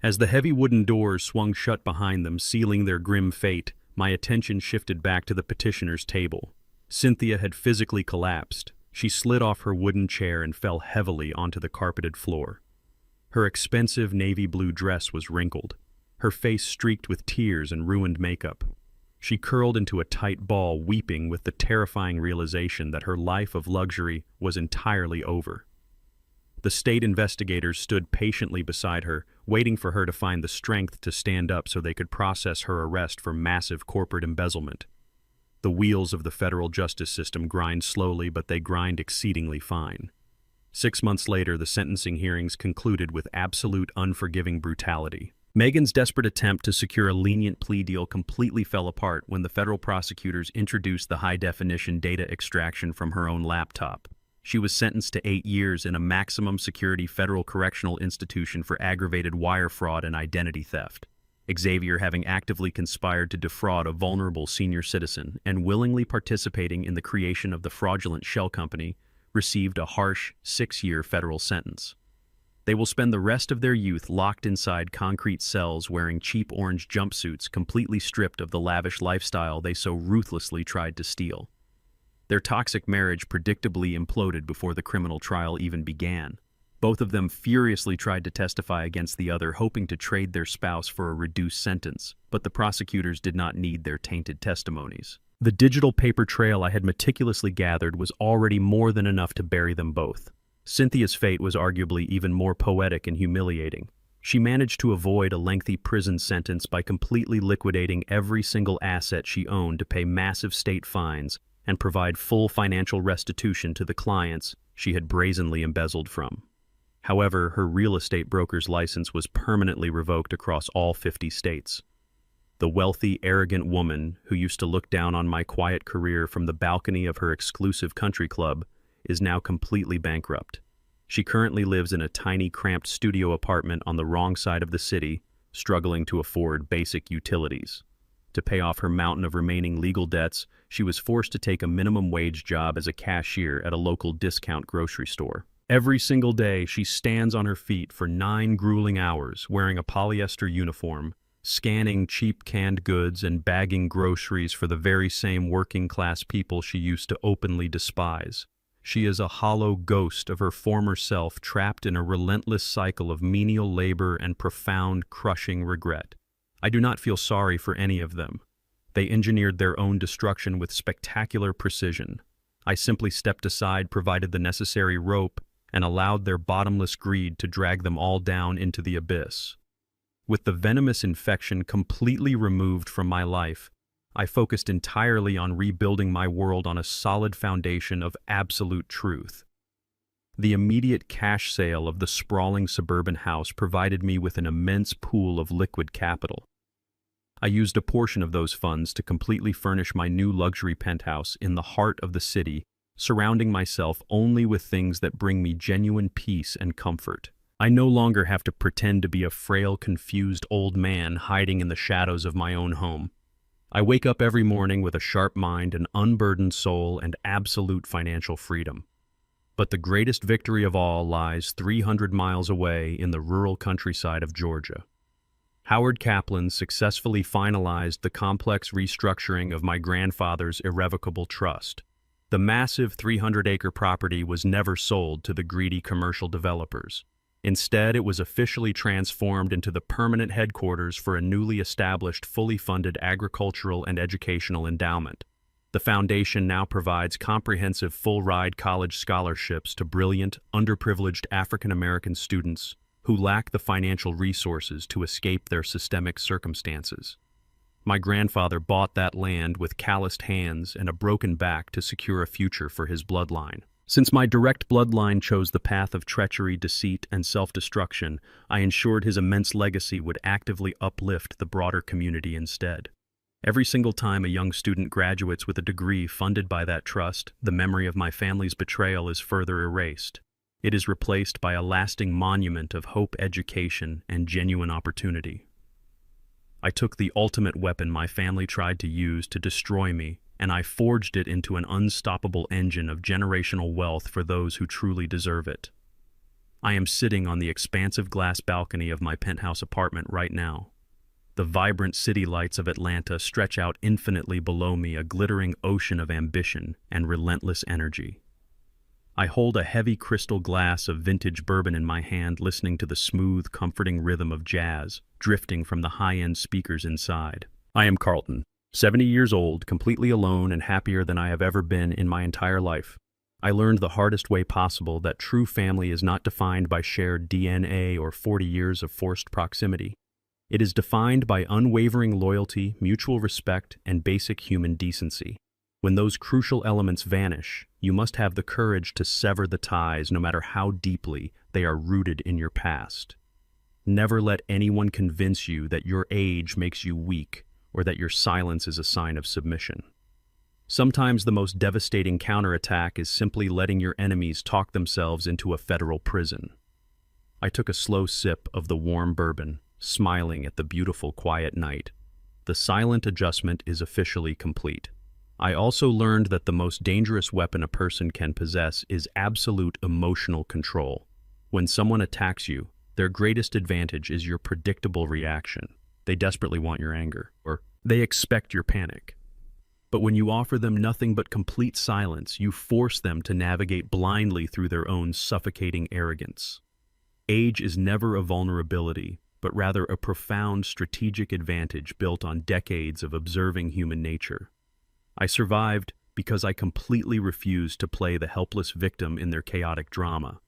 As the heavy wooden doors swung shut behind them, sealing their grim fate, my attention shifted back to the petitioner's table. Cynthia had physically collapsed. She slid off her wooden chair and fell heavily onto the carpeted floor. Her expensive navy blue dress was wrinkled, her face streaked with tears and ruined makeup. She curled into a tight ball, weeping with the terrifying realization that her life of luxury was entirely over. The state investigators stood patiently beside her, waiting for her to find the strength to stand up so they could process her arrest for massive corporate embezzlement. The wheels of the federal justice system grind slowly, but they grind exceedingly fine. 6 months later, the sentencing hearings concluded with absolute unforgiving brutality. Megan's desperate attempt to secure a lenient plea deal completely fell apart when the federal prosecutors introduced the high-definition data extraction from her own laptop. She was sentenced to 8 years in a maximum security federal correctional institution for aggravated wire fraud and identity theft. Xavier, having actively conspired to defraud a vulnerable senior citizen and willingly participating in the creation of the fraudulent shell company, received a harsh 6-year federal sentence. They will spend the rest of their youth locked inside concrete cells wearing cheap orange jumpsuits, completely stripped of the lavish lifestyle they so ruthlessly tried to steal. Their toxic marriage predictably imploded before the criminal trial even began. Both of them furiously tried to testify against the other, hoping to trade their spouse for a reduced sentence, but the prosecutors did not need their tainted testimonies. The digital paper trail I had meticulously gathered was already more than enough to bury them both. Cynthia's fate was arguably even more poetic and humiliating. She managed to avoid a lengthy prison sentence by completely liquidating every single asset she owned to pay massive state fines and provide full financial restitution to the clients she had brazenly embezzled from. However, her real estate broker's license was permanently revoked across all 50 states. The wealthy, arrogant woman who used to look down on my quiet career from the balcony of her exclusive country club is now completely bankrupt. She currently lives in a tiny, cramped studio apartment on the wrong side of the city, struggling to afford basic utilities. To pay off her mountain of remaining legal debts, she was forced to take a minimum wage job as a cashier at a local discount grocery store. Every single day, she stands on her feet for 9 grueling hours, wearing a polyester uniform, scanning cheap canned goods and bagging groceries for the very same working-class people she used to openly despise. She is a hollow ghost of her former self, trapped in a relentless cycle of menial labor and profound, crushing regret. I do not feel sorry for any of them. They engineered their own destruction with spectacular precision. I simply stepped aside, provided the necessary rope, and allowed their bottomless greed to drag them all down into the abyss. With the venomous infection completely removed from my life, I focused entirely on rebuilding my world on a solid foundation of absolute truth. The immediate cash sale of the sprawling suburban house provided me with an immense pool of liquid capital. I used a portion of those funds to completely furnish my new luxury penthouse in the heart of the city, surrounding myself only with things that bring me genuine peace and comfort. I no longer have to pretend to be a frail, confused old man hiding in the shadows of my own home. I wake up every morning with a sharp mind, an unburdened soul, and absolute financial freedom. But the greatest victory of all lies 300 miles away in the rural countryside of Georgia. Howard Kaplan successfully finalized the complex restructuring of my grandfather's irrevocable trust. The massive 300-acre property was never sold to the greedy commercial developers. Instead, it was officially transformed into the permanent headquarters for a newly established, fully funded agricultural and educational endowment. The foundation now provides comprehensive full-ride college scholarships to brilliant, underprivileged African American students who lack the financial resources to escape their systemic circumstances. My grandfather bought that land with calloused hands and a broken back to secure a future for his bloodline. Since my direct bloodline chose the path of treachery, deceit, and self-destruction, I ensured his immense legacy would actively uplift the broader community instead. Every single time a young student graduates with a degree funded by that trust, the memory of my family's betrayal is further erased. It is replaced by a lasting monument of hope, education, and genuine opportunity. I took the ultimate weapon my family tried to use to destroy me, and I forged it into an unstoppable engine of generational wealth for those who truly deserve it. I am sitting on the expansive glass balcony of my penthouse apartment right now. The vibrant city lights of Atlanta stretch out infinitely below me, a glittering ocean of ambition and relentless energy. I hold a heavy crystal glass of vintage bourbon in my hand, listening to the smooth, comforting rhythm of jazz drifting from the high-end speakers inside. I am Carlton, 70 years old, completely alone and happier than I have ever been in my entire life. I learned the hardest way possible that true family is not defined by shared DNA or 40 years of forced proximity. It is defined by unwavering loyalty, mutual respect, and basic human decency. When those crucial elements vanish, you must have the courage to sever the ties, no matter how deeply they are rooted in your past. Never let anyone convince you that your age makes you weak or that your silence is a sign of submission. Sometimes the most devastating counterattack is simply letting your enemies talk themselves into a federal prison. I took a slow sip of the warm bourbon, smiling at the beautiful, quiet night. The silent adjustment is officially complete. I also learned that the most dangerous weapon a person can possess is absolute emotional control. When someone attacks you, their greatest advantage is your predictable reaction. They desperately want your anger, or they expect your panic. But when you offer them nothing but complete silence, you force them to navigate blindly through their own suffocating arrogance. Age is never a vulnerability, but rather a profound strategic advantage built on decades of observing human nature. I survived because I completely refused to play the helpless victim in their chaotic drama.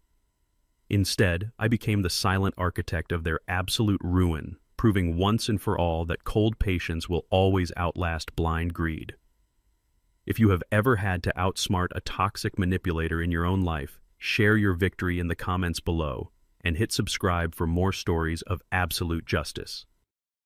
Instead, I became the silent architect of their absolute ruin, proving once and for all that cold patience will always outlast blind greed. If you have ever had to outsmart a toxic manipulator in your own life, share your victory in the comments below and hit subscribe for more stories of absolute justice.